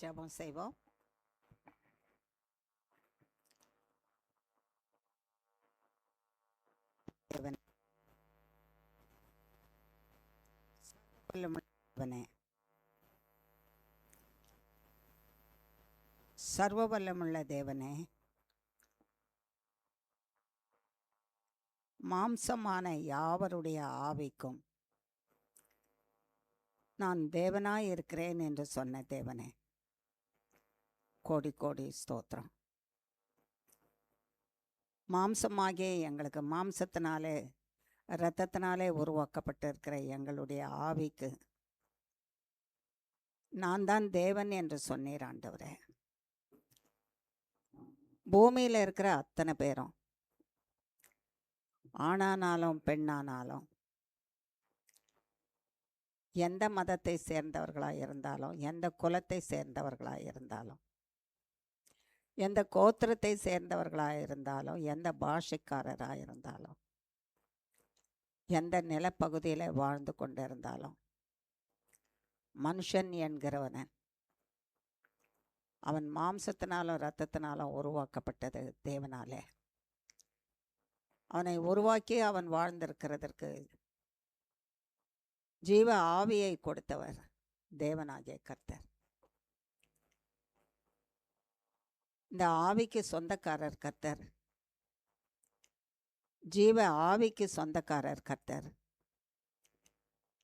ஜெபம் செய்வோம். தேவனே, தேவனே, சர்வ வல்லமுள்ள தேவனே, மாம்சமான யாவருடைய ஆவிக்கும் நான் தேவனாய் இருக்கிறேன் என்று சொன்ன தேவனே, கோடி கோடி ஸ்தோத்திரம். மாம்சமாகிய எங்களுக்கு மாம்சத்தினாலே இரத்தத்தினாலே உருவாக்கப்பட்டு இருக்கிற எங்களுடைய ஆவிக்கு நான் தான் தேவன் என்று சொன்னீர் ஆண்டவரே. பூமியில் இருக்கிற அத்தனை பேரும் ஆணானாலும் பெண்ணானாலும் எந்த மதத்தை சேர்ந்தவர்களாக இருந்தாலும் எந்த குலத்தை சேர்ந்தவர்களாக இருந்தாலும் எந்த கோத்திரத்தை சேர்ந்தவர்களாக இருந்தாலும் எந்த பாஷைக்காரராக இருந்தாலும் எந்த நிலப்பகுதியில் வாழ்ந்து கொண்டிருந்தாலும் மனுஷன் என்கிறவன் அவன் மாம்சத்தினாலும் இரத்தத்தினாலும் உருவாக்கப்பட்டது தேவனாலே. அவனை உருவாக்கி அவன் வாழ்ந்திருக்கிறதற்கு ஜீவ ஆவியை கொடுத்தவர் தேவனாகிய கர்த்தர். இந்த ஆவிக்கு சொந்தக்காரர் கர்த்தர், ஜீவ ஆவிக்கு சொந்தக்காரர் கர்த்தர்,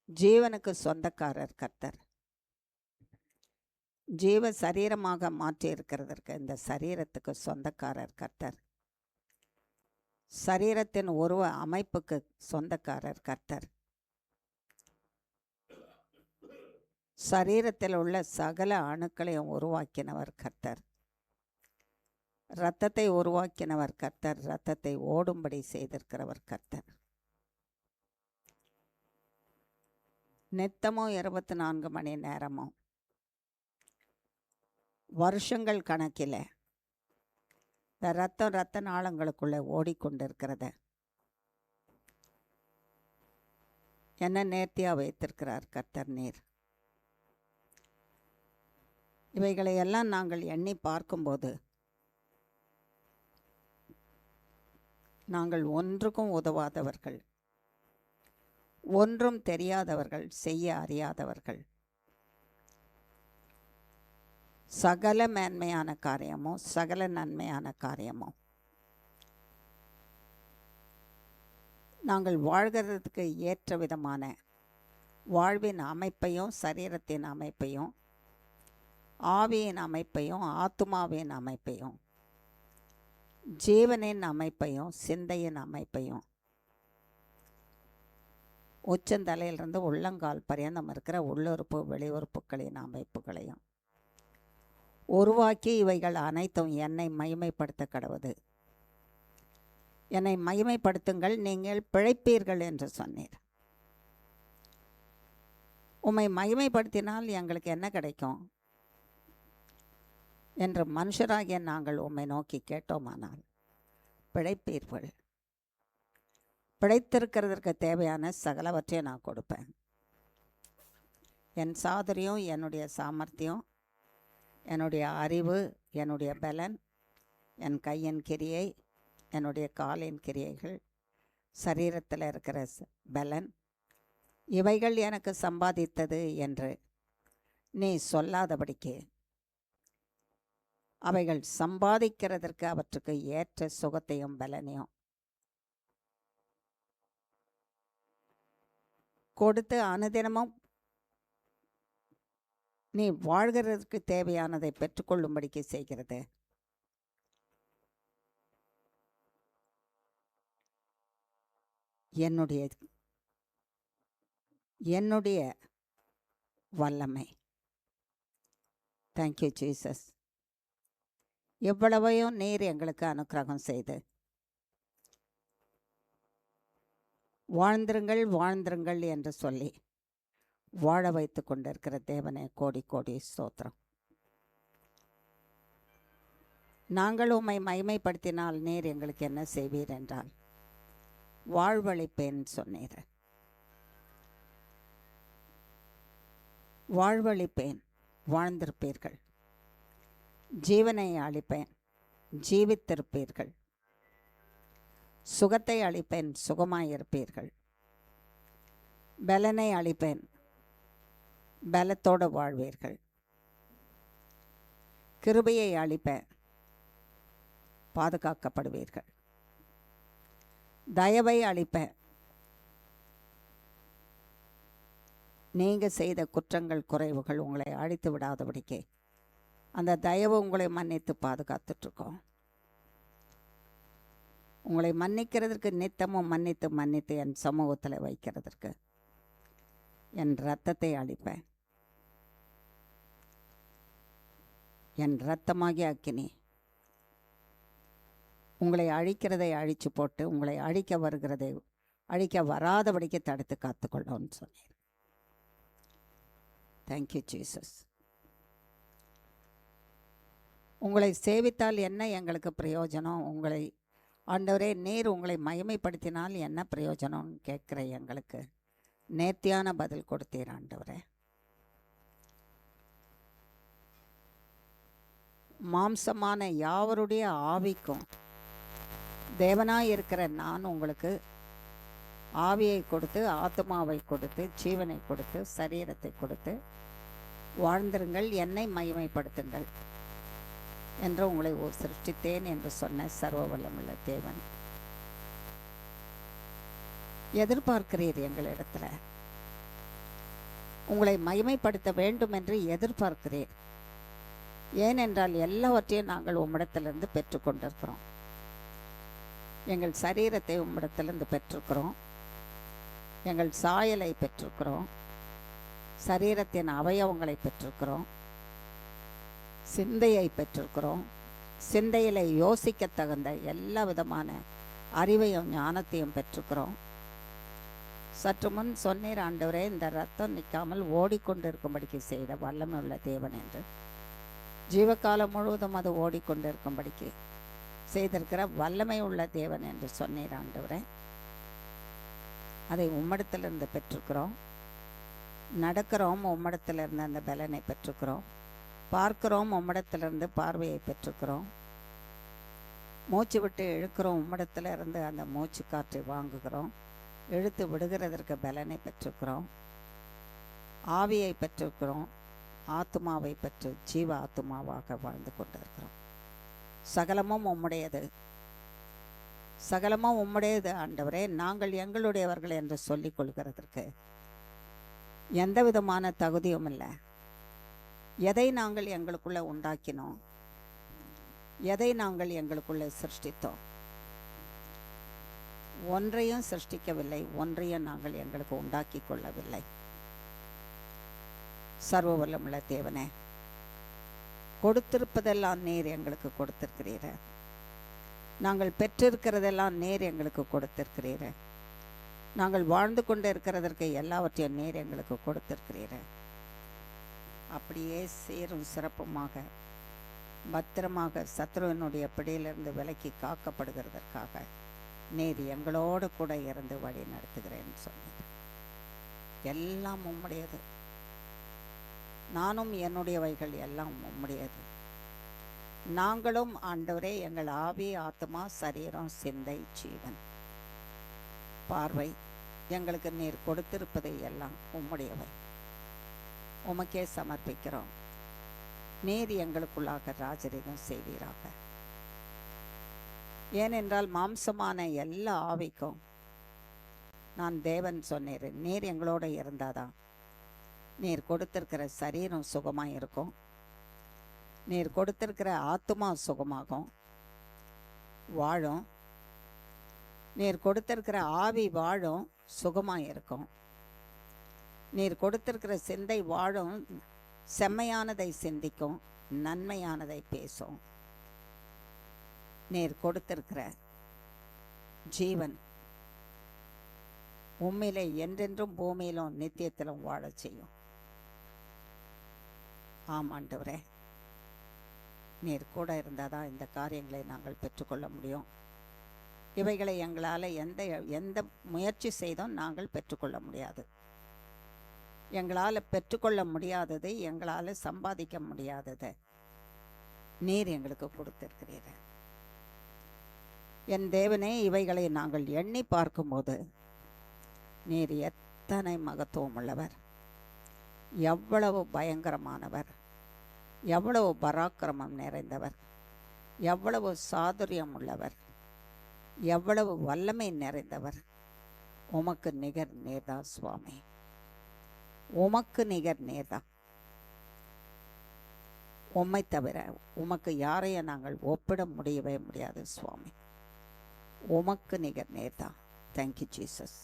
ஜீவனுக்கு சொந்தக்காரர் கர்த்தர். ஜீவ சரீரமாக மாற்றி இருக்கிறதற்கு இந்த சரீரத்துக்கு சொந்தக்காரர் கர்த்தர். சரீரத்தின் உருவ அமைப்புக்கு சொந்தக்காரர் கர்த்தர். சரீரத்தில் உள்ள சகல அணுக்களையும் உருவாக்கினவர் கர்த்தர். இரத்தத்தை உருவாக்கினவர் கர்த்தர். இரத்தத்தை ஓடும்படி செய்திருக்கிறவர் கர்த்தர். நித்தமும் 24 மணி நேரமும் வருஷங்கள் கணக்கில் இந்த இரத்த நாளங்களுக்குள்ளே ஓடிக்கொண்டிருக்கிறத என்ன நேர்த்தியாக வைத்திருக்கிறார் கர்த்தர் நீர். இவைகளை எல்லாம் நாங்கள் எண்ணி பார்க்கும்போது நாங்கள் ஒன்றுக்கும் உதவாதவர்கள், ஒன்றும் தெரியாதவர்கள், செய்ய அறியாதவர்கள். சகல மேன்மையான காரியமும் சகல நன்மையான காரியமும் நாங்கள் வாழ்கிறதுக்கு ஏற்ற விதமான வாழ்வின் அமைப்பையும் சரீரத்தின் அமைப்பையும் ஆவியின் அமைப்பையும் ஆத்துமாவின் அமைப்பையும் ஜீவனின் அமைப்பையும் சிந்தையின் அமைப்பையும் உச்சந்தலையிலிருந்து உள்ளங்கால் பரியந்தம் இருக்கிற உள்ளுறுப்பு வெளியுறுப்புகளின் அமைப்புகளையும் உருவாக்கி இவைகள் அனைத்தும் என்னை மகிமைப்படுத்த கடவுது. என்னை மகிமைப்படுத்துங்கள், நீங்கள் பிழைப்பீர்கள் என்று சொன்னீர். உம்மை மகிமைப்படுத்தினால் எங்களுக்கு என்ன கிடைக்கும் என்று மனுஷராகிய நாங்கள் உம்மை நோக்கி கேட்டோமானால் பிழைப்பீர்கள். பிழைத்திருக்கிறதற்கு தேவையான சகலவற்றையும் நான் கொடுப்பேன். என் சாதுரியம், என்னுடைய சாமர்த்தியம், என்னுடைய அறிவு, என்னுடைய பலன், என் கையின் கிரியை, என்னுடைய காலின் கிரியைகள், சரீரத்தில் இருக்கிற பலன், இவைகள் எனக்கு சம்பாதித்தது என்று நீ சொல்லாதபடிக்கு அவைகள் சம்பாதிக்கிறதற்கு அவற்றுக்கு ஏற்ற சுகத்தையும் பலனையும் கொடுத்து அனுதினமும் நீ வாழ்கிறதுக்கு தேவையானதை பெற்றுக்கொள்ளும்படிக்கு செய்கிறது. என்னுடைய வல்லமை. Thank you Jesus. எவ்வளவையும் நீர் எங்களுக்கு அனுக்கிரகம் செய்து வாழ்ந்திருங்கள் வாழ்ந்திருங்கள் என்று சொல்லி வாழ வைத்து கொண்டிருக்கிற தேவனே, கோடி கோடி ஸ்தோத்திரம். நாங்கள் உம்மை மகிமைப்படுத்தினால் நீர் எங்களுக்கு என்ன செய்வீர் என்றால் வாழ்வழிப்பேன் சொன்னீர். வாழ்வழிப்பேன், வாழ்ந்திருப்பீர்கள். ஜீவனை அளிப்பேன், ஜீவித்திருப்பீர்கள். சுகத்தை அளிப்பேன், சுகமாயிருப்பீர்கள். பலனை அளிப்பேன், பலத்தோடு வாழ்வீர்கள். கிருபையை அளிப்பேன், பாதுகாக்கப்படுவீர்கள். தயவை அளிப்பேன், நீங்கள் செய்த குற்றங்கள் குறைவுகள் உங்களை அழித்து விடாதபடிக்கு அந்த தயவு உங்களை மன்னித்து பாதுகாத்துட்ருக்கோம். உங்களை மன்னிக்கிறதுக்கு நித்தமும் மன்னித்து மன்னித்து என் சமூகத்தில் வைக்கிறதற்கு என் இரத்தத்தை அளிப்பேன். என் இரத்தமாகிய அக்கினி உங்களை அழிக்கிறதை அழித்து போட்டு உங்களை அழிக்க வருகிறதை அழிக்க வராதபடிக்கு தடுத்து காத்துக்கொள்ளோன்னு சொன்னேன். Thank you Jesus. உங்களை சேவித்தால் என்ன எங்களுக்கு பிரயோஜனம்? உங்களை ஆண்டவரே, நீர் உங்களை மகிமைப்படுத்தினால் என்ன பிரயோஜனம்னு கேட்குற எங்களுக்கு நேர்த்தியான பதில் கொடுத்தீர் ஆண்டவரே. மாம்சமான யாவருடைய ஆவிக்கும் தேவனாய் இருக்கிற நான் உங்களுக்கு ஆவியை கொடுத்து, ஆத்மாவை கொடுத்து, ஜீவனை கொடுத்து, சரீரத்தை கொடுத்து வாழ்ந்திருங்கள், என்னை மகிமைப்படுத்துங்கள் என்று உங்களை சிருஷ்டித்தேன் என்று சொன்ன சர்வ வல்லமுள்ள தேவன். எதிர்பார்க்கிறீர் எங்களிடத்துல, உங்களை மகிமைப்படுத்த வேண்டும் என்று எதிர்பார்க்கிறீர். ஏனென்றால் எல்லாவற்றையும் நாங்கள் உம்மிடத்திலிருந்து பெற்றுக்கொண்டிருக்கிறோம். எங்கள் சரீரத்தை உம்மிடத்திலிருந்து பெற்றிருக்கிறோம், எங்கள் சாயலை பெற்றிருக்கிறோம், சரீரத்தின் அவயவங்களை பெற்றிருக்கிறோம், சிந்தையை பெற்றிருக்கிறோம். சிந்தையில் யோசிக்க தகுந்த எல்லா விதமான அறிவையும் ஞானத்தையும் பெற்றிருக்கிறோம். சற்று முன் சொன்னீர் ஆண்டவரே, இந்த ரத்தம் நிற்காமல் ஓடிக்கொண்டிருக்கும்படிக்கு செய்த வல்லமை உள்ள தேவன் என்று. ஜீவகாலம் முழுவதும் அது ஓடிக்கொண்டிருக்கும்படிக்கு செய்திருக்கிற வல்லமை உள்ள தேவன் என்று சொன்னீர் ஆண்டவரே. அதை உம்மிடத்திலிருந்து பெற்றிருக்கிறோம். நடக்கிறோம், உம்மிடத்திலிருந்து அந்த பலனை பெற்றிருக்கிறோம். பார்க்கிறோம், உம்மிடத்திலிருந்து பார்வையை பெற்றிருக்கிறோம். மூச்சு விட்டு இழுக்கிறோம், உம்மிடத்திலிருந்து அந்த மூச்சு காற்றை வாங்குகிறோம். இழுத்து விடுகிறதற்கு பலனை பெற்றிருக்கிறோம். ஆவியை பெற்றிருக்கிறோம். ஆத்மாவை பெற்று ஜீவ ஆத்மாவாக வாழ்ந்து கொண்டிருக்கிறோம். சகலமும் உம்முடையது, சகலமும் உம்முடையது ஆண்டவரே. நாங்கள் எங்களுடையவர்கள் என்று சொல்லிக் கொள்கிறதற்கு எந்த விதமான தகுதியும் இல்லை. எதை நாங்கள் எங்களுக்குள்ளே உண்டாக்கினோம், எதை நாங்கள் எங்களுக்குள்ளே சிருஷ்டித்தோம்? ஒன்றையும் சிருஷ்டிக்கவில்லை, ஒன்றையும் நாங்கள் எங்களுக்கு உண்டாக்கி கொள்ளவில்லை. சர்வ வல்லமுள்ள தேவனே, கொடுத்திருப்பதெல்லாம் நீர் எங்களுக்கு கொடுத்திருக்கிறீர. நாங்கள் பெற்றிருக்கிறதெல்லாம் நீர் எங்களுக்கு கொடுத்திருக்கிறீர. நாங்கள் வாழ்ந்து கொண்டு இருக்கிறதற்கு எல்லாவற்றையும் நீர் எங்களுக்கு கொடுத்திருக்கிறீர. அப்படியே சீரும் சிறப்புமாக பத்திரமாக சத்ருவினுடைய பிடியிலிருந்து விலக்கி காக்கப்படுகிறதற்காக நீர் எங்களோடு கூட இருந்து வழி நடத்துகிறேன்னு சொன்னீர். எல்லாம் உம்முடையது, நானும் என்னுடையவைகள் எல்லாம் உம்முடையது. நாங்களும் ஆண்டவரே எங்கள் ஆவி, ஆத்மா, சரீரம், சிந்தை, ஜீவன், பார்வை எங்களுக்கு நீர் கொடுத்திருப்பதை எல்லாம் உம்முடையவை. உமக்கே சமர்ப்பிக்கிறோம். நீர் எங்களுக்குள்ளாக ராஜரீகம் செய்வீராக. ஏனென்றால் மாம்சமான எல்லா ஆவிக்கும் நான் தேவன் சொன்னேன். நீர் எங்களோட இருந்தாதான் நீர் கொடுத்திருக்கிற சரீரம் சுகமாக இருக்கும், நீர் கொடுத்திருக்கிற ஆத்மா சுகமாகும், வாழும். நீர் கொடுத்திருக்கிற ஆவி வாழும், சுகமாக இருக்கும். நீர் கொடுத்திருக்கிற சிந்தை வாழும், செம்மையானதை சிந்திக்கும், நன்மையானதை பேசும். நீர் கொடுத்திருக்கிற ஜீவன் உம்மிலே என்றென்றும் பூமியிலும் நித்தியத்திலும் வாழச் செய்யும். ஆமாண்டவரே, நீர் கூட இருந்தாதான் இந்த காரியங்களை நாங்கள் பெற்றுக்கொள்ள முடியும். இவைகளை எங்களால் எந்த முயற்சி செய்தும் நாங்கள் பெற்றுக்கொள்ள முடியாது. எங்களால் பெற்றுக்கொள்ள முடியாதது, எங்களால் சம்பாதிக்க முடியாதது நீர் எங்களுக்கு கொடுத்திருக்கிறீர்கள். என் தேவனே, இவைகளை நாங்கள் எண்ணி பார்க்கும்போது நீர் எத்தனை மகத்துவம் உள்ளவர், எவ்வளவு பயங்கரமானவர், எவ்வளவு பராக்கிரமம் நிறைந்தவர், எவ்வளவு சாதுரியம் உள்ளவர், எவ்வளவு வல்லமை நிறைந்தவர். உமக்கு நிகர் நேர்தா சுவாமி, உமக்கு நிகர் நேர்தா. உம்மை தவிர உமக்கு யாரையும் நாங்கள் ஒப்பிட முடியவே முடியாது சுவாமி. உமக்கு நிகர் நேர்தா. Thank you Jesus.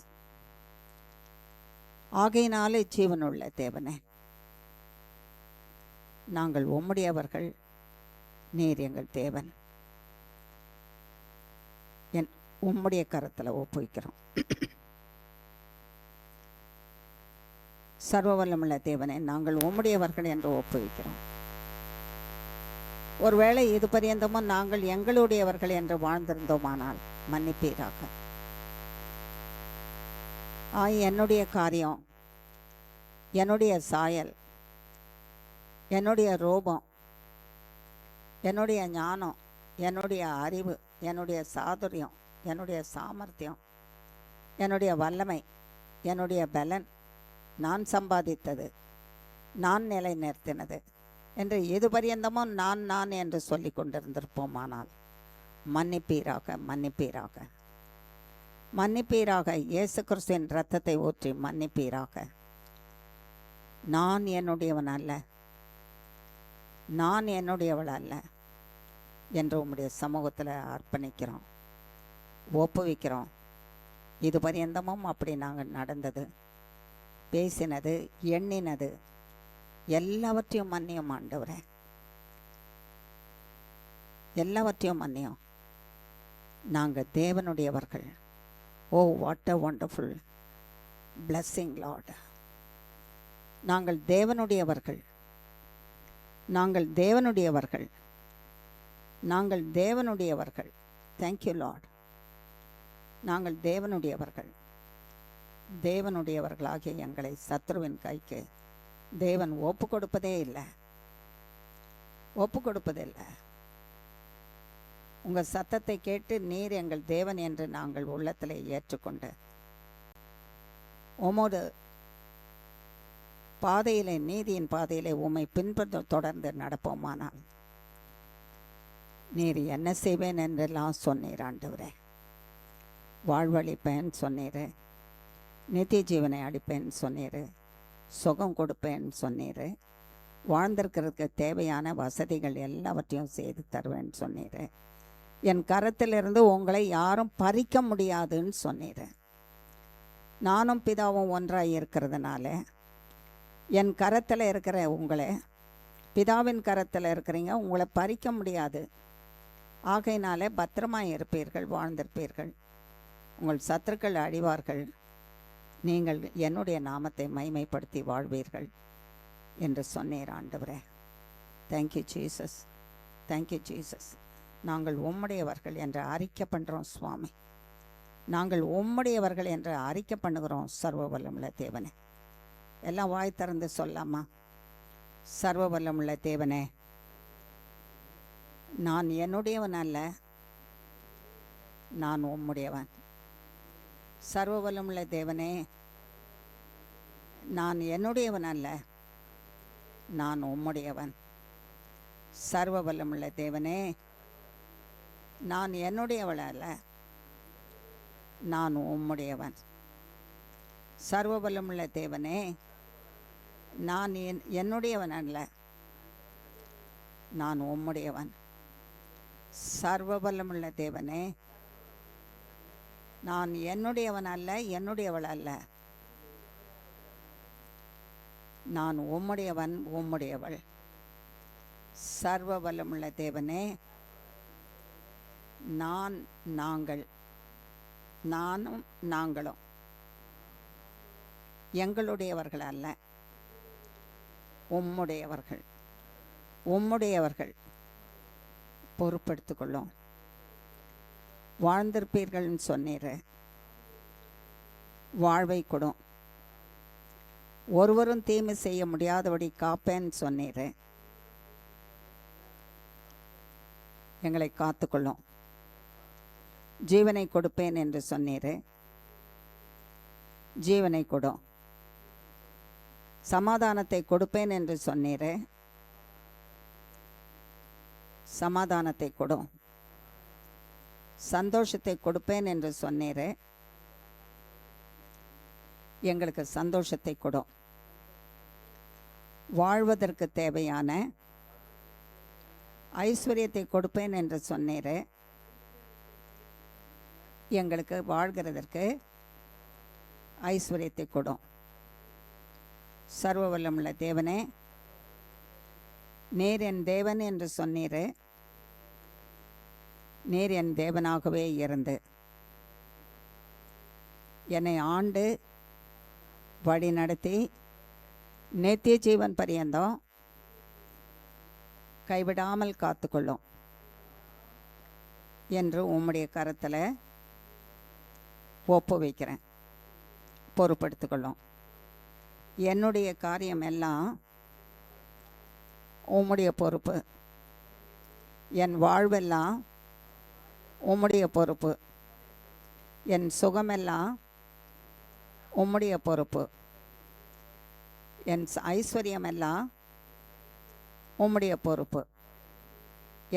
ஆகையினாலே ஜீவனுள்ள தேவனே, நாங்கள் உம்முடையவர்கள், நீர் எங்கள் தேவன். உம்முடைய கரத்தில் ஒப்புவிக்கிறோம். சர்வவல்லமுள்ள தேவனே, நாங்கள் உம்முடையவர்கள் என்று ஒப்புவிக்கிறோம். ஒருவேளை இது பரியந்தமும் நாங்கள் எங்களுடையவர்கள் என்று வாழ்ந்திருந்தோமானால் மன்னிப்பீராக. என்னுடைய காரியம், என்னுடைய சாயல், என்னுடைய ரூபம், என்னுடைய ஞானம், என்னுடைய அறிவு, என்னுடைய சாதுரியம், என்னுடைய சாமர்த்தியம், என்னுடைய வல்லமை, என்னுடைய பலன், நான் சம்பாதித்தது, நான் நிலை நிறுத்தினது என்று எது பரியந்தமும் நான் என்று சொல்லி கொண்டிருந்திருப்போமானால் மன்னிப்பீராக, மன்னிப்பீராக, மன்னிப்பீராக. இயேசு கிறிஸ்துவின் இரத்தத்தை ஊற்றி மன்னிப்பீராக. நான் என்னுடையவன் அல்ல, நான் என்னுடையவள் அல்ல என்று உம்முடைய சமூகத்தில் அர்ப்பணிக்கிறோம், ஒப்புவிக்கிறோம். இது பரியந்தமும் அப்படி நாங்கள் நடந்தது, பேசினது, எண்ணினது எல்லாவற்றையும் மன்னியும் ஆண்டவரே, எல்லாவற்றையும் மன்னியும். நாங்கள் தேவனுடையவர்கள். Oh, what a wonderful blessing Lord. நாங்கள் தேவனுடையவர்கள், நாங்கள் தேவனுடையவர்கள், நாங்கள் தேவனுடையவர்கள். Thank you Lord. நாங்கள் தேவனுடையவர்கள். தேவனுடையவர்களாகிய எங்களை சத்ருவின் கைக்கு தேவன் ஒப்பு கொடுப்பதே இல்லை, ஒப்பு கொடுப்பதில்லை. உங்கள் சத்தத்தை கேட்டு நீர் எங்கள் தேவன் என்று நாங்கள் உள்ளத்தில் ஏற்றுக்கொண்டு உமோடு பாதையிலே, நீதியின் பாதையிலே உம்மை தொடர்ந்து நடப்போமானால் நீர் என்ன செய்வேன் என்றெல்லாம் சொன்னீர் ஆண்டவரே. வாழ்வழிப்பேன் சொன்னீர், நித்திய ஜீவனை அடிப்பேன்னு சொன்னீர், சுகம் கொடுப்பேன்னு சொன்னீர், வாழ்ந்திருக்கிறதுக்கு தேவையான வசதிகள் எல்லாவற்றையும் செய்து தருவேன்னு சொன்னீர். என் கரத்திலிருந்து உங்களை யாரும் பறிக்க முடியாதுன்னு சொன்னீர். நானும் பிதாவும் ஒன்றாக இருக்கிறதுனால என் கரத்தில் இருக்கிற உங்களை, பிதாவின் கரத்தில் இருக்கிறீங்க, உங்களை பறிக்க முடியாது. ஆகையினாலே பத்திரமாக இருப்பீர்கள், வாழ்ந்திருப்பீர்கள். உங்கள் சத்துருக்கள் அழிவார்கள், நீங்கள் என்னுடைய நாமத்தை மைமைப்படுத்தி வாழ்வீர்கள் என்று சொன்னீர் ஆண்டவரே. Thank you Jesus, thank you Jesus. நாங்கள் உம்முடையவர்கள் என்று அறிக்கை பண்ணுறோம் சுவாமி. நாங்கள் உம்முடையவர்கள் என்று அறிக்கை பண்ணுகிறோம் சர்வ வல்லமுள்ள தேவனே. எல்லாம் வாய் திறந்து சொல்லாமா? சர்வ வல்லமுள்ள தேவனே, நான் என்னுடையவன் அல்ல, நான் உம்முடையவன். சர்வ வல்லமுள்ள தேவனே, நான் என்னுடையவன் அல்ல, நான் உம்முடையவன். சர்வ வல்லமுள்ள தேவனே, நான் என்னுடையவள் அல்ல, நான் உம்முடையவன். சர்வ வல்லமுள்ள தேவனே, நான் என்னுடையவன் அல்ல, நான் உம்முடையவன். சர்வ வல்லமுள்ள தேவனே, நான் என்னுடையவன் அல்ல, என்னுடையவள் அல்ல, நான் உம்முடையவன், உம்முடையவள். சர்வ வல்லமுள்ள தேவனே, நாங்கள், நானும் நாங்களும் எங்களுடையவர்கள் அல்ல, உம்முடையவர்கள். உம்முடையவர்கள் பொறுப்பெடுத்துக்கொள்ளும். வாழ்ந்திருப்பீர்கள்னு சொன்னீர், வாழ்வை கொடும். ஒருவரும் தீமை செய்ய முடியாதபடி காப்பேன்னு சொன்னீர். எங்களை காத்துக்கொள்ளும். ஜீவனை கொடுப்பேன் என்று சொன்னீரே, ஜீவனை கொடும். சமாதானத்தை கொடுப்பேன் என்று சொன்னீரே, சமாதானத்தை கொடும். சந்தோஷத்தை கொடுப்பேன் என்று சொன்னீரே, எங்களுக்கு சந்தோஷத்தை கொடும். வாழ்வதற்கு தேவையான ஐஸ்வர்யத்தை கொடுப்பேன் என்று சொன்னீரே, எங்களுக்கு வாழ்கிறதற்கு ஐஸ்வர்யத்தை கொடும். சர்வ வல்லமுள்ள தேவனே, நீர் என் தேவன் என்று சொன்னீரே, நீர் என் தேவனாகவே இருந்து என்னை ஆண்டு வழி நடத்தி நித்திய ஜீவன் பரியந்தம் கைவிடாமல் காத்துக்கொள்ளும் என்று உம்முடைய கரத்தில் ஒப்பு வைக்கிறேன். பொறுப்படுத்திக்கொள்ளும். என்னுடைய காரியம் எல்லாம் உம்முடைய பொறுப்பு. என் வாழ்வெல்லாம் உம்முடைய பொறுப்பு. என் சுகமெல்லாம் உம்முடைய பொறுப்பு. என் ஐஸ்வர்யமெல்லாம் உம்முடைய பொறுப்பு.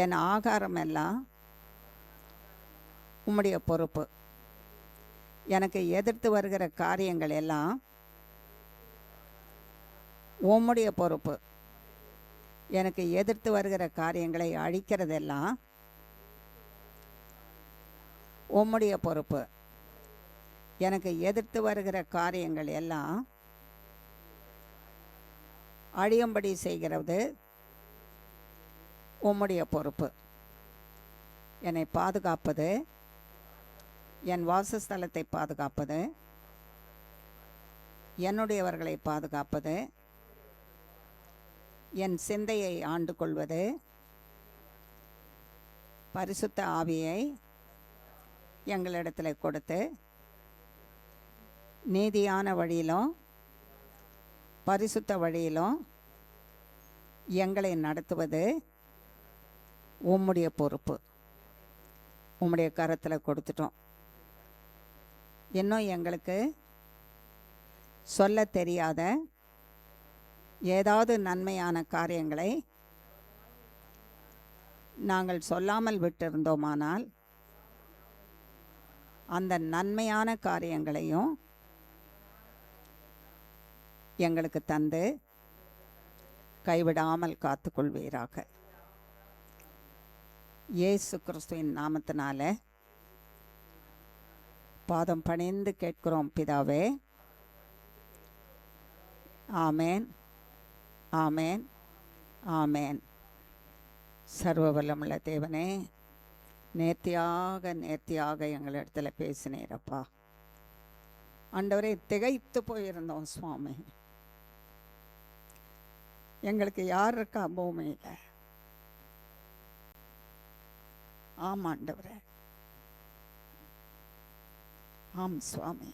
என் ஆகாரம் எல்லாம் உம்முடைய பொறுப்பு. எனக்கு எதிர்த்து வருகிற காரியங்கள் எல்லாம் உம்முடைய பொறுப்பு. எனக்கு எதிர்த்து வருகிற காரியங்களை அழிக்கிறதெல்லாம் உம்முடைய பொறுப்பு. எனக்கு எதிர்த்து வருகிற காரியங்கள் எல்லாம் அழியும்படி செய்கிறது உம்முடைய பொறுப்பு. என்னை பாதுகாப்பது, என் வாசஸ்தலத்தை பாதுகாப்பது, என்னுடையவர்களை பாதுகாப்பது, என் சிந்தையை ஆண்டு கொள்வது, பரிசுத்த ஆவியை எங்களிடத்தில் கொடுத்து நீதியான வழியிலும் பரிசுத்த வழியிலும் எங்களை நடத்துவது உம்முடைய பொறுப்பு. உம்முடைய கரத்தில் கொடுத்துட்டோம். இன்னும் எங்களுக்கு சொல்ல தெரியாத ஏதாவது நன்மையான காரியங்களை நாங்கள் சொல்லாமல் விட்டிருந்தோமானால் அந்த நன்மையான காரியங்களையும் எங்களுக்கு தந்து கைவிடாமல் காத்துக்கொள்வீராக. இயேசு கிறிஸ்துவின் நாமத்தினால பாதம் பணிந்து கேட்கிறோம் பிதாவே. ஆமேன், ஆமேன், ஆமேன். சர்வ வல்லமுள்ள தேவனே, நேர்த்தியாக எங்களிடத்தில் பேசினீரப்பா. ஆண்டவரே, திகைத்து போயிருந்தோம் சுவாமி. எங்களுக்கு யார் இருக்கா பூமியில்? ஆமாண்டவரே, ஆம் சுவாமி.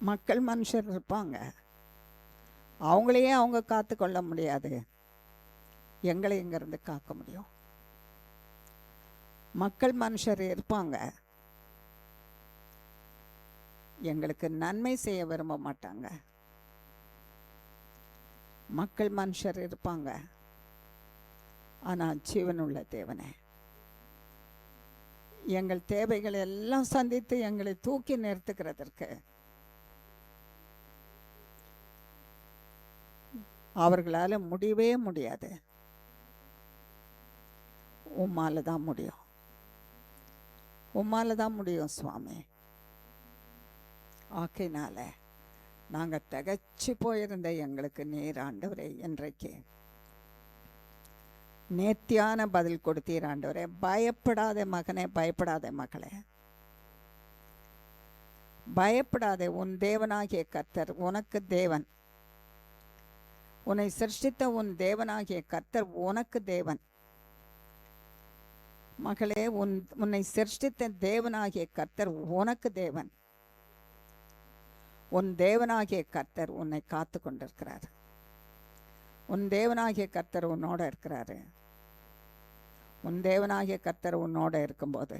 மக்கள் மனுஷர் இருப்பாங்க, அவங்களையே அவங்க காத்து கொள்ள முடியாது, எங்களை இங்கிருந்து காக்க முடியும். மக்கள் மனுஷர் இருப்பாங்க, எங்களுக்கு நன்மை செய்ய விரும்ப மாட்டாங்க. மக்கள் மனுஷர் இருப்பாங்க, ஆனால் ஜீவனுள்ள தேவனே, எங்கள் தேவைகளை எல்லாம் சந்தித்து எங்களை தூக்கி நிறுத்துகிறதற்கு அவர்களால் முடியவே முடியாது. உம்மால தான் முடியும், உம்மால தான் முடியும் சுவாமி. ஆக்கையினால நாங்கள் தகச்சு போயிருந்த எங்களுக்கு நீர் ஆண்டவரே இன்றைக்கு நேர்த்தியான பதில் கொடுத்தீர் ஆண்டவரே. பயப்படாத மகனே, பயப்படாத மகளே, பயப்படாதே. உன் தேவனாகிய கர்த்தர் உனக்கு தேவன். உன்னை சிருஷ்டித்த உன் தேவனாகிய கர்த்தர் உனக்கு தேவன். மகளே, உன்னை சிருஷ்டித்த தேவனாகிய கர்த்தர் உனக்கு தேவன். உன் தேவனாகிய கர்த்தர் உன்னை காத்து கொண்டிருக்கிறார். உன் தேவனாகிய கர்த்தர் உன்னோட இருக்கிறாரு. உன் தேவனாகிய கர்த்தர் உன்னோட இருக்கும்போது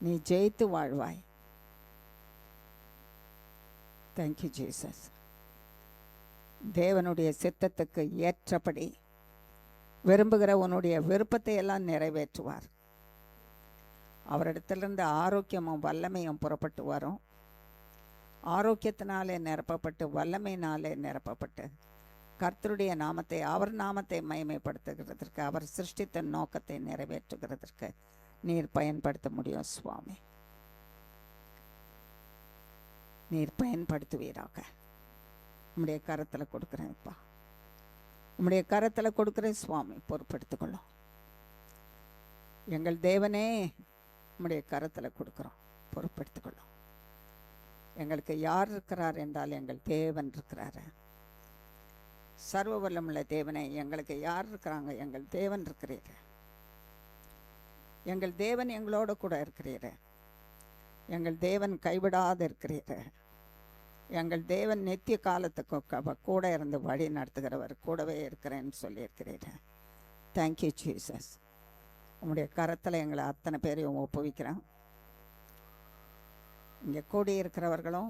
நீ ஜெயித்து வாழ்வாய். Thank you Jesus. தேவனுடைய சித்தத்துக்கு ஏற்றபடி விரும்புகிற உன்னுடைய விருப்பத்தை எல்லாம் நிறைவேற்றுவார். அவரிடத்திலிருந்து ஆரோக்கியமும் வல்லமையும் புறப்பட்டு வரும். ஆரோக்கியத்தினாலே நிரப்பப்பட்டு வல்லமையினாலே நிரப்பப்பட்டு கர்த்தருடைய நாமத்தை, அவர் நாமத்தை மகிமைப்படுத்துகிறதற்கு, அவர் சிருஷ்டித்த நோக்கத்தை நிறைவேற்றுகிறதற்கு நீர் பயன்படுத்த முடியும் சுவாமி. நீர் பயன்படுத்துவீராக. உம்முடைய கரத்தில் கொடுக்குறேன் இப்பா, உம்முடைய கரத்தில் கொடுக்குறேன் சுவாமி, பொறுப்பெடுத்துக்கொள்ளும். எங்கள் தேவனே உம்முடைய கரத்தில் கொடுக்குறோம், பொறுப்பெடுத்துக்கொள்ளும். எங்களுக்கு யார் இருக்கிறார் என்றால் எங்கள் தேவன் இருக்கிறாரு. சர்வ வல்லமுள்ள தேவனே, எங்களுக்கு யார் இருக்கிறாங்க? எங்கள் தேவன் இருக்கிறீர். எங்கள் தேவன் எங்களோட கூட இருக்கிறீர். எங்கள் தேவன் கைவிடாது இருக்கிறீர். எங்கள் தேவன் நித்திய காலத்துக்கு கூட இருந்து வழி நடத்துகிறவர், கூடவே இருக்கிறேன்னு சொல்லியிருக்கிறீர். Thank you Jesus. உங்களுடைய கரத்தில் எங்களை அத்தனை பேரையும் ஒப்புவிக்கிறேன். இங்கே கூடியிருக்கிறவர்களும்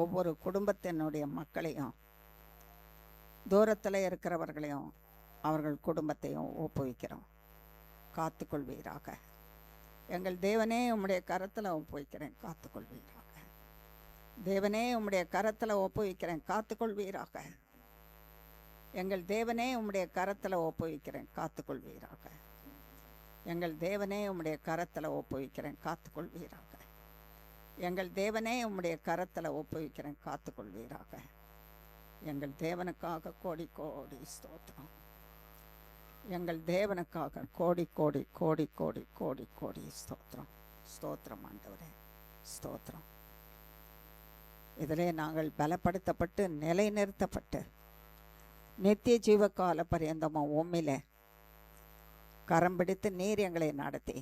ஒவ்வொரு குடும்பத்தினுடைய மக்களையும், தூரத்தில் இருக்கிறவர்களையும் அவர்கள் குடும்பத்தையும் ஒப்புவிக்கிறோம். காத்துக்கொள்வீராக. எங்கள் தேவனே உம்முடைய கரத்தில் ஒப்புவிக்கிறேன், காத்துக்கொள்வீராக. தேவனே உம்முடைய கரத்தில் ஒப்புவிக்கிறேன், காத்துக்கொள்வீராக. எங்கள் தேவனே உம்முடைய கரத்தில் ஒப்புவிக்கிறேன், காத்துக்கொள்வீராக. எங்கள் தேவனே உம்முடைய கரத்தில் ஒப்புவிக்கிறேன், காத்துக்கொள்வீராக. எங்கள் தேவனே உம்முடைய கரத்தில் ஒப்புவிக்கிறேன், காத்துக்கொள்வீராக. எங்கள் தேவனுக்காக கோடி கோடி ஸ்தோத்திரம். எங்கள் தேவனுக்காக கோடி கோடி கோடி கோடி கோடி கோடி ஸ்தோத்திரம். ஸ்தோத்திரம் ஆண்டவரே, ஸ்தோத்திரம். இதிலே நாங்கள் பலப்படுத்தப்பட்டு நிலைநிறுத்தப்பட்டு நித்திய ஜீவகால பரியந்தமும் உம்மிலே கரம் பிடித்து நீர் எங்களை நடத்தி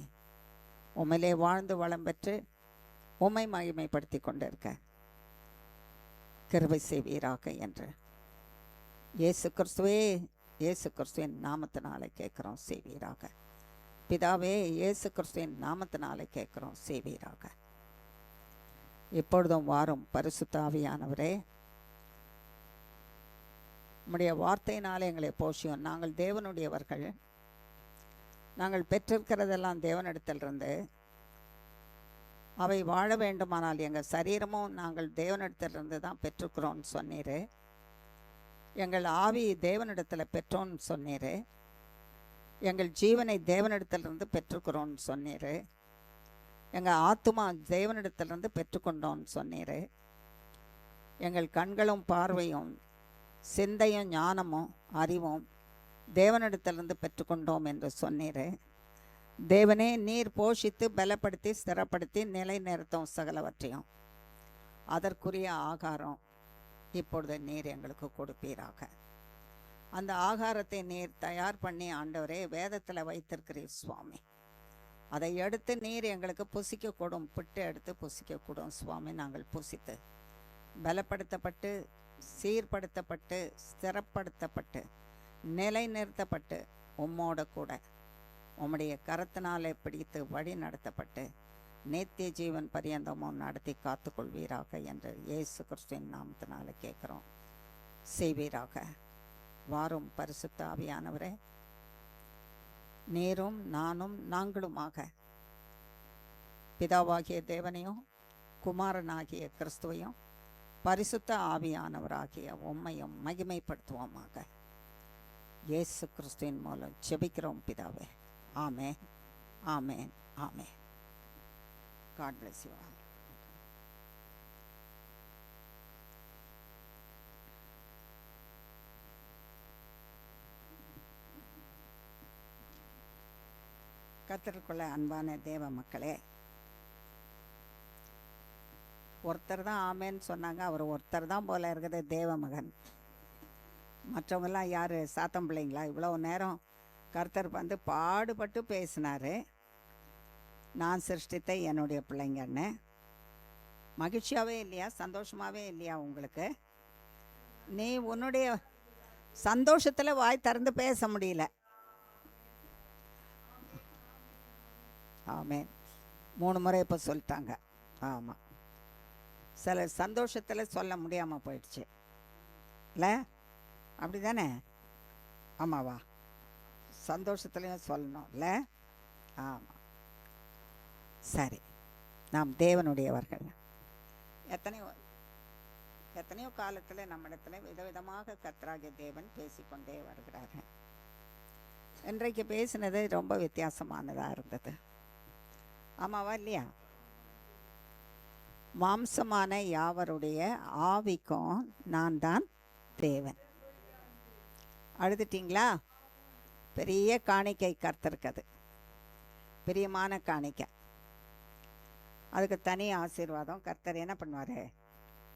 உம்மிலே வாழ்ந்து வளம் பெற்று உம்மை மகிமைப்படுத்தி கொண்டிருக்க கிருபை செய்வீராக என்று இயேசு கிறிஸ்துவே, இயேசு கிறிஸ்துவின் நாமத்தினாலே கேட்குறோம், செய்வீராக. பிதாவே, இயேசு கிறிஸ்துவின் நாமத்தினாலே கேட்குறோம், செய்வீராக. இப்பொழுதும் வாரும் பரிசுத்த ஆவியானவரே, உம்முடைய வார்த்தையினாலே எங்களை போஷியும். நாங்கள் தேவனுடையவர்கள். நாங்கள் பெற்றிருக்கிறதெல்லாம் தேவனிடத்திலிருந்து. அவை வாழ வேண்டுமானால் எங்கள் சரீரமும் நாங்கள் தேவனிடத்திலிருந்து தான் பெற்றுக்கிறோன்னு சொன்னீர். எங்கள் ஆவி தேவனிடத்தில் பெற்றோன்னு சொன்னீர். எங்கள் ஜீவனை தேவனிடத்திலிருந்து பெற்றுக்கிறோன்னு சொன்னீர். எங்கள் ஆத்துமா தேவனிடத்திலிருந்து பெற்றுக்கொண்டோன்னு சொன்னீர். எங்கள் கண்களும் பார்வையும் சிந்தையும் ஞானமும் அறிவும் தேவனிடத்திலிருந்து பெற்றுக்கொண்டோம் என்று சொன்னீர். தேவனே, நீர் போஷித்து பலப்படுத்தி ஸ்திரப்படுத்தி நிலை நிறுத்தும் சகலவற்றையும். அதற்குரிய ஆகாரம் இப்பொழுது நீர் எங்களுக்கு கொடுப்பீராக. அந்த ஆகாரத்தை நீர் தயார் பண்ணி ஆண்டவரே வேதத்தில் வைத்திருக்கிறீர் சுவாமி. அதை எடுத்து நீர் எங்களுக்கு புசிக்க கூடும், பிட்டு எடுத்து புசிக்க கூடும் சுவாமி. நாங்கள் புசித்து பலப்படுத்தப்பட்டு சீர்படுத்தப்பட்டு ஸ்திரப்படுத்தப்பட்டு நிலை நிறுத்தப்பட்டு உம்மோட கூட உம்முடைய கரத்தினாலே பிடித்து வழி நடத்தப்பட்டு நித்திய ஜீவன் பரியந்தமும் நடத்தி காத்துக்கொள்வீராக என்று இயேசு கிறிஸ்துவின் நாமத்தினால கேட்குறோம், செய்வீராக. வாரும் பரிசுத்த ஆவியானவரே, நீரும் நானும் நாங்களுமாக பிதாவாகிய தேவனையும் குமாரனாகிய கிறிஸ்துவையும் பரிசுத்த ஆவியானவராகிய உம்மையும் மகிமைப்படுத்துவோமாக. இயேசு கிறிஸ்துவின் மூலம் ஜெபிக்கிறோம் பிதாவே. ஆமென், ஆமென், ஆமென். God bless you all. கர்த்தருக்குள்ள அன்பான தேவ மக்களே, ஒருத்தர் தான் ஆமேன்னு சொன்னாங்க. அவர் ஒருத்தர் தான் போல இருக்குது தேவ மகன். மற்றவங்கெல்லாம் யார்? சாத்தம் பிள்ளைங்களா? இவ்வளோ நேரம் கர்த்தர் வந்து பாடுபட்டு பேசினார். நான் சிருஷ்டித்த என்னுடைய பிள்ளைங்கன்னு. மகிழ்ச்சியாகவே இல்லையா? சந்தோஷமாகவே இல்லையா உங்களுக்கு? நீ உன்னுடைய சந்தோஷத்தில் வாய் திறந்து பேச முடியல. ஆமென். 3 முறை இப்போ சொல்லிட்டாங்க. ஆமாம், சில சந்தோஷத்தில் சொல்ல முடியாமல் போயிடுச்சு இல்லை, அப்படி தானே? ஆமாவா? சந்தோஷத்துலேயும் சொல்லணும் இல்லை? ஆமாம். சரி, நாம் தேவனுடையவர்கள். எத்தனையோ எத்தனையோ காலத்தில் நம்மிடத்தில் விதவிதமாக கர்த்தராகிய தேவன் பேசிக்கொண்டே வருகிறார்கள். இன்றைக்கு பேசினது ரொம்ப வித்தியாசமானதாக இருந்தது. ஆமாவா இல்லையா? மாம்சமான யாவருடைய ஆவிக்கும் நான் தான் தேவன். அழுதுட்டீங்களா? பெரிய காணிக்கை கர்த்தருக்கு, பிரியமான காணிக்கை. அதுக்கு தனி ஆசீர்வாதம் கர்த்தர் என்ன பண்ணுவார்?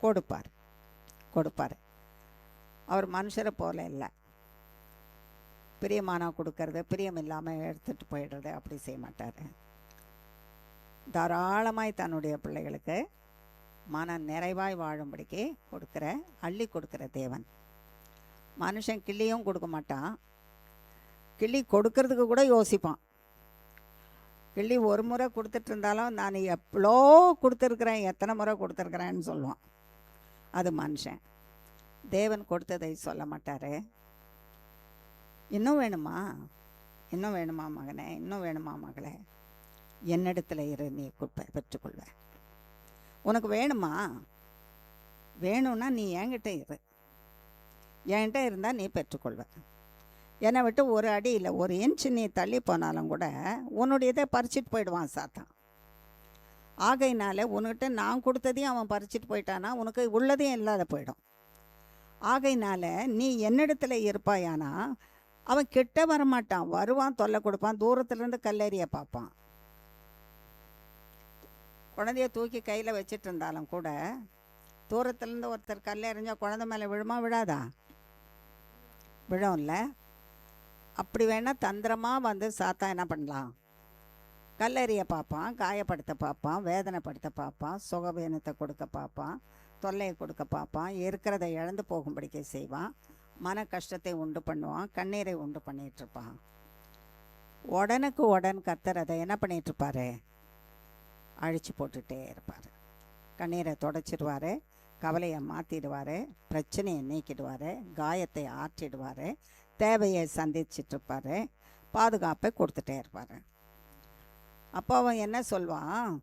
கொடுப்பார். அவர் மனுஷரை போல இல்லை, பிரியமானம் கொடுக்கறது, பிரியம் இல்லாமல் எடுத்துகிட்டு போயிடுறது அப்படி செய்ய மாட்டார். தாராளமாய் தன்னுடைய பிள்ளைகளுக்கு மன நிறைவாய் வாழும்படிக்கு அள்ளி கொடுக்குற தேவன். மனுஷன் கிள்ளியும் கொடுக்க மாட்டான், கிள்ளி கொடுக்கறதுக்கு கூட யோசிப்பான். கிள்ளி ஒரு முறை கொடுத்துட்டு இருந்தாலும் நான் எவ்வளோ கொடுத்துருக்குறேன், எத்தனை முறை கொடுத்துருக்குறேன்னு சொல்லுவான். அது மனுஷன். தேவன் கொடுத்ததை சொல்ல மாட்டார். இன்னும் வேணுமா, இன்னும் வேணுமா மகனே, இன்னும் வேணுமா மகளே, என்னிடத்துல இரு, நீ பெற்றுக்கொள்வ. உனக்கு வேணுமா? வேணும்னா நீ என்கிட்ட இரு, என்கிட்ட இருந்தால் நீ பெற்றுக்கொள்வ. என்னை விட்டு ஒரு அடி இல்லை, ஒரு இன்ச்சு நீ தள்ளி போனாலும் கூட உன்னுடையதை பறிச்சிட்டு போயிடுவான் சாத்தான். ஆகையினால உன்கிட்ட நான் கொடுத்ததையும் அவன் பறிச்சிட்டு போயிட்டானா உனக்கு உள்ளதையும் இல்லாத போயிடும். ஆகையினால நீ என்னிடத்துல இருப்பாயானா அவன் கிட்ட வரமாட்டான், வருவான், தொல்லை கொடுப்பான், தூரத்துலேருந்து கல்லெறிய பார்ப்பான். குழந்தைய தூக்கி கையில் வச்சிட்டு இருந்தாலும் கூட தூரத்துலேருந்து ஒருத்தர் கல்லெறிஞ்சால் குழந்தை மேலே விழுமா விழாதா? விழும்ல. அப்படி வேணால் தந்திரமாக வந்து சாத்தா என்ன பண்ணலாம்? கல்லெறிய பார்ப்பான், காயப்படுத்த பார்ப்பான், வேதனைப்படுத்த பார்ப்பான், சுகவீனத்தை கொடுக்க பார்ப்பான், தொல்லையை கொடுக்க பார்ப்பான், இருக்கிறதை இழந்து போகும்படிக்க செய்வான், மன கஷ்டத்தை உண்டு பண்ணுவான், கண்ணீரை உண்டு பண்ணிகிட்ருப்பான். உடனுக்கு உடன் கர்த்தர் அதை என்ன பண்ணிகிட்ருப்பார்? அழிச்சு போட்டுகிட்டே இருப்பார். கண்ணீரை தொடச்சிடுவார், கவலையை மாற்றிடுவார், பிரச்சனையை நீக்கிடுவார், காயத்தை ஆற்றிடுவார், தேவையை சந்திச்சிட்ருப்பார், பாதுகாப்பை கொடுத்துட்டே இருப்பார். அப்போ அவன் என்ன சொல்வான்?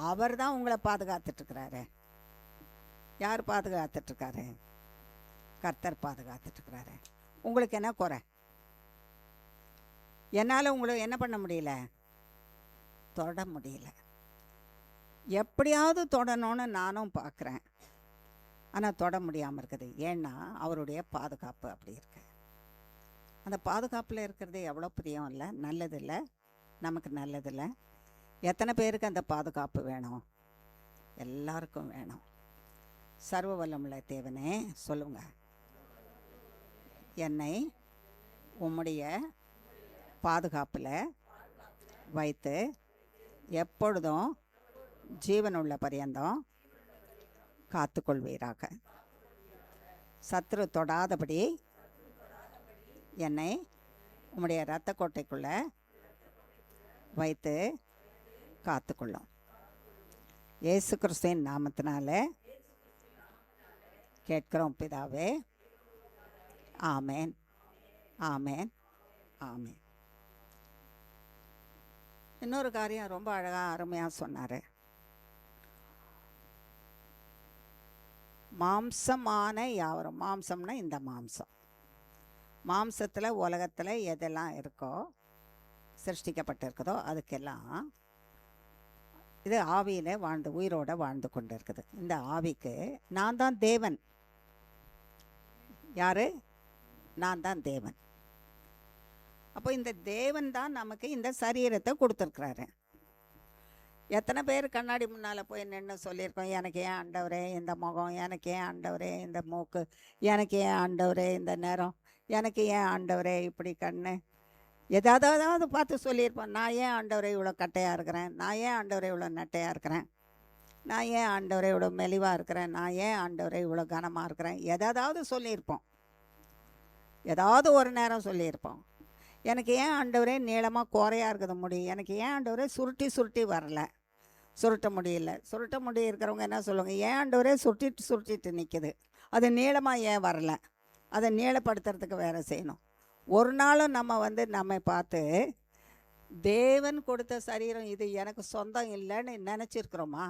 அவர் தான் உங்களை பாதுகாத்துட்ருக்கிறாரு. யார் பாதுகாத்துட்ருக்காரு? கர்த்தர் பாதுகாத்துட்ருக்கிறாரு. உங்களுக்கு என்ன குறை? என்னால் உங்களை என்ன பண்ண முடியல? தொட முடியல. எப்படியாவது தொடணும்னு நானும் பார்க்குறேன், ஆனால் தொட முடியாமல் இருக்குது. ஏன்னா அவருடைய பாதுகாப்பு அப்படி இருக்கு. அந்த பாதுகாப்பில் இருக்கிறது எவ்வளோ பிரியம் இல்லை, நல்லதில்லை, நமக்கு நல்லதில்லை. எத்தனை பேருக்கு அந்த பாதுகாப்பு வேணும்? எல்லாருக்கும் வேணும். சர்வ வல்லமுள்ள தேவனே சொல்லுங்க, என்னை உம்முடைய பாதுகாப்பில் வைத்து எப்பொழுதும் ஜீவனுள்ள பரியந்தம் காத்துக்கொள்வீராக. சத்ரு தொடாதபடி என்னை உம்முடைய இரத்த கோட்டைக்குள்ளே வைத்து காத்துக்கொள்ளும். இயேசு கிறிஸ்துவின் நாமத்தினால கேட்கிறோம் பிதாவே. ஆமேன், ஆமேன், ஆமேன். இன்னொரு காரியம் ரொம்ப அழகாக அருமையாக சொன்னார். மாம்சமான யாவரும், மாம்சம்னா இந்த மாம்சம், மாம்சத்தில் உலகத்தில் எதெல்லாம் இருக்கோ சிருஷ்டிக்கப்பட்டிருக்குதோ அதுக்கெல்லாம் இது ஆவியில் வாழ்ந்து உயிரோடு வாழ்ந்து கொண்டு இருக்குது. இந்த ஆவிக்கு நான் தான் தேவன். யார்? நான் தான் தேவன். அப்போ இந்த தேவன் தான் நமக்கு இந்த சரீரத்தை கொடுத்துருக்குறாரு. எத்தனை பேர் கண்ணாடி முன்னால் போய் நின்று சொல்லியிருக்கோம், எனக்கு ஏன் ஆண்டவரே இந்த முகம், எனக்கு ஏன் ஆண்டவரே இந்த மூக்கு, எனக்கு ஏன் ஆண்டவரே இந்த நேரம், எனக்கு ஏன் ஆண்டவரே இப்படி கண்ணு, ஏதாவது பார்த்து சொல்லியிருப்போம். நான் ஏன் ஆண்டவரே இவ்வளோ கட்டையாக இருக்கிறேன், நான் ஏன் ஆண்டவரே இவ்வளோ நட்டையாக இருக்கிறேன், நான் ஏன் ஆண்டவரே இவ்வளோ மெலிவாக இருக்கிறேன், நான் ஏன் ஆண்டவரே இவ்வளோ கனமாக இருக்கிறேன், ஏதாவது சொல்லியிருப்போம். ஏதாவது ஒரு நேரம் சொல்லியிருப்போம். எனக்கு ஏன் ஆண்டவரே நீளமாக குறையாக இருக்குது முடி, எனக்கு ஏன் ஆண்டவரே சுருட்டி சுருட்டி வரல, சுருட்ட முடியல. சுருட்ட முடி இருக்கிறவங்க என்ன சொல்லுவாங்க, ஏன் ஆண்டவரே சுருட்டிட்டு சுருட்டிட்டு நிற்குது, அது நீளமாக ஏன் வரல, அதை நீளப்படுத்துறதுக்கு வேறு செய்யணும். ஒரு நாளும் நம்ம நம்மை பார்த்து தேவன் கொடுத்த சரீரம் இது எனக்கு சொந்தம் இல்லைன்னு நினச்சிருக்கிறோமா?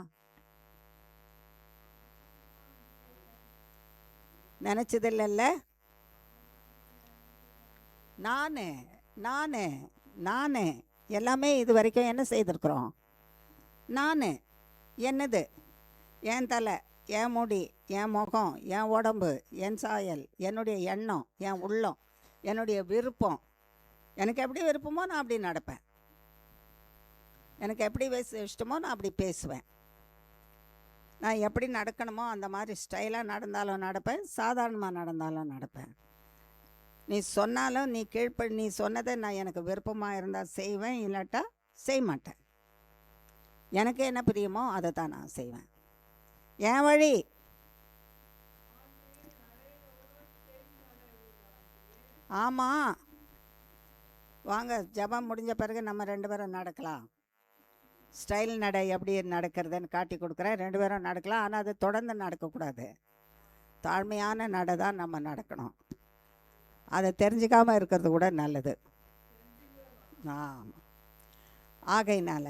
நினச்சதில்ல. நான் எல்லாமே இது வரைக்கும் என்ன செய்திருக்கிறோம்? நான் என்னது, என் தலை, என் முடி, என் முகம், என் உடம்பு, என் சாயல், என்னுடைய எண்ணம், என் உள்ளம், என்னுடைய விருப்பம். எனக்கு எப்படி விருப்பமோ நான் அப்படி நடப்பேன், எனக்கு எப்படி இஷ்டமோ நான் அப்படி பேசுவேன், நான் எப்படி நடக்கணுமோ அந்த மாதிரி ஸ்டைலாக நடந்தாலும் நடப்பேன், சாதாரணமாக நடந்தாலும் நடப்பேன். நீ சொன்னாலும் நீ சொன்னதை நான் எனக்கு விருப்பமாக இருந்தால் செய்வேன், இல்லாட்டா செய்ய மாட்டேன். எனக்கு என்ன பிரியமோ அதை தான் நான் செய்வேன். என் வழி. ஆமாம், வாங்க ஜெபம் முடிஞ்ச பிறகு நம்ம 2 பேரும் நடக்கலாம். ஸ்டைல் நடை எப்படி நடக்கிறதுன்னு காட்டி கொடுக்குறேன், 2 பேரும் நடக்கலாம். ஆனால் அது தொடர்ந்து நடக்கக்கூடாது, தாழ்மையான நடை தான் நம்ம நடக்கணும். அதை தெரிஞ்சிக்காமல் இருக்கிறது கூட நல்லது. ஆகையினால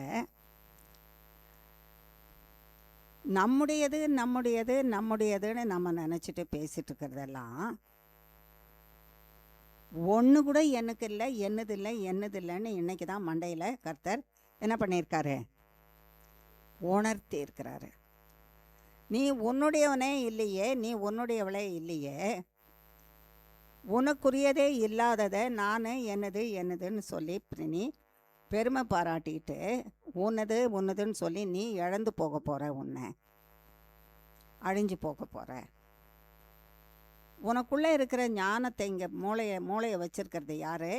நம்முடையதுன்னு நம்ம நினச்சிட்டு பேசிகிட்டு இருக்கிறதெல்லாம் ஒன்று கூட எனக்கு இல்லை, என்னதில்லைன்னு இன்றைக்கி தான் மண்டையில் கர்த்தர் என்ன பண்ணியிருக்காரு, உணர்த்தி இருக்கிறாரு. நீ உன்னுடையவனே இல்லையே, நீ உன்னுடையவளே இல்லையே, உனக்குரியதே இல்லாததை நான் என்னதுன்னு சொல்லி நீ பெருமை பாராட்டிட்டு உன்னதுன்னு சொல்லி நீ இழந்து போக போகிற, உன்னை அழிஞ்சு போக போகிற. உனக்குள்ளே இருக்கிற ஞானத்தை இங்கே மூளையை வச்சிருக்கிறது யாரு?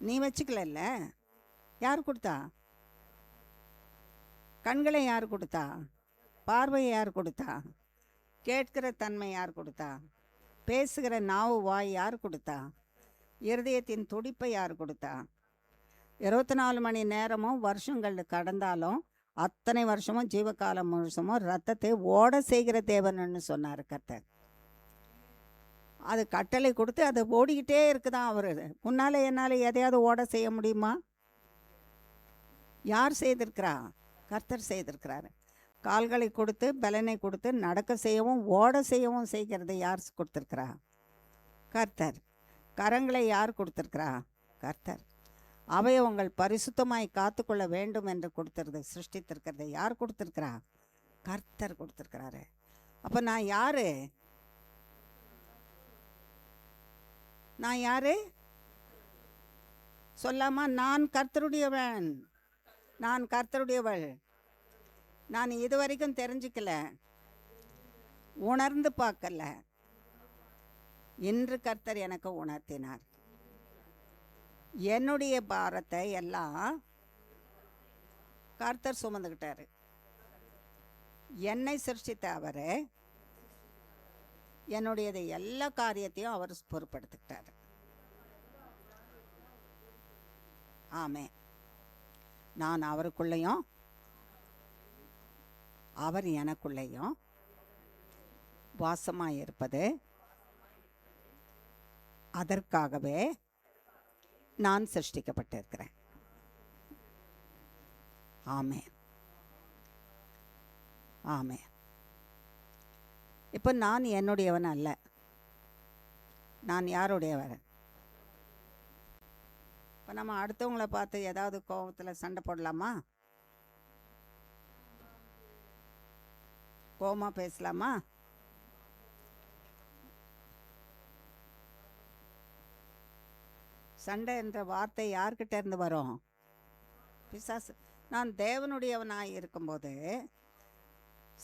நீ வச்சுக்கல. யார் கொடுத்தா? கண்களை யார் கொடுத்தா? பார்வையை யார் கொடுத்தா? கேட்கிற தன்மை யார் கொடுத்தா? பேசுகிற நாவு வாய் யார் கொடுத்தா? இருதயத்தின் துடிப்பை யார் கொடுத்தா? 24 மணி நேரமும் வருஷங்கள் கடந்தாலும் அத்தனை வருஷமும் ஜீவகாலம் முழுசமும் ரத்தத்தை ஓட செய்கிற தேவன்னு சொன்னார் கர்த்தர். அது கட்டளை கொடுத்து அது ஓடிக்கிட்டே இருக்குதான். அவர் முன்னால் என்னால் எதையாவது ஓட செய்ய முடியுமா? யார் செய்திருக்கிறா? கர்த்தர் செய்திருக்கிறாரு. கால்களை கொடுத்து பலனை கொடுத்து நடக்க செய்யவும் ஓட செய்யவும் செய்கிறது யார் கொடுத்துருக்கிறா? கர்த்தர். கரங்களை யார் கொடுத்துருக்கிறா? கர்த்தர். அவயவங்கள் பரிசுத்தமாய் காத்துக்கொள்ள வேண்டும் என்று சிருஷ்டித்திருக்கிறது யார் கொடுத்துருக்கிறா? கர்த்தர் கொடுத்துருக்கிறாரு. அப்போ நான் யாரு? சொல்லாமா? நான் கர்த்தருடையவன், நான் கர்த்தருடையவள். நான் இது வரைக்கும் தெரிஞ்சுக்கல, உணர்ந்து பார்க்கல. இன்று கர்த்தர் எனக்கு உணர்த்தினார். என்னுடைய பாரத்தை எல்லாம் கர்த்தர் சுமந்துக்கிட்டாரு. என்னை சிருஷ்டித்த அவர் என்னுடையது எல்லா காரியத்தையும் அவர் பொறுப்படுத்திக்கிட்டார். ஆமே. நான் அவருக்குள்ளேயும் அவர் எனக்குள்ளேயும் வாசமாக இருப்பது அதற்காகவே நான் சிருஷ்டிக்கப்பட்டிருக்கிறேன். ஆமே, ஆமே. இப்போ நான் என்னுடையவன் அல்ல. நான் யாருடையவன்? இப்போ நம்ம அடுத்தவங்களை பார்த்து ஏதாவது கோபத்தில் சண்டை போடலாமா? கோபமாக பேசலாமா? சண்டை என்ற வார்த்தை யார்கிட்ட இருந்து வரும்? பிசாசு. நான் தேவனுடையவனாக இருக்கும்போது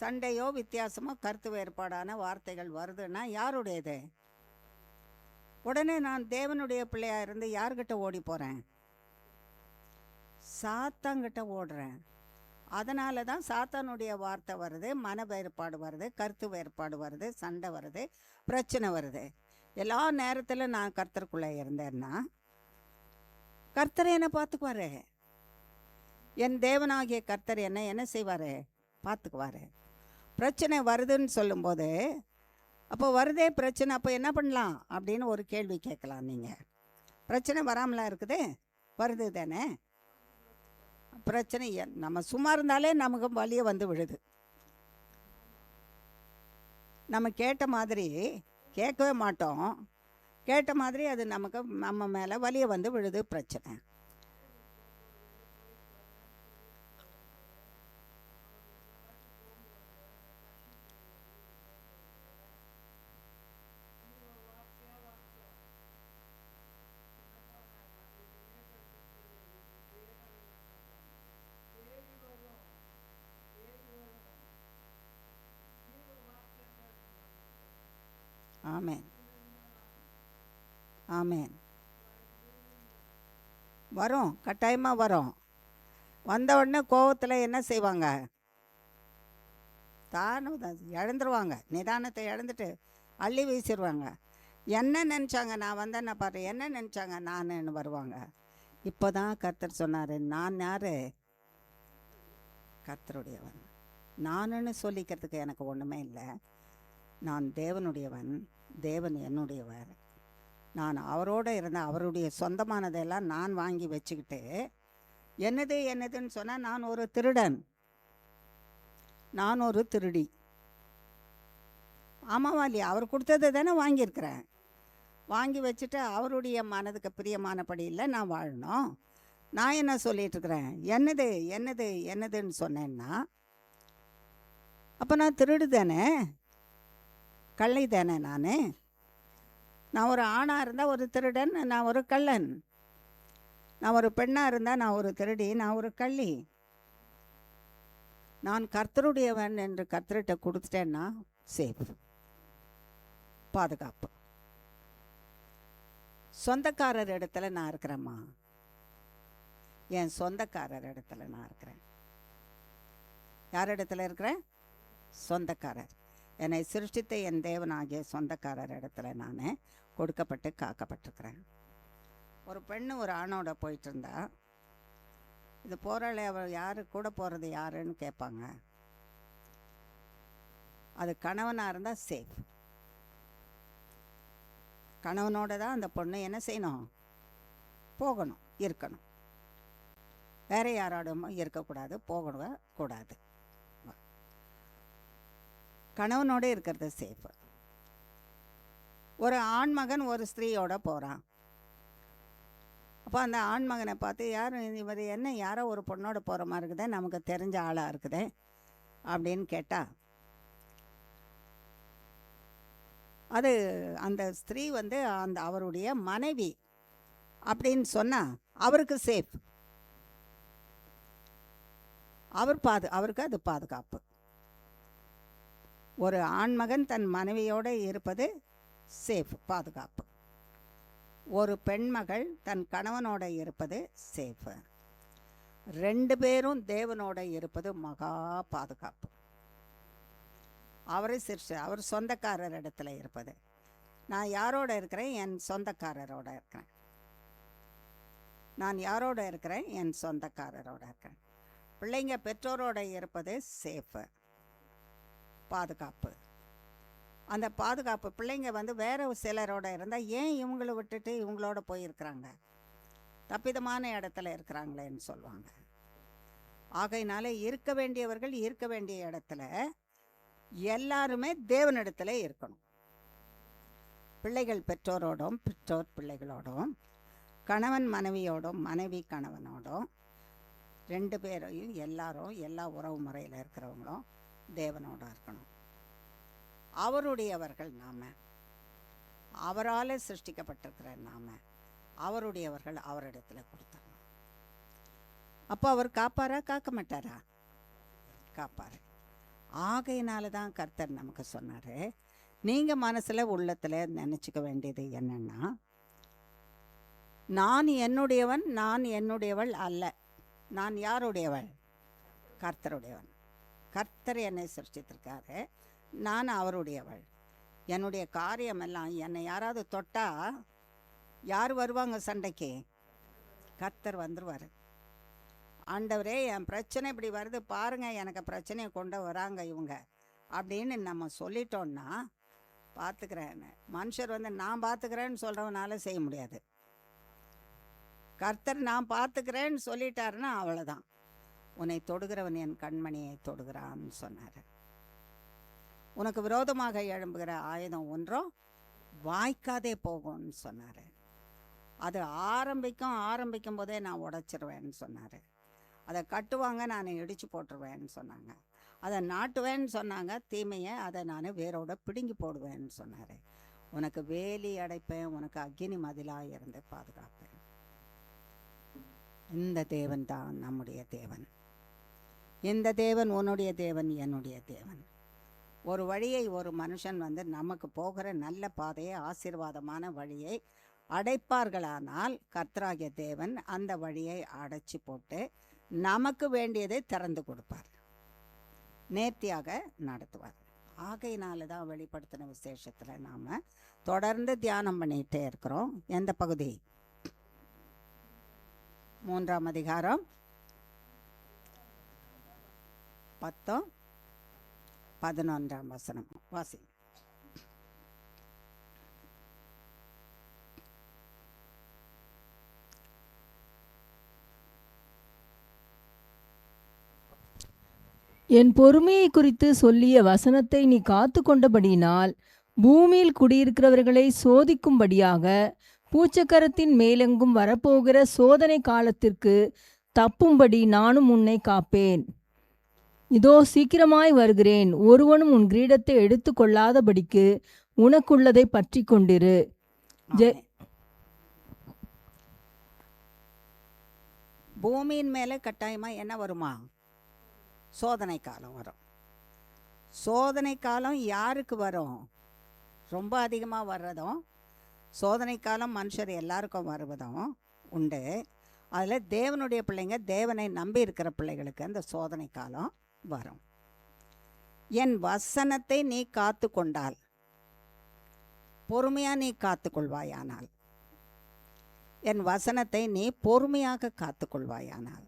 சண்டையோ வித்தியாசமோ கருத்து வேறுபாடான வார்த்தைகள் வருதுன்னா யாருடையது? உடனே நான் தேவனுடைய பிள்ளையாக இருந்து யார்கிட்ட ஓடி போகிறேன்? சாத்தான்கிட்ட ஓடுறேன். அதனால தான் சாத்தானுடைய வார்த்தை வருது, மன வேறுபாடு வருது, கருத்து வேறுபாடு வருது, சண்டை வருது, பிரச்சனை வருது. எல்லா நேரத்தில் நான் கர்த்தருக்குள்ளே இருந்தேன்னா கர்த்தர் என்னை பார்த்துக்குவாரு. என் தேவனாகிய கர்த்தர் என்ன செய்வார்? பார்த்துக்குவார். பிரச்சனை வருதுன்னு சொல்லும்போது, அப்போ வருதே பிரச்சனை, அப்போ என்ன பண்ணலாம் அப்படின்னு ஒரு கேள்வி கேட்கலாம். நீங்கள் பிரச்சனை வராமலாம் இருக்குது, வருது தானே பிரச்சனை. நம்ம சும்மா இருந்தாலே நமக்கு வலியை வந்து விழுது. நம்ம கேட்ட மாதிரி கேட்கவே மாட்டோம், கேட்ட மாதிரி அது நமக்கு நம்ம மேலே வலியை வந்து விழுது பிரச்சனை. ஆமென், ஆமென். வரும், கட்டாயமாக வரும். வந்த உடனே கோவத்தில் என்ன செய்வாங்க? இழந்துருவாங்க, நிதானத்தை இழந்துட்டு அள்ளி வீசிடுவாங்க. என்ன நினச்சாங்க நான் வந்தேன்னா பாரு, என்ன நினச்சாங்க நான் வருவாங்க. இப்போ தான் கர்த்தர் சொன்னார், நான் யார்? கர்த்தருடையவன். நானுன்னு சொல்லிக்கிறதுக்கு எனக்கு ஒன்றுமே இல்லை. நான் தேவனுடையவன், தேவன் என்னுடையவர். நான் அவரோடு இருந்த அவருடைய சொந்தமானதெல்லாம் நான் வாங்கி வச்சுக்கிட்டு என்னதுன்னு சொன்னால் நான் ஒரு திருடன், நான் ஒரு திருடி. ஆமாவா இல்லையா? அவர் கொடுத்தது தானே வாங்கியிருக்கிறேன். வாங்கி வச்சுட்டு அவருடைய மனதுக்கு பிரியமானபடி இல்லை நான் வாழணும். நான் என்ன சொல்லிகிட்ருக்கிறேன்? என்னதுன்னு சொன்னேன்னா அப்போ நான் திருடு தானே, கள்ளை தானே. நான் ஒரு ஆணாக இருந்தால் ஒரு திருடன், நான் ஒரு கள்ளன். நான் ஒரு பெண்ணாக இருந்தால் நான் ஒரு திருடி, நான் ஒரு கள்ளி. நான் கர்த்தருடையவன் என்று கர்த்தர்கிட்ட கொடுத்துட்டேன்னா சேஃப், பாதுகாப்பு. சொந்தக்காரர் இடத்துல நான் இருக்கிறேம்மா, என் சொந்தக்காரர் இடத்துல நான் இருக்கிறேன். யார் இடத்துல இருக்கிறேன்? சொந்தக்காரர், என்னை சிருஷ்டித்த என் தேவனாகிய சொந்தக்காரர் இடத்துல நான் கொடுக்கப்பட்டு காக்கப்பட்டிருக்கிறேன். ஒரு பெண்ணு ஒரு ஆணோட போயிட்டு இருந்தா, இது போகிறாளே அவள் யார் கூட போகிறது யாருன்னு கேட்பாங்க. அது கணவனாக இருந்தால் சேஃப். கணவனோட தான் அந்த பொண்ணு என்ன செய்யணும்? போகணும், இருக்கணும். வேறு யாரோடும் இருக்கக்கூடாது, போகணும் கூடாது. கணவனோடு இருக்கிறது சேஃப். ஒரு ஆண்மகன் ஒரு ஸ்திரீயோட போகிறான். அப்போ அந்த ஆண்மகனை பார்த்து யார் இவர், என்ன யாரோ ஒரு பொண்ணோட போகிற மாதிரி இருக்குதே, நமக்கு தெரிஞ்ச ஆளாக இருக்குதே அப்படின்னு கேட்டால், அது அந்த ஸ்திரீ அந்த அவருடைய மனைவி அப்படின்னு சொன்னால் அவருக்கு சேஃப். அவருக்கு அது பாதுகாப்பு. ஒரு ஆண்மகன் தன் மனைவியோடு இருப்பது சேஃப், பாதுகாப்பு. ஒரு பெண்மகள் தன் கணவனோட இருப்பது சேஃப். ரெண்டு பேரும் தேவனோட இருப்பது மகா பாதுகாப்பு. அவர் சொந்தக்காரர் இடத்துல இருப்பது. நான் யாரோட இருக்கிறேன்? என் சொந்தக்காரரோட இருக்கிறேன். நான் யாரோட இருக்கிறேன்? என் சொந்தக்காரரோட இருக்கிறேன். பிள்ளைங்க பெற்றோரோட இருப்பது சேஃபு, பாதுகாப்பு. அந்த பாதுகாப்பு பிள்ளைங்க வேறு சிலரோட இருந்தால் ஏன் இவங்களை விட்டுட்டு இவங்களோட போயிருக்கிறாங்க, தப்பிதமான இடத்துல இருக்கிறாங்களேன்னு சொல்லுவாங்க. ஆகையினால இருக்க வேண்டியவர்கள் இருக்க வேண்டிய இடத்துல எல்லாருமே தேவனிடத்துல இருக்கணும். பிள்ளைகள் பெற்றோரோடும், பெற்றோர் பிள்ளைகளோடும், கணவன் மனைவியோடும், மனைவி கணவனோடும், ரெண்டு பேரையும் எல்லாரும் எல்லா உறவு முறையில் இருக்கிறவங்களும் தேவனோட இருக்கணும். அவருடையவர்கள் நாம், அவரால் சிருஷ்டிக்கப்பட்டிருக்கிற நாம் அவருடையவர்கள் அவரிடத்துல கொடுத்தரணும். அப்போ அவர் காப்பாரா, காக்க மாட்டாரா? காப்பார். ஆகையினால தான் கர்த்தர் நமக்கு சொன்னார், நீங்கள் மனசில் உள்ளத்தில் நினச்சிக்க வேண்டியது என்னென்னா, நான் என்னுடையவன், நான் என்னுடையவள் அல்ல. நான் யாருடையவள்? கர்த்தருடையவன். கர்த்தர் என்னை சிருஷ்டித்திருக்காரு, நான் அவருடையவள். என்னுடைய காரியமெல்லாம் என்னை யாராவது தொட்டா யார் வருவாங்க சண்டைக்கு? கர்த்தர் வந்துடுவார். ஆண்டவரே என் பிரச்சனை இப்படி வருது பாருங்கள், எனக்கு பிரச்சனையை கொண்டு வராங்க இவங்க அப்படின்னு நம்ம சொல்லிட்டோன்னா பார்த்துக்கிறேன்னு. மனுஷர் நான் பார்த்துக்கிறேன்னு சொல்கிறவனால செய்ய முடியாது. கர்த்தர் நான் பார்த்துக்கிறேன்னு சொல்லிட்டாருன்னா அவ்வளோதான். உன்னை தொடுகிறவன் என் கண்மணியை தொடுகிறான்னு சொன்னார். உனக்கு விரோதமாக எழும்புகிற ஆயுதம் ஒன்றும் வாய்க்காதே போகும்னு சொன்னார். அது ஆரம்பிக்கும் போதே நான் உடைச்சிருவேன்னு சொன்னார். அதை கட்டுவாங்க, நான் இடித்து போட்டுருவேன்னு சொன்னாங்க. அதை நாட்டுவேன்னு சொன்னாங்க, தீமையை அதை நான் வேரோட பிடுங்கி போடுவேன்னு சொன்னார். உனக்கு வேலி அடைப்பேன், உனக்கு அக்கினி மதிலாக இருந்து பாதுகாப்பேன். இந்த தேவன் தான் நம்முடைய தேவன். இந்த தேவன் உன்னுடைய தேவன், என்னுடைய தேவன். ஒரு வழியை ஒரு மனுஷன் நமக்கு போகிற நல்ல பாதையை, ஆசீர்வாதமான வழியை அடைப்பார்களானால் கர்த்தராகிய தேவன் அந்த வழியை அடைச்சி போட்டு நமக்கு வேண்டியதை திறந்து கொடுப்பார், நேர்த்தியாக நடத்துவார். ஆகையினால தான் வெளிப்படுத்தின விசேஷத்தில் நாம் தொடர்ந்து தியானம் பண்ணிகிட்டே இருக்கிறோம். எந்த பகுதி? 3ஆம் அதிகாரம் 10, 11ஆம் வசனம் வாசி. என் பொறுமையை குறித்து சொல்லிய வசனத்தை நீ காத்து கொண்டபடியினால் பூமியில் குடியிருக்கிறவர்களை சோதிக்கும்படியாக பூச்சக்கரத்தின் மேலெங்கும் வரப்போகிற சோதனை காலத்திற்கு தப்பும்படி நானும் உன்னை காப்பேன். இதோ சீக்கிரமாய் வருகிறேன். ஒருவனும் உன் கிரீடத்தை எடுத்து கொள்ளாதபடிக்கு உனக்குள்ளதை பற்றி கொண்டிரு. பூமியின் மேலே கட்டாயமா என்ன வருமா? சோதனை காலம் வரும். சோதனை காலம் யாருக்கு வரும்? ரொம்ப அதிகமாக வர்றதும் சோதனை காலம் மனுஷர் எல்லாருக்கும் வருவதும் உண்டு. அதில் தேவனுடைய பிள்ளைங்க, தேவனை நம்பி இருக்கிற பிள்ளைகளுக்கு அந்த சோதனை காலம் வரும். என் வசனத்தை நீ காத்து கொண்டால், பொறுமையாக நீ காத்து கொள்வாயானால், என் வசனத்தை நீ பொறுமையாக காத்து கொள்வாயானால்,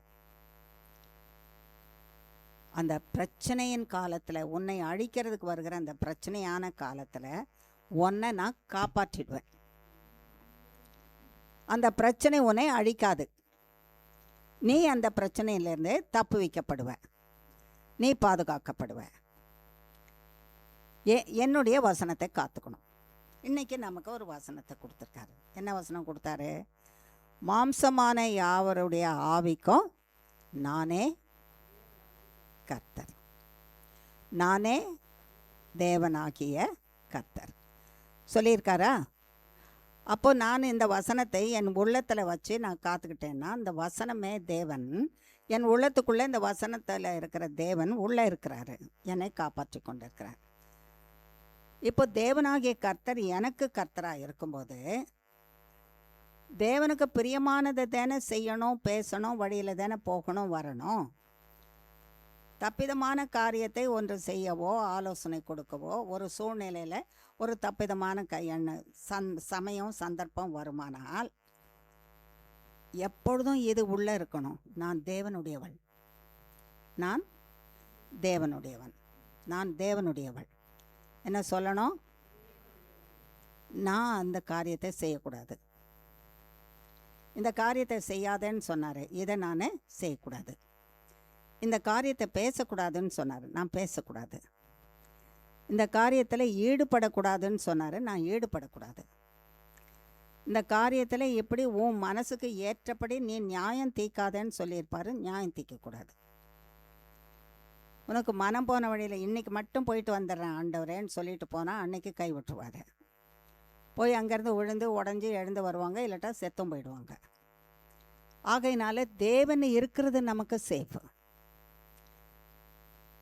அந்த பிரச்சனையின் காலத்தில், உன்னை அழிக்கிறதுக்கு வருகிற அந்த பிரச்சனையான காலத்தில் உன்னை நான் காப்பாற்றிடுவேன். அந்த பிரச்சனை உன்னை அழிக்காது. நீ அந்த பிரச்சனையிலேருந்து தப்பு வைக்கப்படுவ, நீ பாதுகாக்கப்படுவ. என்னுடைய வசனத்தை காத்துக்கணும். இன்றைக்கி நமக்கு ஒரு வசனத்தை கொடுத்துருக்காரு. என்ன வசனம் கொடுத்தாரு? மாம்சமான யாவருடைய ஆவிக்கும் நானே கர்த்தர், நானே தேவனாகிய கர்த்தர் சொல்லியிருக்காரா? அப்போ நான் இந்த வசனத்தை என் உள்ளத்தில் வச்சு நான் காத்துக்கிட்டேன்னா, அந்த வசனமே தேவன் என் உள்ளத்துக்குள்ளே, இந்த வசனத்தில் இருக்கிற தேவன் உள்ளே இருக்கிறாரு, என்னை காப்பாற்றி கொண்டிருக்கிறார். இப்போ தேவனாகிய கர்த்தர் எனக்கு கர்த்தராக இருக்கும்போது தேவனுக்கு பிரியமானதை தானே செய்யணும், பேசணும், வழியில் தானே போகணும், வரணும். தப்பிதமான காரியத்தை ஒன்று செய்யவோ ஆலோசனை கொடுக்கவோ ஒரு சூழ்நிலையில் ஒரு தப்பிதமான சமயம் சந்தர்ப்பம் வருமானால் எப்பொழுதும் இது உள்ளே இருக்கணும். நான் தேவனுடையவள், நான் தேவனுடையவன், நான் தேவனுடையவள். என்ன சொல்லணும்? நான் அந்த காரியத்தை செய்யக்கூடாது. இந்த காரியத்தை செய்யாதேன்னு சொன்னார், இதை நான் செய்யக்கூடாது. இந்த காரியத்தை பேசக்கூடாதுன்னு சொன்னார், நான் பேசக்கூடாது. இந்த காரியத்தில் ஈடுபடக்கூடாதுன்னு சொன்னார், நான் ஈடுபடக்கூடாது. இந்த காரியத்தில் எப்படி உன் மனசுக்கு ஏற்றபடி நீ நியாயம் தீக்காதேன்னு சொல்லியிருப்பார், நியாயம் தீக்கக்கூடாது. உனக்கு மனம் போன வழியில் இன்றைக்கி மட்டும் போயிட்டு வந்துடுறேன் ஆண்டவரேன்னு சொல்லிட்டு போனால் அன்றைக்கி கை விட்டுருவார். போய் அங்கேருந்து விழுந்து உடஞ்சி எழுந்து வருவாங்க, இல்லாட்டா செத்தும் போயிடுவாங்க. ஆகையினால தேவன் இருக்கிறது நமக்கு சேஃப்.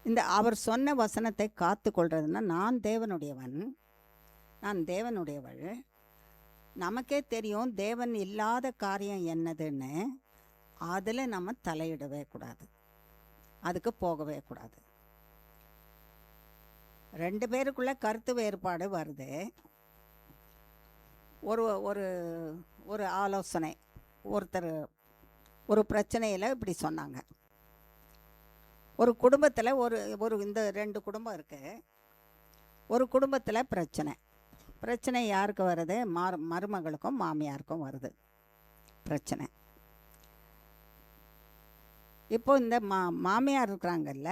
இந்த அவர் சொன்ன வசனத்தை காத்து கொள்றதுன்னா, நான் தேவனுடையவன், நான் தேவனுடையவள். நமக்கே தெரியும் தேவன் இல்லாத காரியம் என்னதுன்னு. அதில் நம்ம தலையிடவே கூடாது, அதுக்கு போகவே கூடாது. 2 பேருக்குள்ள கருத்து வேறுபாடு வருது. ஒரு ஒரு ஒரு ஆலோசனை, ஒருத்தர் ஒரு பிரச்சனையில் இப்படி சொன்னாங்க. ஒரு குடும்பத்தில் ஒரு இந்த 2 குடும்பம் இருக்குது. ஒரு குடும்பத்தில் பிரச்சனை யாருக்கு வருது? மருமகளுக்கும் மாமியாருக்கும் வருது பிரச்சனை. இப்போ இந்த மாமியார் இருக்கிறாங்கல்ல,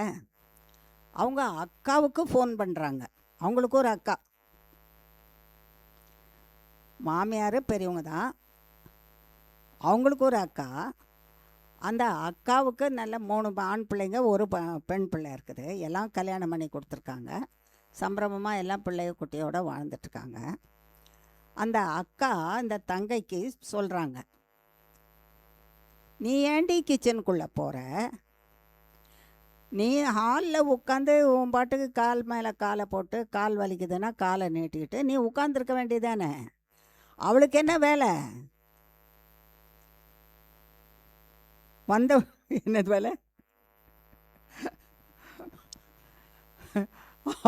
அவங்க அக்காவுக்கு ஃபோன் பண்ணுறாங்க. அவங்களுக்கு ஒரு அக்கா, மாமியார் பெரியவங்க தான், அவங்களுக்கு ஒரு அக்கா. அந்த அக்காவுக்கு நல்ல 3 ஆண் பிள்ளைங்க, ஒரு பெண் பிள்ளை இருக்குது. எல்லாம் கல்யாணம் பண்ணி கொடுத்துருக்காங்க. சம்பிரமமாக எல்லாம் பிள்ளைய குட்டியோடு வாழ்ந்துட்டுருக்காங்க. அந்த அக்கா இந்த தங்கைக்கு சொல்கிறாங்க, நீ ஏண்டி கிச்சனுக்குள்ளே போகிற? நீ ஹாலில் உட்காந்து உன் பாட்டுக்கு கால் மேலே காலை போட்டு, கால் வலிக்குதுன்னா காலை நீட்டிக்கிட்டு நீ உட்காந்துருக்க வேண்டியதானே. அவளுக்கு என்ன வேலை? வந்த என்னது வேலை?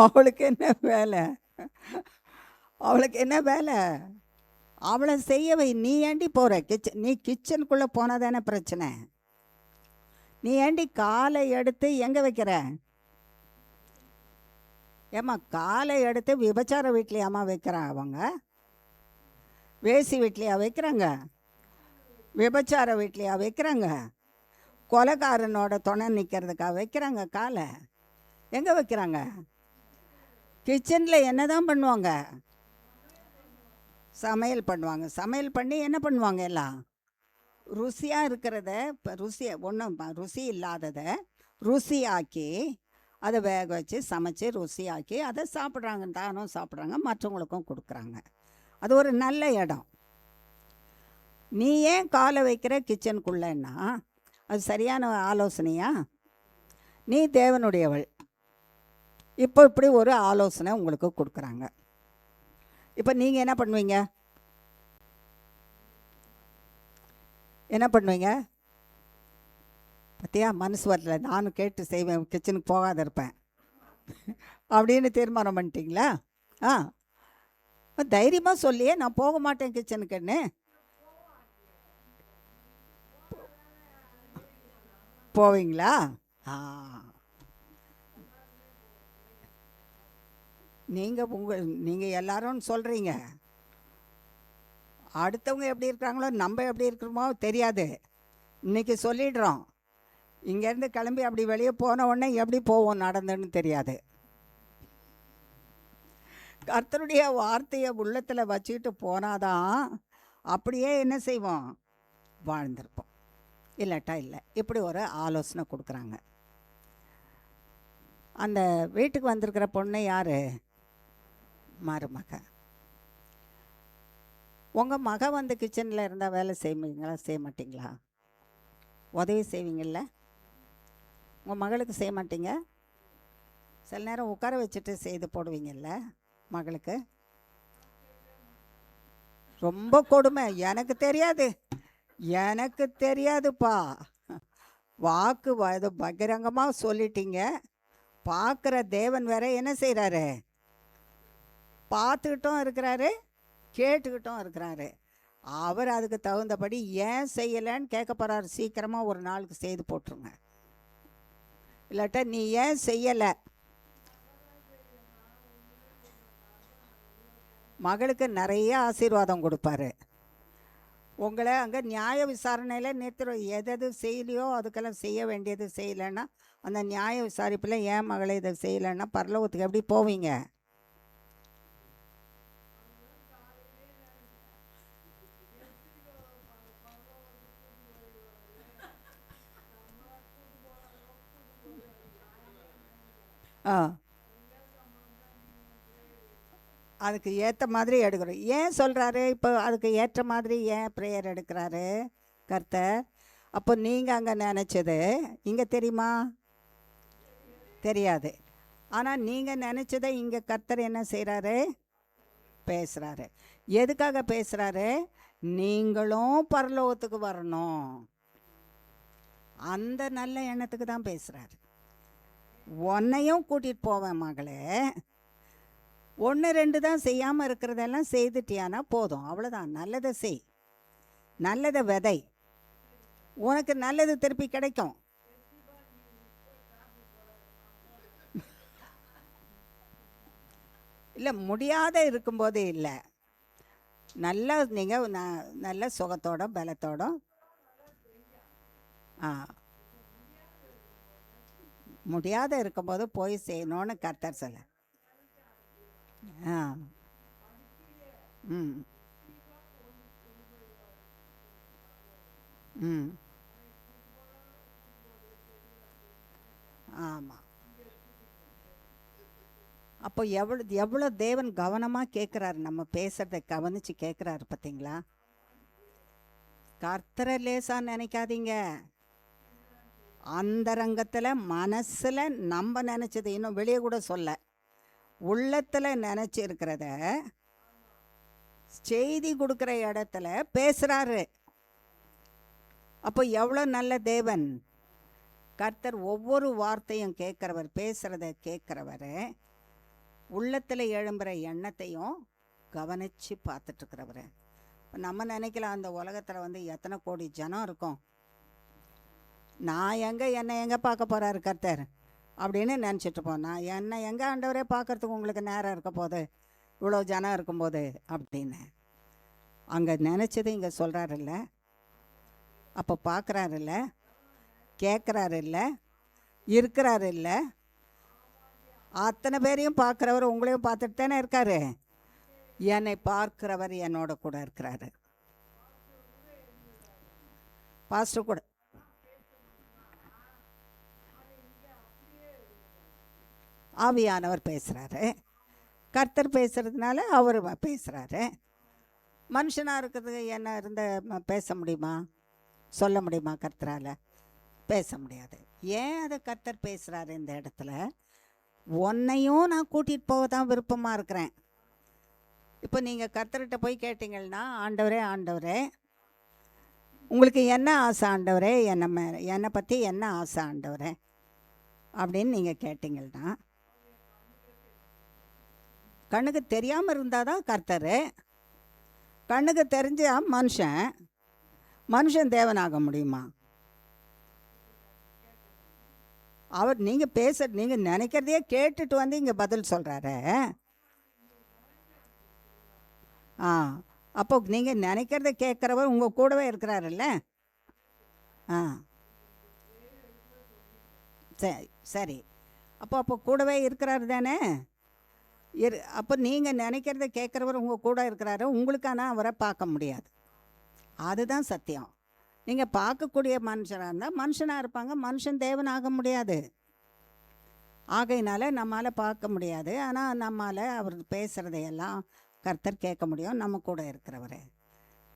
அவளுக்கு என்ன வேலை? அவளுக்கு என்ன வேலை? அவளை செய்யவை. நீ ஏண்டி போகிற நீ கிச்சனுக்குள்ளே போனால் தானே பிரச்சனை. நீ ஏண்டி காலை எடுத்து எங்கே வைக்கிற? ஏம்மா, காலை எடுத்து விபச்சார வீட்லையாம்மா வைக்கிறான்? அவங்க வேசி வீட்லையா வைக்கிறாங்க? விபச்சார வீட்லையா வைக்கிறாங்க? கொலைகாரனோட துணை நிற்கிறதுக்காக வைக்கிறாங்க காலை? எங்கே வைக்கிறாங்க? கிச்சனில் என்ன தான் பண்ணுவாங்க? சமையல் பண்ணுவாங்க. சமையல் பண்ணி என்ன பண்ணுவாங்க? எல்லாம் ருசியாக இருக்கிறத, இப்போ ருசி இல்லாததை ருசியாக்கி அதை வேக வச்சு சமைச்சு ருசியாக்கி அதை சாப்பிட்றாங்க. தானும் சாப்பிட்றாங்க, மற்றவங்களுக்கும் கொடுக்குறாங்க. அது ஒரு நல்ல இடம். நீ ஏன் காலை வைக்கிற கிச்சனுக்குள்ளேன்னா அது சரியான ஆலோசனையா? நீ தேவனுடையவள். இப்போ இப்படி ஒரு ஆலோசனை உங்களுக்கு கொடுக்குறாங்க. இப்போ நீங்கள் என்ன பண்ணுவீங்க? என்ன பண்ணுவீங்க? பத்தியா, மனசு வரல, நானும் கேட்டு செய்வேன், கிச்சனுக்கு போகாத இருப்பேன் அப்படின்னு தீர்மானம் பண்ணிட்டீங்களா? தைரியமாக சொல்லியே நான் போக மாட்டேன் கிச்சனுக்குன்னு. போவீங்களா? நீங்கள் எல்லாரும் சொல்கிறீங்க. அடுத்தவங்க எப்படி இருக்கிறாங்களோ நம்ம எப்படி இருக்கிறோமோ தெரியாது. இன்றைக்கி சொல்லிடுறோம். இங்கேருந்து கிளம்பி அப்படி வெளியே போன உடனே எப்படி போவோம் நடந்துன்னு தெரியாது. கர்த்தருடைய வார்த்தையை உள்ளத்தில் வச்சுக்கிட்டு போனாதான் அப்படியே என்ன செய்வோம்? வாழ்ந்திருப்போம். இல்லாட்டா இல்லை. இப்படி ஒரு ஆலோசனை கொடுக்குறாங்க. அந்த வீட்டுக்கு வந்திருக்கிற பொண்ணு யார்? மருமக. உங்கள் மக வந்து கிச்சனில் இருந்தால் வேலை செய்வீங்களா? செய்ய மாட்டிங்களா? உதவி செய்வீங்கள்ல? உங்கள் மகளுக்கு செய்ய மாட்டீங்க? சில நேரம் உட்கார வச்சுட்டு செய்து போடுவீங்கள்ல மகளுக்கு. ரொம்ப கொடுமை. எனக்கு தெரியாதுப்பா. வாக்கு இது பகிரங்கமாக சொல்லிட்டீங்க. பார்க்குற தேவன் வேற என்ன செய்கிறாரு? பார்த்துக்கிட்டும் இருக்கிறாரு, கேட்டுக்கிட்டும் இருக்கிறாரு. அவர் அதுக்கு தகுந்தபடி ஏன் செய்யலைன்னு கேட்க போகிறாரு. சீக்கிரமாக ஒரு நாளுக்கு செய்து போட்டுருங்க. இல்லாட்டா நீ ஏன் செய்யலை? மகளுக்கு நிறைய ஆசீர்வாதம் கொடுப்பாரு. உங்களை அங்கே நியாய விசாரணையில் நிறுத்துறோம். எது செய்யலையோ அதுக்கெல்லாம் செய்ய வேண்டியது செய்யலைன்னா, அந்த நியாய விசாரிப்பில் ஏன் மகளை இதை செய்யலைன்னா பரலோகத்துக்கு எப்படி போவீங்க? அதுக்கு ஏற்ற மாதிரி எடுக்கிறோம். ஏன் சொல்கிறாரு இப்போ அதுக்கு ஏற்ற மாதிரி ஏன் ப்ரேயர் எடுக்கிறாரு கர்த்தர்? அப்போ நீங்கள் அங்கே நினச்சது இங்கே தெரியுமா? தெரியாது. ஆனால் நீங்கள் நினச்சதை இங்கே கர்த்தர் என்ன செய்கிறாரு? பேசுகிறாரு. எதுக்காக பேசுகிறாரு? நீங்களும் பரலோகத்துக்கு வரணும். அந்த நல்ல எண்ணத்துக்கு தான் பேசுகிறாரு. உன்னையும் கூட்டிகிட்டு போவேன் மகளே, ஒன்று ரெண்டு தான் செய்யாமல் இருக்கிறதெல்லாம் செய்துட்டியானா போதும், அவ்வளோதான். நல்லதை செய், நல்லதை விதை, உனக்கு நல்லது திருப்பி கிடைக்கும். இல்லை, முடியாத இருக்கும்போது இல்லை, நல்லா நீங்கள் நல்ல சுகத்தோட பலத்தோட முடியாத இருக்கும்போது போய் செய்யணும்னு கர்த்தர் சொல்ல. ம் ம் ஆமாம். அப்போ எவ்வளோ தேவன் கவனமாக கேட்குறாரு, நம்ம பேசுகிறத கவனித்து கேட்குறாரு. பார்த்தீங்களா? கர்த்தரை லேசாக நினைக்காதீங்க. அந்த ரங்கத்தில் மனசில் நம்ம நினச்சது, இன்னும் வெளியே கூட சொல்ல, உள்ளத்தில் நினச்சி இருக்கிறத செய்தி கொடுக்குற இடத்துல பேசுகிறாரு. அப்போ எவ்வளோ நல்ல தேவன் கர்த்தர். ஒவ்வொரு வார்த்தையும் கேட்குறவர், பேசுகிறத கேட்குறவர், உள்ளத்தில் எழும்புகிற எண்ணத்தையும் கவனித்து பார்த்துட்ருக்கிறவர். நம்ம நினைக்கலாம், அந்த உலகத்தில் எத்தனை கோடி ஜனம் இருக்கும், நான் என்னை எங்கே பார்க்க போகிறாரு கர்த்தர் அப்படின்னு நினச்சிட்ருப்போம். நான் என்னை எங்கே ஆண்டவரே பார்க்குறதுக்கு உங்களுக்கு நேரம் இருக்க போது, இவ்வளோ ஜனம் இருக்கும்போது அப்படின்னு. அங்கே நினச்சது இங்கே சொல்கிறாருல்ல, அப்போ பார்க்குறாருல்ல, கேட்குறாரு இல்லை, இருக்கிறாரு இல்லை, அத்தனை பேரையும் பார்க்குறவர் உங்களையும் பார்த்துட்டு தானே இருக்காரு. என்னை பார்க்கிறவர் என்னோட கூட இருக்கிறாரு. பாஸ்டர் கூட ஆவியானவர் பேசுகிறாரு. கர்த்தர் பேசுகிறதுனால அவர் பேசுகிறாரு. மனுஷனாக இருக்கிறதுக்கு என்ன இருந்த பேச முடியுமா, சொல்ல முடியுமா? கர்த்தரால் பேச முடியாது. ஏன் அதை கர்த்தர் பேசுகிறாரு இந்த இடத்துல? உன்னையும் நான் கூட்டிகிட்டு போக தான் விருப்பமாக இருக்கிறேன். இப்போ நீங்கள் கர்த்தர்கிட்ட போய் கேட்டீங்கன்னா, ஆண்டவரே ஆண்டவரே உங்களுக்கு என்ன ஆசை ஆண்டவரே, என்னை பற்றி என்ன ஆசை ஆண்டவரே அப்படின்னு நீங்கள் கேட்டிங்கன்னா, கண்ணுக்கு தெரியாமல் இருந்தால் தான் கர்த்தர். கண்ணுக்கு தெரிஞ்சா மனுஷன் தேவனாக முடியுமா? அவர் நீங்கள் நினைக்கிறதையே கேட்டுட்டு இங்கே பதில் சொல்கிறாரு. அப்போ நீங்கள் நினைக்கிறத கேட்குறவர் உங்கள் கூடவே இருக்கிறாருல்ல. சரி, அப்போ கூடவே இருக்கிறாரு தானே. அப்போ நீங்கள் நினைக்கிறத கேட்குறவர் உங்கள் கூட இருக்கிறாரு. உங்களுக்கான அவரை பார்க்க முடியாது, அதுதான் சத்தியம். நீங்கள் பார்க்கக்கூடிய மனுஷனாக இருந்தால் மனுஷனாக இருப்பாங்க, மனுஷன் தேவனாக முடியாது. ஆகையினால நம்மளால் பார்க்க முடியாது, ஆனால் நம்மளால் அவர் பேசுகிறதையெல்லாம் கர்த்தர் கேட்க முடியும், நம்ம கூட இருக்கிறவர்.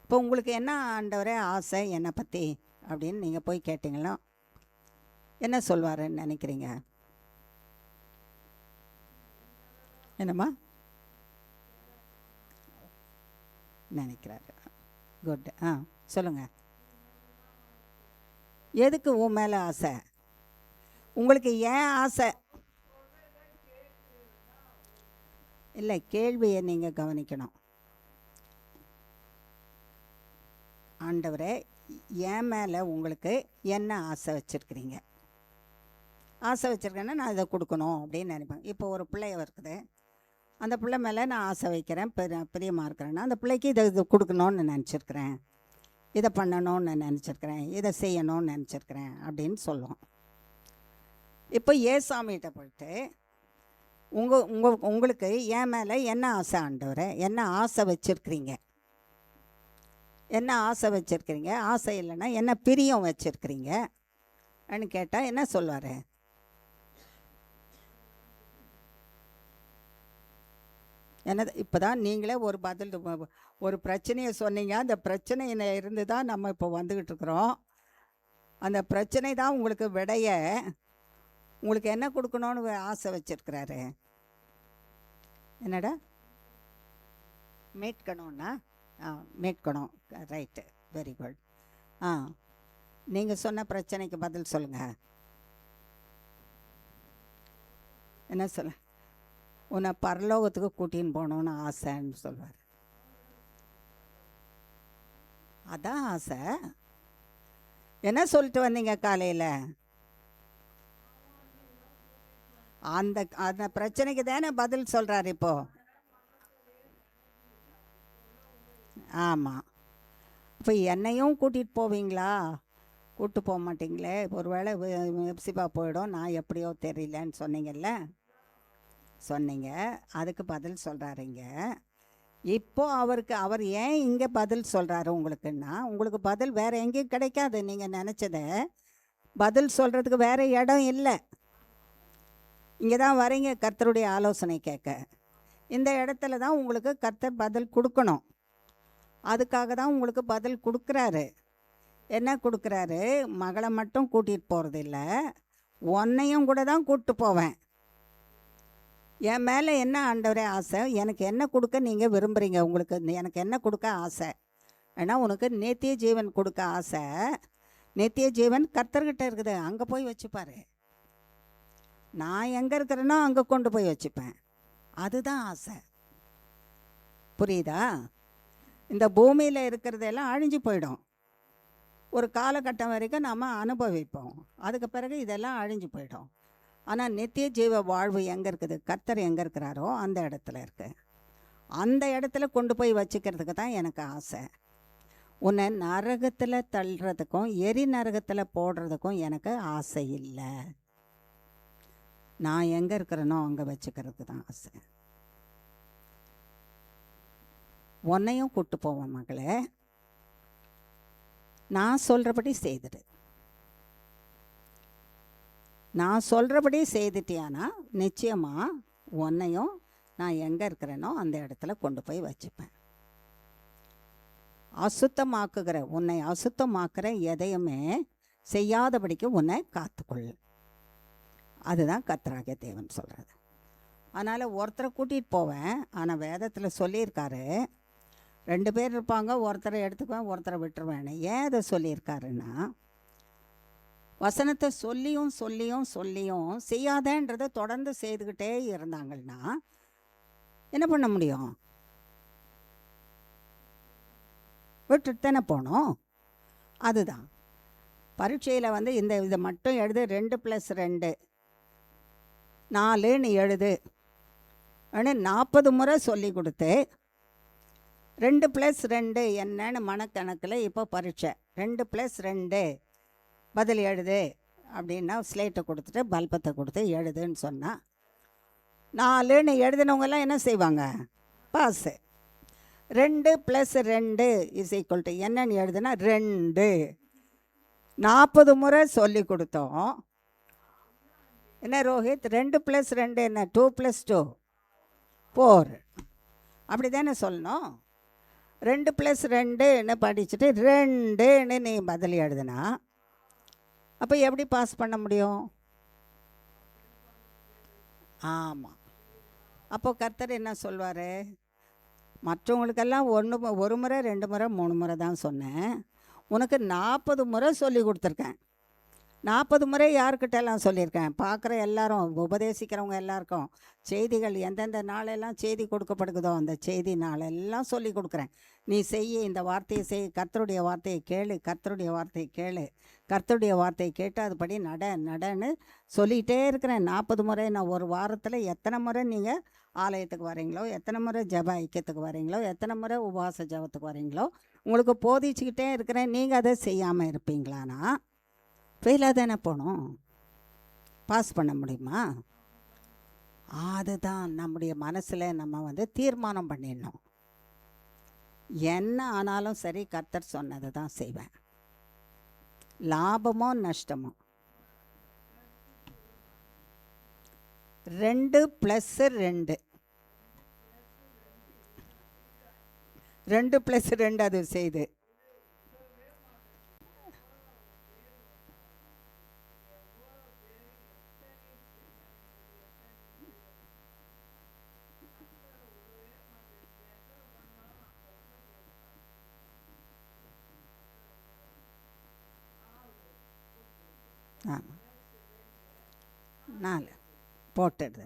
இப்போ உங்களுக்கு என்ன ஆண்டவரே ஆசை என்னை பற்றி அப்படின்னு நீங்கள் போய் கேட்டிங்கன்னா என்ன சொல்வாருன்னு நினைக்கிறீங்க? என்னம்மா நினைக்கிறாரு? குட். சொல்லுங்கள். எதுக்கு உன் மேலே ஆசை? உங்களுக்கு ஏன் ஆசை? இல்லை, கேள்வியை நீங்கள் கவனிக்கணும். ஆண்டவரே என் மேலே உங்களுக்கு என்ன ஆசை வச்சுருக்கிறீங்க? ஆசை வச்சுருக்கேன்னா நான் இதை கொடுக்கணும் அப்படின்னு நினைப்பேன். இப்போ ஒரு பிள்ளைய இருக்குது, அந்த பிள்ளை மேலே நான் ஆசை வைக்கிறேன், பிரியமாக இருக்கிறேன்னா அந்த பிள்ளைக்கு இதை கொடுக்கணும்னு நினச்சிருக்கிறேன், இதை பண்ணணும்னு நினச்சிருக்கிறேன், இதை செய்யணும்னு நினச்சிருக்கிறேன் அப்படின்னு சொல்லுவோம். இப்போ ஏசாமிகிட்ட போயிட்டு உங்களுக்கு என் மேலே என்ன ஆசை ஆண்டவரே, என்ன ஆசை வச்சுருக்கிறீங்க, என்ன ஆசை வச்சுருக்கிறீங்க, ஆசை இல்லைன்னா என்ன பிரியம் வச்சுருக்கிறீங்க அப்படின்னு கேட்டால் என்ன சொல்வார்? என்ன இப்போ தான் நீங்களே ஒரு பதில், ஒரு பிரச்சனையை சொன்னீங்க, அந்த பிரச்சனையில இருந்து தான் நம்ம இப்போ வந்துக்கிட்டு இருக்கிறோம். அந்த பிரச்சனை தான் உங்களுக்கு விடைய, உங்களுக்கு என்ன கொடுக்கணும்னு ஆசை வச்சுருக்கிறாரு. என்னடா மீட்கணும்னா? மீட்கணும். Right, very good. நீங்கள் சொன்ன பிரச்சனைக்கு பதில் சொல்லுங்கள். என்ன சொல்ல? உன்னை பரலோகத்துக்கு கூட்டின்னு போகணுன்னு ஆசைன்னு சொல்வார். அதான் ஆசை. என்ன சொல்லிட்டு வந்தீங்க காலையில்? அந்த அந்த பிரச்சனைக்கு தானே பதில் சொல்கிறார் இப்போ. ஆமாம். இப்போ என்னையும் கூட்டிகிட்டு போவீங்களா? கூப்பிட்டு போக மாட்டிங்களே, ஒருவேளை எப்சிபா போயிடும், நான் எப்படியோ தெரியலன்னு சொன்னீங்கல்ல, சொன்னீங்க. அதுக்கு பதில் சொல்கிறாருங்க. இப்போ அவர் ஏன் இங்கே பதில் சொல்கிறாரு உங்களுக்குன்னா, உங்களுக்கு பதில் வேறு எங்கேயும் கிடைக்காது. நீங்கள் நினச்சத பதில் சொல்கிறதுக்கு வேறு இடம் இல்லை. இங்கே தான் வரீங்க கர்த்தருடைய ஆலோசனை கேட்க. இந்த இடத்துல தான் உங்களுக்கு கர்த்தர் பதில் கொடுக்கணும். அதுக்காக தான் உங்களுக்கு பதில் கொடுக்குறாரு. என்ன கொடுக்குறாரு? மகளை மட்டும் கூட்டிகிட்டு போகிறது இல்லை, உன்னையும் கூட தான் கூப்பிட்டு போவேன். என் மேலே என்ன ஆண்டவரே ஆசை? எனக்கு என்ன கொடுக்க நீங்கள் விரும்புகிறீங்க? உங்களுக்கு எனக்கு என்ன கொடுக்க ஆசை? ஏன்னா உனக்கு நித்திய ஜீவன் கொடுக்க ஆசை. நித்திய ஜீவன் கர்த்தர்கிட்ட இருக்குது, அங்கே போய் வச்சுப்பாரு. நான் எங்கே இருக்கிறேனோ அங்கே கொண்டு போய் வச்சுப்பேன். அதுதான் ஆசை. புரியுதா? இந்த பூமியில் இருக்கிறதெல்லாம் அழிஞ்சு போயிடும். ஒரு காலகட்டம் வரைக்கும் நாம் அனுபவிப்போம், அதுக்கு பிறகு இதெல்லாம் அழிஞ்சு போயிடும். ஆனால் நித்திய ஜீவ வாழ்வு எங்கே இருக்குது? கர்த்தர் எங்கே இருக்கிறாரோ அந்த இடத்துல இருக்குது. அந்த இடத்துல கொண்டு போய் வச்சுக்கிறதுக்கு தான் எனக்கு ஆசை. உன்னை நரகத்தில் தள்ளுறதுக்கும் எரி நரகத்தில் போடுறதுக்கும் எனக்கு ஆசை இல்லை. நான் எங்கே இருக்கிறேனோ அங்கே வச்சுக்கிறதுக்கு தான் ஆசை. உன்னையும் கூப்பிட்டு போவேன் மகளே, நான் சொல்கிறபடி செய்துடு. நான் சொல்கிறபடி செய்துட்டியானா நிச்சயமாக உன்னையும் நான் எங்கே இருக்கிறேனோ அந்த இடத்துல கொண்டு போய் வச்சுப்பேன். அசுத்தமாக்குகிற உன்னை அசுத்தமாக்குற எதையுமே செய்யாதபடிக்கு உன்னை காத்துக்கொள். அதுதான் கர்த்தராகிய தேவன் சொல்கிறது. அதனால் ஒருத்தரை கூட்டிகிட்டு போவேன். ஆனால் வேதத்தில் சொல்லியிருக்காரு, 2 பேர் இருப்பாங்க, ஒருத்தரை எடுத்துக்குவேன் ஒருத்தரை விட்டுருவேன். ஏன் அதை சொல்லியிருக்காருன்னா, வசனத்தை சொல்லியும் சொல்லியும் சொல்லியும் செய்யாதன்றதை தொடர்ந்து செய்துக்கிட்டே இருந்தாங்கன்னா என்ன பண்ண முடியும்? விட்டுட்டு தானே போனோம். அதுதான் பரீட்சையில் இதை மட்டும் எழுது, 2 + 2 4 எழுது ஆனால் 40 முறை சொல்லி கொடுத்து 2 + 2 என்னன்னு மனக்கணக்கில் இப்போ பரீட்சை 2 + 2 பதில் எழுது அப்படின்னா ஸ்லேட்டை கொடுத்துட்டு பல்பத்தை கொடுத்து எழுதுன்னு சொன்னால் 4 எழுதினவங்கெல்லாம் என்ன செய்வாங்க? பாஸு. 2 + 2 = என்னன்னு எழுதுனா 2. 40 முறை சொல்லி கொடுத்தோம். என்ன ரோஹித்? 2 + 2 என்ன? 2 + 2 4. அப்படி தானே சொல்லணும். 2 + 2 படிச்சுட்டு 2 நீ பதில் எழுதுனா அப்போ எப்படி பாஸ் பண்ண முடியும்? ஆமாம். அப்போது கர்த்தர் என்ன சொல்வார்? மற்றவங்களுக்கெல்லாம் 1 முறை 2 முறை 3 முறை தான் சொன்னேன், உனக்கு 40 முறை சொல்லி கொடுத்துருக்கேன். 40 முறை யார்கிட்டெல்லாம் சொல்லியிருக்கேன்? பார்க்குற எல்லாரும், உபதேசிக்கிறவங்க எல்லாருக்கும் செய்திகள் எந்தெந்த நாளெல்லாம் செய்தி கொடுக்கப்படுகுதோ அந்த செய்தி நாளெல்லாம் சொல்லி கொடுக்குறேன். நீ செய்ய, இந்த வார்த்தையை செய், கர்த்தருடைய வார்த்தையை கேளு, கர்த்தருடைய வார்த்தையை கேளு, கர்த்தருடைய வார்த்தையை கேட்டு அதுபடி நடன்னு சொல்லிகிட்டே இருக்கிறேன். 40 முறை. நான் ஒரு வாரத்தில் எத்தனை முறை நீங்கள் ஆலயத்துக்கு வரீங்களோ, எத்தனை முறை ஜெப ஐக்கியத்துக்கு வரீங்களோ, எத்தனை முறை உபவாச ஜெபத்துக்கு வரீங்களோ, உங்களுக்கு போதிச்சுக்கிட்டே இருக்கிறேன். நீங்கள் அதை செய்யாமல் இருப்பீங்களானா ஃபெயிலாக தானே போகணும். பாஸ் பண்ண முடியுமா? அதுதான் நம்முடைய மனசில் நம்ம தீர்மானம் பண்ணிடணும். என்ன ஆனாலும் சரி, கர்த்தர் சொன்னதை தான் செய்வேன். லாபமோ நஷ்டமோ 2 + 2 2 + 2 அது செய்து ஆமாம் 4 போட்டுடுது.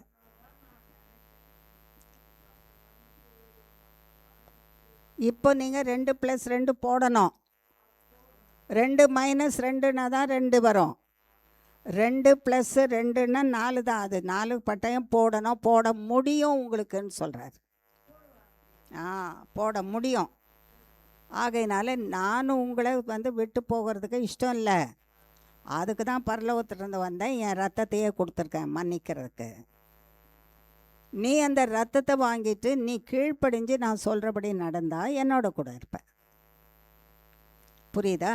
இப்போ நீங்கள் 2 + 2 போடணும். 2 - 2னா தான் 2 வரும். 2 + 2ன்னா 4 தான். அது 4 பட்டயம் போடணும், போட முடியும் உங்களுக்குன்னு சொல்கிறார். போட முடியும். ஆகையினால நானும் உங்களை விட்டு போகிறதுக்கு இஷ்டம் இல்லை. அதுக்கு தான் பரலோகத்திலிருந்து வந்தேன். என் ரத்தத்தையே கொடுத்துருக்கேன் மன்னிக்கிறதுக்கு. நீ அந்த ரத்தத்தை வாங்கிட்டு நீ கீழ்ப்படிஞ்சு நான் சொல்கிறபடி நடந்தால் என்னோட கூட இருப்ப. புரியுதா?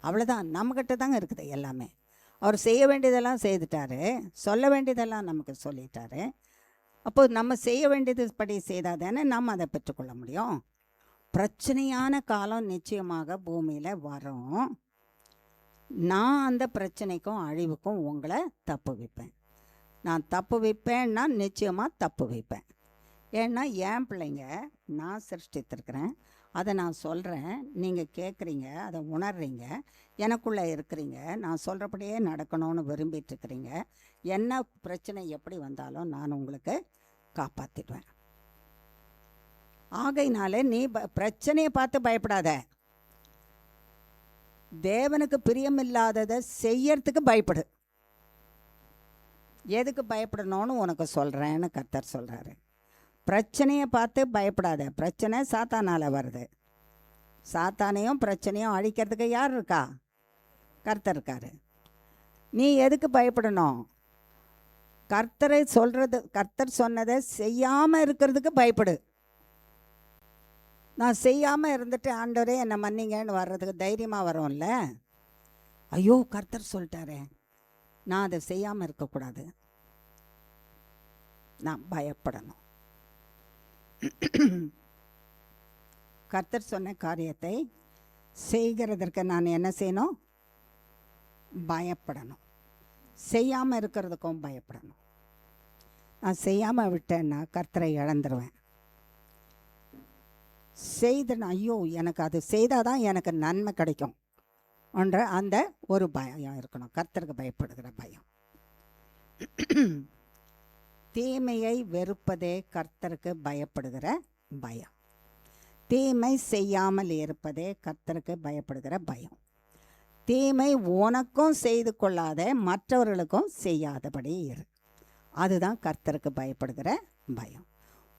அவ்வளோதான். நம்மக்கிட்ட தாங்க இருக்குது எல்லாமே. அவர் செய்ய வேண்டியதெல்லாம் செய்துட்டாரு, சொல்ல வேண்டியதெல்லாம் நமக்கு சொல்லிட்டாரு. அப்போது நம்ம செய்ய வேண்டியது படி செய்தால் தானே நம்ம அதை பெற்றுக்கொள்ள முடியும். பிரச்சனையான காலம் நிச்சயமாக பூமியில் வரும். நான் அந்த பிரச்சனைக்கும் அழிவுக்கும் உங்களை தப்பு வைப்பேன். நான் தப்பு வைப்பேன்னா நிச்சயமாக தப்பு வைப்பேன். ஏன்னா என் பிள்ளைங்க நான் சிருஷ்டித்திருக்கிறேன், அதை நான் சொல்கிறேன், நீங்கள் கேட்குறீங்க, அதை உணர்றீங்க, எனக்குள்ளே இருக்கிறீங்க, நான் சொல்கிறபடியே நடக்கணும்னு விரும்பிட்டுருக்கிறீங்க. என்ன பிரச்சனை எப்படி வந்தாலும் நான் உங்களுக்கு காப்பாற்றிடுவேன். ஆகையினால நீ பிரச்சனையை பார்த்து பயப்படாத. தேவனுக்கு பிரியமில்லாததை செய்யறதுக்கு பயப்படு. எதுக்கு பயப்படணும்னு உனக்கு சொல்கிறேன்னு கர்த்தர் சொல்கிறாரு. பிரச்சனையை பார்த்து பயப்படாத. பிரச்சனை சாத்தானால் வருது. சாத்தானையும் பிரச்சனையும் அழிக்கிறதுக்கு யார் இருக்கா? கர்த்தர் இருக்காரு. நீ எதுக்கு பயப்படணும்? கர்த்தர் சொன்னதை செய்யாமல் இருக்கிறதுக்கு பயப்படு. நான் செய்யாமல் இருந்துட்டு ஆண்டவரே என்னை மன்னிங்கன்னு வர்றதுக்கு தைரியமாக வரும்ல. ஐயோ கர்த்தர் சொல்லிட்டாரே, நான் அதை செய்யாமல் இருக்கக்கூடாது, நான் பயப்படணும். கர்த்தர் சொன்ன காரியத்தை செய்கிறதற்கு நான் என்ன செய்யணும்? பயப்படணும். செய்யாமல் இருக்கிறதுக்கும் பயப்படணும். நான் செய்யாமல் விட்டேன்னா கர்த்தரை இழந்துருவேன். செய்தேன்னா ஐயோ எனக்கு அது செய்தால் தான் எனக்கு நன்மை கிடைக்கும் என்ற அந்த ஒரு பயம் இருக்கணும். கர்த்தருக்கு பயப்படுகிற பயம். தீமையை வெறுப்பதே கர்த்தருக்கு பயப்படுகிற பயம். தீமை செய்யாமல் இருப்பதே கர்த்தருக்கு பயப்படுகிற பயம். தீமை உனக்கும் செய்து கொள்ளாத, மற்றவர்களுக்கும் செய்யாதபடி இரு. அதுதான் கர்த்தருக்கு பயப்படுகிற பயம்.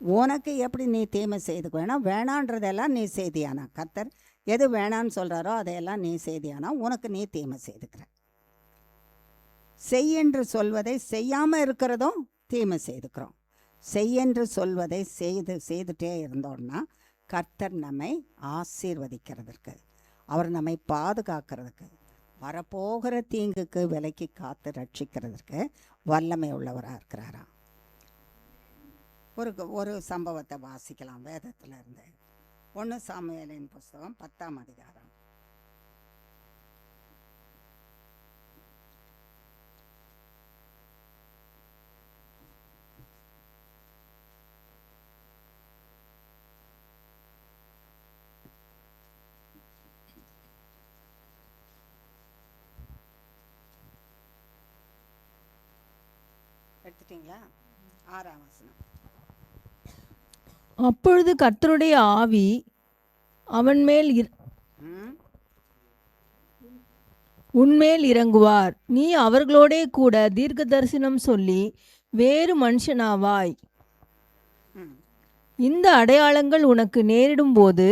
உனக்கு எப்படி நீ தீமை செய்துக்க வேணான்றதெல்லாம் நீ செய்தியானா, கர்த்தர் எது வேணான்னு சொல்கிறாரோ அதையெல்லாம் நீ செய்தியானா உனக்கு நீ தீமை செய்துக்கிற. செய்யென்று சொல்வதை செய்யாமல் இருக்கிறதும் தீமை செய்துக்கிறோம். செய்யென்று சொல்வதை செய்துட்டே இருந்தோம்னா கர்த்தர் நம்மை ஆசீர்வதிக்கிறதுக்கு, அவர் நம்மை பாதுகாக்கிறதுக்கு, வரப்போகிற தீங்குக்கு விலக்கி காத்து ரட்சிக்கிறதுக்கு வல்லமை உள்ளவராக இருக்கிறாராம். ஒரு சம்பவத்தை வாசிக்கலாம் வேதத்தில் இருந்து. 1 சாமுவேலின் புஸ்தகம் 10ஆம் அதிகாரம். எடுத்துட்டீங்களா? 6ஆம் வசனம். அப்பொழுது கர்த்தருடைய ஆவி உன்மேல் இறங்குவார். நீ அவர்களோடே கூட தீர்க்க தரிசனம் சொல்லி வேறு மனுஷனாவாய். இந்த அடையாளங்கள் உனக்கு நேரிடும் போது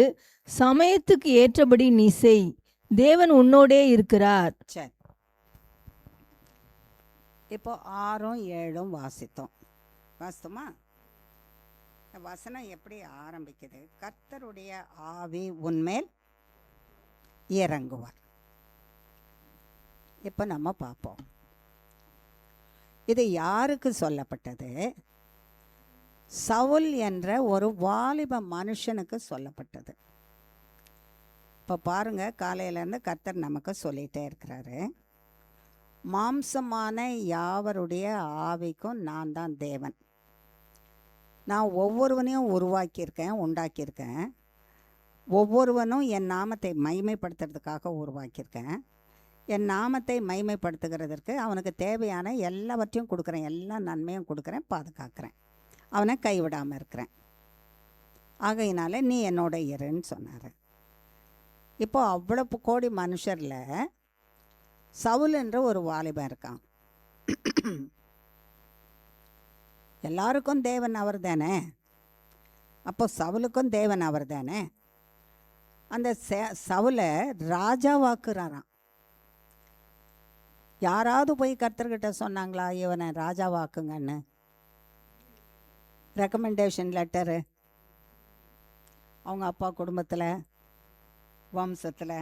சமயத்துக்கு ஏற்றபடி நீ செய். தேவன் உன்னோடே இருக்கிறார். சரி, இப்போ 6ம் 7ம் வாசித்தோமா? வசனம் எப்படி ஆரம்பிக்குது? கர்த்தருடைய ஆவி உன்மேல் இறங்குவார். இப்போ நம்ம பார்ப்போம், இது யாருக்கு சொல்லப்பட்டது? சவுல் என்ற ஒரு வாலிப மனுஷனுக்கு சொல்லப்பட்டது. இப்போ பாருங்க, காலையிலேருந்து கர்த்தர் நமக்கு சொல்லிகிட்டே இருக்கிறாரு, மாம்சமான யாவருடைய ஆவிக்கும் நான் தான் தேவன். நான் ஒவ்வொருவனையும் உண்டாக்கியிருக்கேன். ஒவ்வொருவனும் என் நாமத்தை மகிமைப்படுத்துறதுக்காக உருவாக்கியிருக்கேன். என் நாமத்தை மகிமைப்படுத்துகிறதற்கு அவனுக்கு தேவையான எல்லாவற்றையும் கொடுக்குறேன், எல்லா நன்மையும் கொடுக்குறேன், பாதுகாக்கிறேன், அவனை கைவிடாமல் இருக்கிறேன். ஆகையினால நீ என்னோட இருன்னு சொன்னார். இப்போ அவ்வளோ கோடி மனுஷரில் சவுல் என்ற ஒரு வாலிபன் இருக்கான். எல்லாருக்கும் தேவன் அவர் தானே, அப்போ சவுலுக்கும் தேவன் அவர் தானே. அந்த சவுலை ராஜாவாக்குறாராம். யாராவது போய் கர்த்தர்கிட்ட சொன்னாங்களா இவனை ராஜாவாக்குங்கன்னு? ரெக்கமெண்டேஷன் லெட்டரு அவங்க அப்பா குடும்பத்தில், வம்சத்தில்,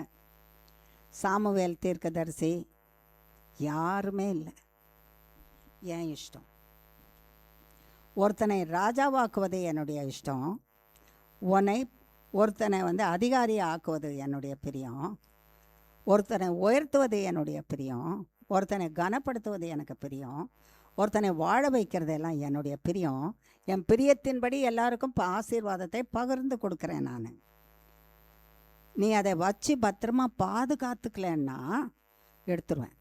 சாமுவேல் தீர்க்கதரிசி யாருமே இல்லை. ஏன் இஷ்டம். ஒருத்தனை ராஜாவாக்குவது என்னுடைய இஷ்டம், ஒருத்தனை அதிகாரியை ஆக்குவது என்னுடைய பிரியம், ஒருத்தனை உயர்த்துவது என்னுடைய பிரியம், ஒருத்தனை கனப்படுத்துவது எனக்கு பிரியம், ஒருத்தனை வாழ வைக்கிறதெல்லாம் என்னுடைய பிரியம். என் பிரியத்தின்படி எல்லாருக்கும் ஆசீர்வாதத்தை பகிர்ந்து கொடுக்குறேன் நான். நீ அதை வச்சு பத்திரமா பாதுகாத்துக்கலன்னா எடுத்துருவேன்.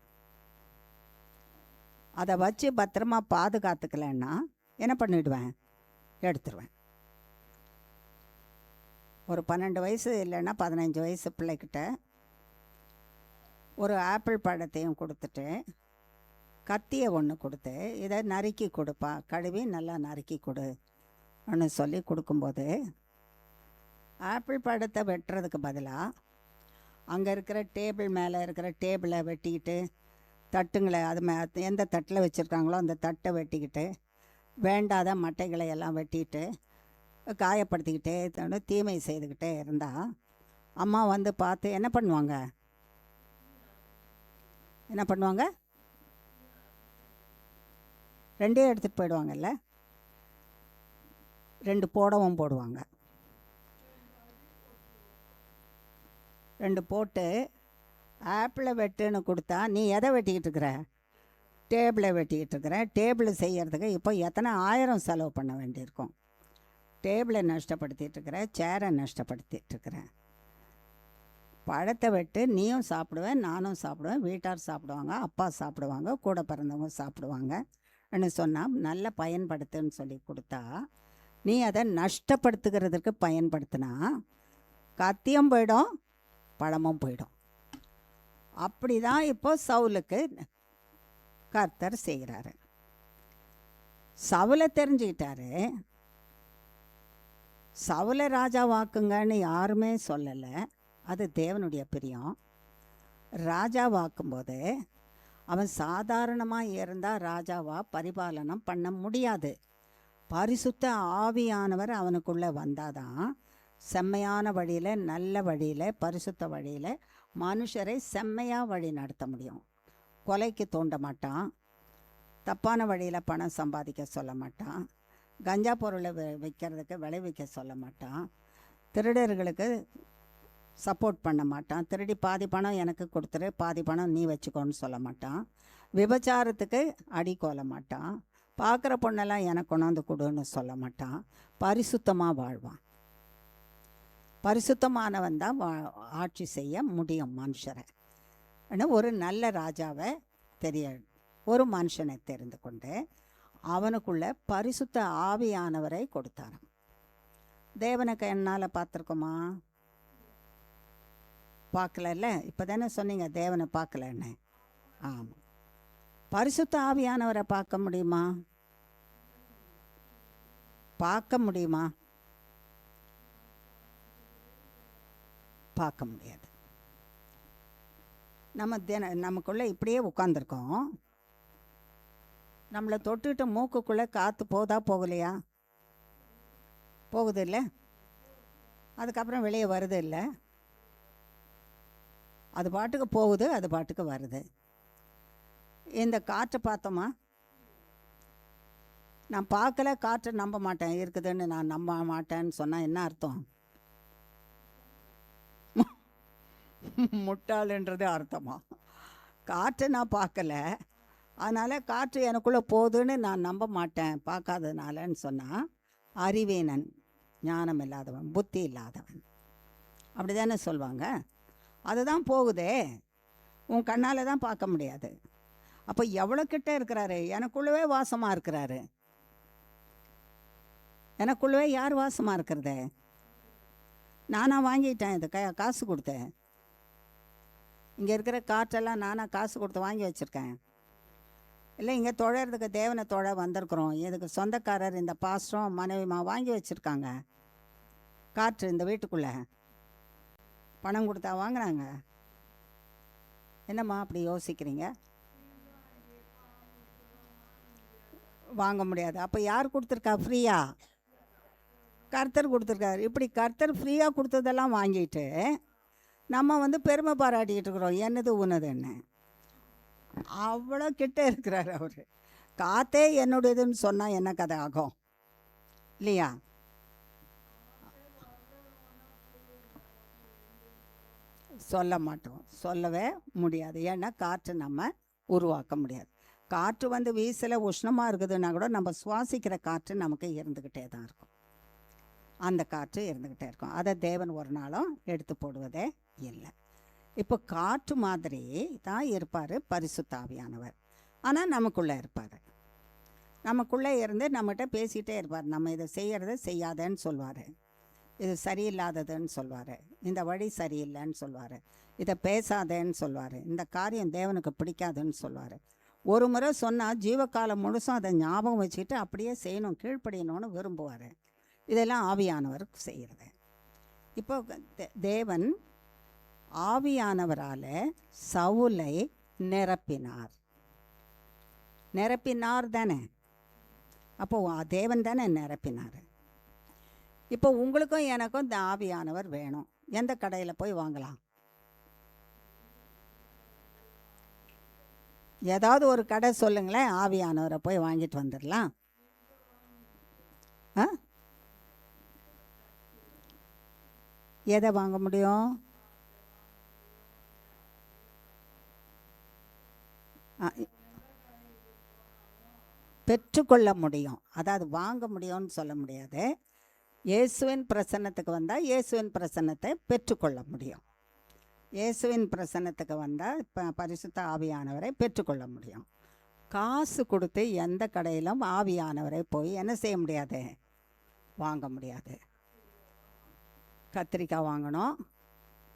அதை வச்சு பத்திரமா பாதுகாத்துக்கலன்னா என்ன பண்ணிவிடுவேன்? எடுத்துருவேன். ஒரு 12 வயசு இல்லைன்னா 15 வயசு பிள்ளைக்கிட்ட ஒரு ஆப்பிள் பழத்தையும் கொடுத்துட்டு கத்தியை ஒன்று கொடுத்து இதை நறுக்கி கொடுப்பா, கழுவி நல்லா நறுக்கி கொடுன்னு சொல்லி கொடுக்கும்போது ஆப்பிள் பழத்தை வெட்டுறதுக்கு பதிலாக அங்கே இருக்கிற டேபிள் மேலே இருக்கிற டேபிளை வெட்டிக்கிட்டு, தட்டுங்களை அது எந்த தட்டில் வச்சுருக்காங்களோ அந்த தட்டை வெட்டிக்கிட்டு, வேண்டாத மட்டைகளை எல்லாம் வெட்டிட்டு காயப்படுத்திக்கிட்டே தீமை செய்துக்கிட்டே இருந்தால் அம்மா பார்த்து என்ன பண்ணுவாங்க? என்ன பண்ணுவாங்க? ரெண்டே எடுத்துகிட்டு போயிடுவாங்கல்ல. 2 போடவும் போடுவாங்க. 2 போட்டு ஆப்பிளை வெட்டுன்னு கொடுத்தா நீ எதை வெட்டிக்கிட்டு இருக்கிற? டேபிளை வெட்டிக்கிட்டு இருக்கிறேன். டேபிள் செய்கிறதுக்கு இப்போ எத்தனை 1000 செலவு பண்ண வேண்டியிருக்கும். டேபிளை நஷ்டப்படுத்திகிட்ருக்கிறேன், சேரை நஷ்டப்படுத்திகிட்ருக்கிறேன். பழத்தை வெட்டு, நீயும் சாப்பிடுவேன், நானும் சாப்பிடுவேன், வீட்டார் சாப்பிடுவாங்க, அப்பா சாப்பிடுவாங்க, கூட பிறந்தவங்க சாப்பிடுவாங்கன்னு சொன்னால் நல்ல பயன்படுத்துன்னு சொல்லி கொடுத்தா நீ அதை நஷ்டப்படுத்துகிறதுக்கு பயன்படுத்தினா கத்தியும் போயிடும், பழமும் போயிடும். அப்படி தான் இப்போ சவுலுக்கு கர்த்தர் செய்கிறாரு. சவுலை தெரிஞ்சுக்கிட்டாரு. சவுலை ராஜாவாக்குங்கன்னு யாருமே சொல்லலை, அது தேவனுடைய பிரியம். ராஜாவாக்கும்போது அவன் சாதாரணமாக இருந்தால் ராஜாவாக பரிபாலனம் பண்ண முடியாது. பரிசுத்த ஆவியானவர் அவனுக்குள்ளே வந்தாதான் செம்மையான வழியில், நல்ல வழியில், பரிசுத்த வழியில் மனுஷரை செம்மையாக வழி நடத்த முடியும். கொலைக்கு தூண்ட மாட்டான், தப்பான வழியில் பணம் சம்பாதிக்க சொல்ல மாட்டான், கஞ்சா பொருளை விற்கிறதுக்கு விளைவிக்க சொல்ல மாட்டான், திருடர்களுக்கு சப்போர்ட் பண்ண மாட்டான், திருடி பாதி பணம் எனக்கு கொடுத்துரு பாதி பணம் நீ வச்சுக்கோன்னு சொல்ல மாட்டான், விபச்சாரத்துக்கு அடி கோல மாட்டான், பார்க்குற பொண்ணெல்லாம் எனக்கு கொண்டாந்து கொடுன்னு சொல்ல மாட்டான். பரிசுத்தமாக வாழ்வான். பரிசுத்தமானவன் தான் ஆட்சி செய்ய முடியும் மனுஷரை. ஒரு நல்ல ராஜாவை ஒரு மனுஷனை தெரிந்து கொண்டு அவனுக்குள்ள பரிசுத்த ஆவியானவரை கொடுத்தாராம். தேவனுக்கு என்னால் பார்த்துருக்கோமா? பார்க்கலல்ல. இப்போ தானே சொன்னீங்க தேவனை பார்க்கலன்னு. ஆமாம். பரிசுத்த ஆவியானவரை பார்க்க முடியுமா? பார்க்க முடியுமா? பார்க்க முடியாது. நமக்குள்ளே இப்படியே உட்காந்துருக்கோம். நம்மளை தொட்டுட்டு மூக்குக்குள்ளே காற்று போகலையா? போகுது இல்லை? அதுக்கப்புறம் வெளியே வருது இல்லை? அது பாட்டுக்கு போகுது, அது பாட்டுக்கு வருது. இந்த காற்றை பார்த்தோமா? நான் பார்க்கல, காற்றை நம்ப மாட்டேன், இருக்குதுன்னு நான் நம்ப மாட்டேன்னு சொன்னால் என்ன அர்த்தம்? முட்டாளுன்றது அர்த்தமா? காற்றை நான் பார்க்கல, அதனால் காற்று எனக்குள்ளே போகுதுன்னு நான் நம்ப மாட்டேன் பார்க்காததுனாலன்னு சொன்னால் அறிவீனன், ஞானம் இல்லாதவன், புத்தி இல்லாதவன், அப்படி தானே சொல்லுவாங்க. அதுதான் போகுதே, உன் கண்ணால் தான் பார்க்க முடியாது. அப்போ எவ்வளோ கிட்ட இருக்கிறாரு, எனக்குள்ளவே வாசமாக இருக்கிறாரு. எனக்குள்ளவே யார் வாசமாக இருக்கிறது? நானாக வாங்கிட்டேன், இது காசு கொடுத்தேன். இங்கே இருக்கிற காற்றெல்லாம் நானாக காசு கொடுத்து வாங்கி வச்சுருக்கேன். இல்லை, இங்கே தொழறதுக்கு தேவனை தொழ வந்திருக்கிறோம். இதுக்கு சொந்தக்காரர் இந்த பாஸ்டரும் மனைவிமா வாங்கி வச்சுருக்காங்க. காற்று இந்த வீட்டுக்குள்ளே பணம் கொடுத்தா வாங்குறாங்க. என்னம்மா அப்படி யோசிக்கிறீங்க? வாங்க முடியாது. அப்போ யார் கொடுத்துருக்கா ஃப்ரீயா? கர்த்தர் கொடுத்துருக்காரு. இப்படி கர்த்தர் ஃப்ரீயாக கொடுத்ததெல்லாம் வாங்கிட்டு நம்ம பெருமை பாராட்டிக்கிட்டு இருக்கிறோம், என்னது உனதுன்னு. அவ்வளோ கிட்ட இருக்கிறார் அவர். காத்தே என்னுடையதுன்னு சொன்னால் என்ன கதை ஆகும் இல்லையா? சொல்ல மாட்டோம், சொல்லவே முடியாது. ஏன்னா காற்று நம்ம உருவாக்க முடியாது. காற்று வீசல உஷ்ணமாக இருக்குதுன்னா கூட நம்ம சுவாசிக்கிற காற்று நமக்கு இருந்துக்கிட்டே தான் இருக்கும். அந்த காற்று இருந்துக்கிட்டே இருக்கும். அதை தேவன் ஒரு நாளும் எடுத்து போடுவதே இல்லை. இப்போ காற்று மாதிரி தான் இருப்பார் பரிசுத்த ஆவியானவர். ஆனால் நமக்குள்ளே இருப்பார். நமக்குள்ளே இருந்து நம்மகிட்ட பேசிகிட்டே இருப்பார். நம்ம இதை செய்கிறத செய்யாதேன்னு சொல்வார், இது சரியில்லாததுன்னு சொல்வார், இந்த வழி சரியில்லைன்னு சொல்வார், இதை பேசாதேன்னு சொல்வார், இந்த காரியம் தேவனுக்கு பிடிக்காதுன்னு சொல்வார். ஒரு முறை சொன்னால் ஜீவகாலம் முழுசும் அதை ஞாபகம் வச்சுக்கிட்டு அப்படியே செய்யணும், கீழ்ப்படியணும்னு விரும்புவார். இதெல்லாம் ஆவியானவர் செய்கிறது. இப்போ தேவன் ஆவியானவரால் சவுலை நிரப்பினார். நிரப்பினார் தானே? அப்போது தேவன் தானே நிரப்பினார். இப்போ உங்களுக்கும் எனக்கும் இந்த ஆவியானவர் வேணும். எந்த கடையில் போய் வாங்கலாம்? ஏதாவது ஒரு கடை சொல்லுங்களேன், ஆவியானவரை போய் வாங்கிட்டு வந்துடலாம். எதை வாங்க முடியும்? பெற்றுக்கொள்ள முடியும். அதாவது வாங்க முடியும்னு சொல்ல முடியாது. இயேசுவின் பிரசன்னத்துக்கு வந்தால் இயேசுவின் பிரசன்னத்தை பெற்றுக்கொள்ள முடியும். இயேசுவின் பிரசன்னத்துக்கு வந்தால் இப்போ பரிசுத்த ஆவியானவரை பெற்றுக்கொள்ள முடியும். காசு கொடுத்து எந்த கடையிலும் ஆவியானவரை போய் என்ன செய்ய முடியாது? வாங்க முடியாது. கத்திரிக்காய் வாங்கணும்,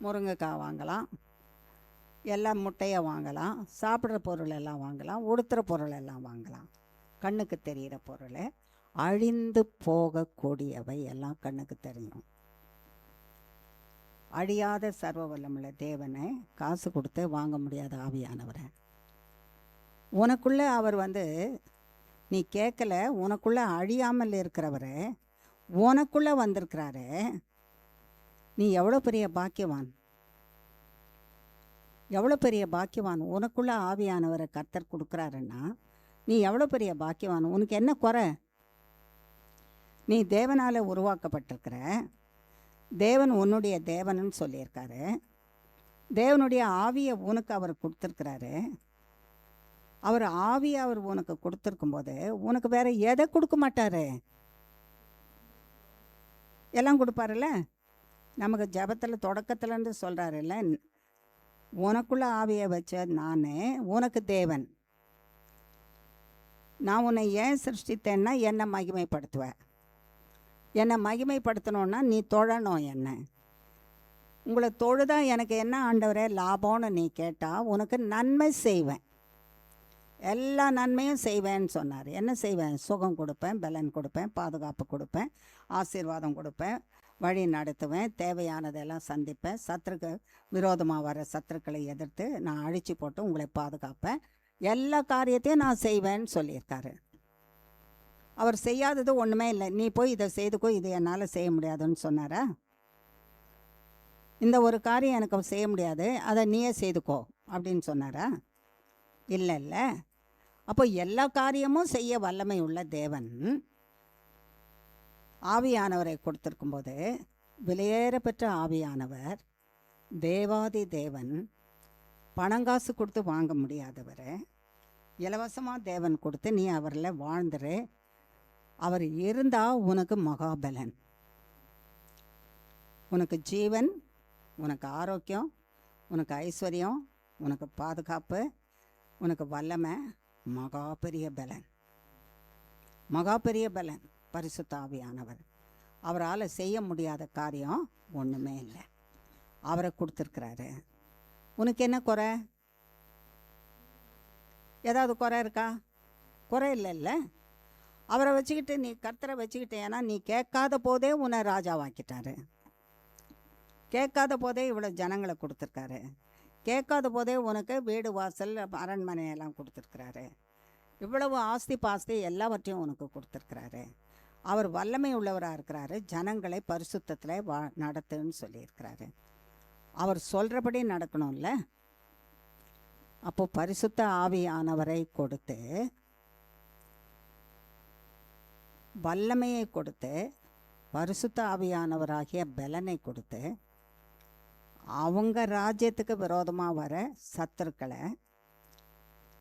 முருங்கைக்காய் வாங்கலாம், எல்லாம் முட்டையை வாங்கலாம், சாப்பிட்ற பொருள் எல்லாம் வாங்கலாம், உடுத்துகிற பொருள் எல்லாம் வாங்கலாம். கண்ணுக்கு தெரிகிற பொருள், அழிந்து போகக்கூடியவை எல்லாம் கண்ணுக்கு தெரியும். அழியாத சர்வ வல்லமுள்ள தேவனை காசு கொடுத்து வாங்க முடியாத ஆவியானவரை. உனக்குள்ளே அவர் நீ கேட்கல, உனக்குள்ளே அழியாமல் இருக்கிறவரை உனக்குள்ளே வந்திருக்கிறாரு. நீ எவ்வளோ பெரிய பாக்கியவான், எவ்வளோ பெரிய பாக்கியவான். உனக்குள்ளே ஆவியானவரை கர்த்தர் கொடுக்குறாருன்னா நீ எவ்வளோ பெரிய பாக்கியவான். உனக்கு என்ன குறை? நீ தேவனால் உருவாக்கப்பட்டிருக்கிற. தேவன் உன்னுடைய தேவன்னு சொல்லியிருக்காரு. தேவனுடைய ஆவியை உனக்கு அவர் கொடுத்துருக்கிறாரு. அவர் ஆவியை அவர் உனக்கு கொடுத்துருக்கும்போது உனக்கு வேற எதை கொடுக்க மாட்டார்? எல்லாம் கொடுப்பாருல்ல. நமக்கு ஜபத்தில் தொடக்கத்துலேருந்து சொல்கிறாருல்ல, உனக்குள்ள ஆவியை வச்ச நான் உனக்கு தேவன். நான் உன்னை ஏன் சிருஷ்டித்தேன்னா என்னை மகிமைப்படுத்துவேன். என்னை மகிமைப்படுத்தணுன்னா நீ தொழணும். என்ன உங்களை தொழுதா எனக்கு என்ன ஆண்டவரே லாபம்னு நீ கேட்டால் உனக்கு நன்மை செய்வேன், எல்லா நன்மையும் செய்வேன்னு சொன்னார். என்ன செய்வேன்? சுகம் கொடுப்பேன், பலன் கொடுப்பேன், பாதுகாப்பு கொடுப்பேன், ஆசீர்வாதம் கொடுப்பேன், வழி நடத்துவேன், தேவையானதெல்லாம் சந்திப்பேன், சத்துருக்கு விரோதமாக வர சத்துருக்களை எதிர்த்து நான் அழிச்சு போட்டு உங்களை பாதுகாப்பேன், எல்லா காரியத்தையும் நான் செய்வேன்னு சொல்லியிருக்காரு. அவர் செய்யாதது ஒன்றுமே இல்லை. நீ போய் இதை செய்துக்கோ, இது என்னால் செய்ய முடியாதுன்னு சொன்னாரா? இந்த ஒரு காரியம் எனக்கு செய்ய முடியாது, அதை நீயே செய்துக்கோ அப்படின்னு சொன்னாரா? இல்லை இல்லை. அப்போ எல்லா காரியமும் செய்ய வல்லமை உள்ள தேவன் ஆவியானவரை கொடுத்துருக்கும்போது, விலையேற பெற்ற ஆவியானவர், தேவாதி தேவன், பணங்காசு கொடுத்து வாங்க முடியாதவர், இலவசமாக தேவன் கொடுத்து நீ அவரில் வாழ்ந்துரு. அவர் இருந்தால் உனக்கு மகாபலன், உனக்கு ஜீவன், உனக்கு ஆரோக்கியம், உனக்கு ஐஸ்வர்யம், உனக்கு பாதுகாப்பு, உனக்கு வல்லமை, மகா பெரிய பலன், மகா பெரிய பலன். பரிசுத்த ஆவியானவர். அவரால் செய்ய முடியாத காரியம் ஒன்றுமே இல்லை. அவரை கொடுத்துருக்கிறாரு. உனக்கு என்ன குறை? ஏதாவது குறை இருக்கா? குறை இல்லைல்ல. அவரை வச்சுக்கிட்டு நீ கர்த்தரை வச்சுக்கிட்டு, ஏன்னா நீ கேட்காத போதே உன்னை ராஜாவாக்கிட்டாரு. கேட்காத போதே இவ்வளோ ஜனங்களை கொடுத்துருக்காரு. கேட்காத போதே உனக்கு வீடு வாசல் அரண்மனையெல்லாம் கொடுத்துருக்குறாரு. இவ்வளவு ஆஸ்தி பாஸ்தி எல்லாவற்றையும் உனக்கு கொடுத்துருக்குறாரு. அவர் வல்லமை உள்ளவராக இருக்கிறாரு. ஜனங்களை பரிசுத்தத்தில் நடத்துன்னு சொல்லியிருக்கிறாரு. அவர் சொல்கிறபடி நடக்கணும்ல. அப்போ பரிசுத்த ஆவியானவரை கொடுத்து, வல்லமையை கொடுத்து, பரிசுத்த ஆவியானவராகிய பலனை கொடுத்து, அவங்க ராஜ்யத்துக்கு விரோதமாக வர சத்துருக்களை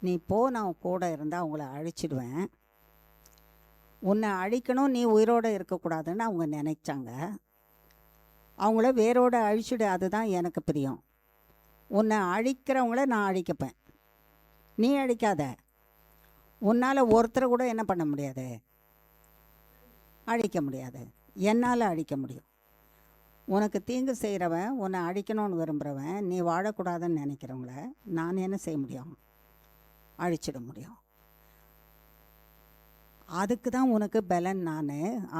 நீ போ, நான் கூட இருந்தால் அவங்கள அழிச்சிடுவேன், உன்னை அழிக்கணும், நீ உயிரோடு இருக்கக்கூடாதுன்னு அவங்க நினைச்சாங்க. அவங்கள வேரோடு அழிச்சிடு, அதுதான் எனக்கு பிரியம். உன்னை அழிக்கிறவங்கள நான் அழிக்கப்பேன், நீ அழிக்காத. உன்னால் ஒருத்தரை கூட என்ன பண்ண முடியாது, அழிக்க முடியாது. என்னால் அழிக்க முடியும். உனக்கு தீங்கு செய்கிறவன், உன்னை அழிக்கணும்னு விரும்புகிறவன், நீ வாழக்கூடாதுன்னு நினைக்கிறவங்கள நான் என்ன செய்ய முடியும்? அழிச்சிட முடியும். அதுக்கு தான் உனக்கு பலன் நான்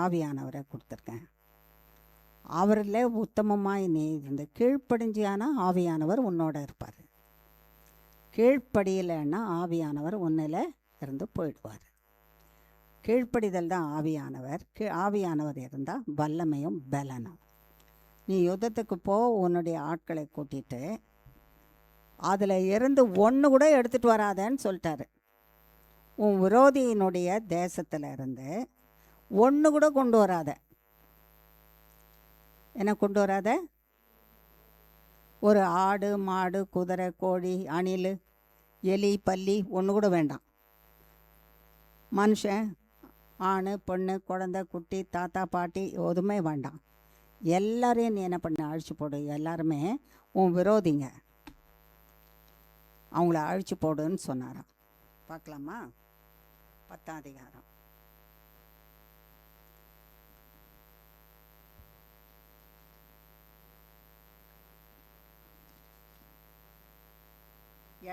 ஆவியானவரை கொடுத்துருக்கேன். அவரில் உத்தமமாய் நீ இருந்து கீழ்ப்படிஞ்சியானா ஆவியானவர் உன்னோட இருப்பார். கீழ்ப்படியலைன்னா ஆவியானவர் உன்னில் இருந்து போயிடுவார். கீழ்ப்படிதல் தான் ஆவியானவர். ஆவியானவர் இருந்தால் வல்லமையும் பலனும். நீ யுத்தத்துக்கு போ, உன்னுடைய ஆட்களை கூட்டிட்டு அதில் இருந்து ஒன்று கூட எடுத்துகிட்டு வராதன்னு சொல்லிட்டாரு. உன் விரோதியினுடைய தேசத்தில் இருந்து ஒன்று கூட கொண்டு வராத. என்ன கொண்டு வராத? ஒரு ஆடு மாடு குதிரை கோழி அணில் எலி பல்லி ஒன்று கூட வேண்டாம். மனுஷன் ஆண் பொண்ணு குழந்தை குட்டி தாத்தா பாட்டி எதுவுமே வேண்டாம். எல்லாரையும் நீ என்ன பண்ண அழிச்சு போடு. எல்லாருமே உன் விரோதிங்க, அவங்கள அழிச்சு போடுன்னு சொன்னாராம். பார்க்கலாமா? 10ஆம் அதிகாரம்.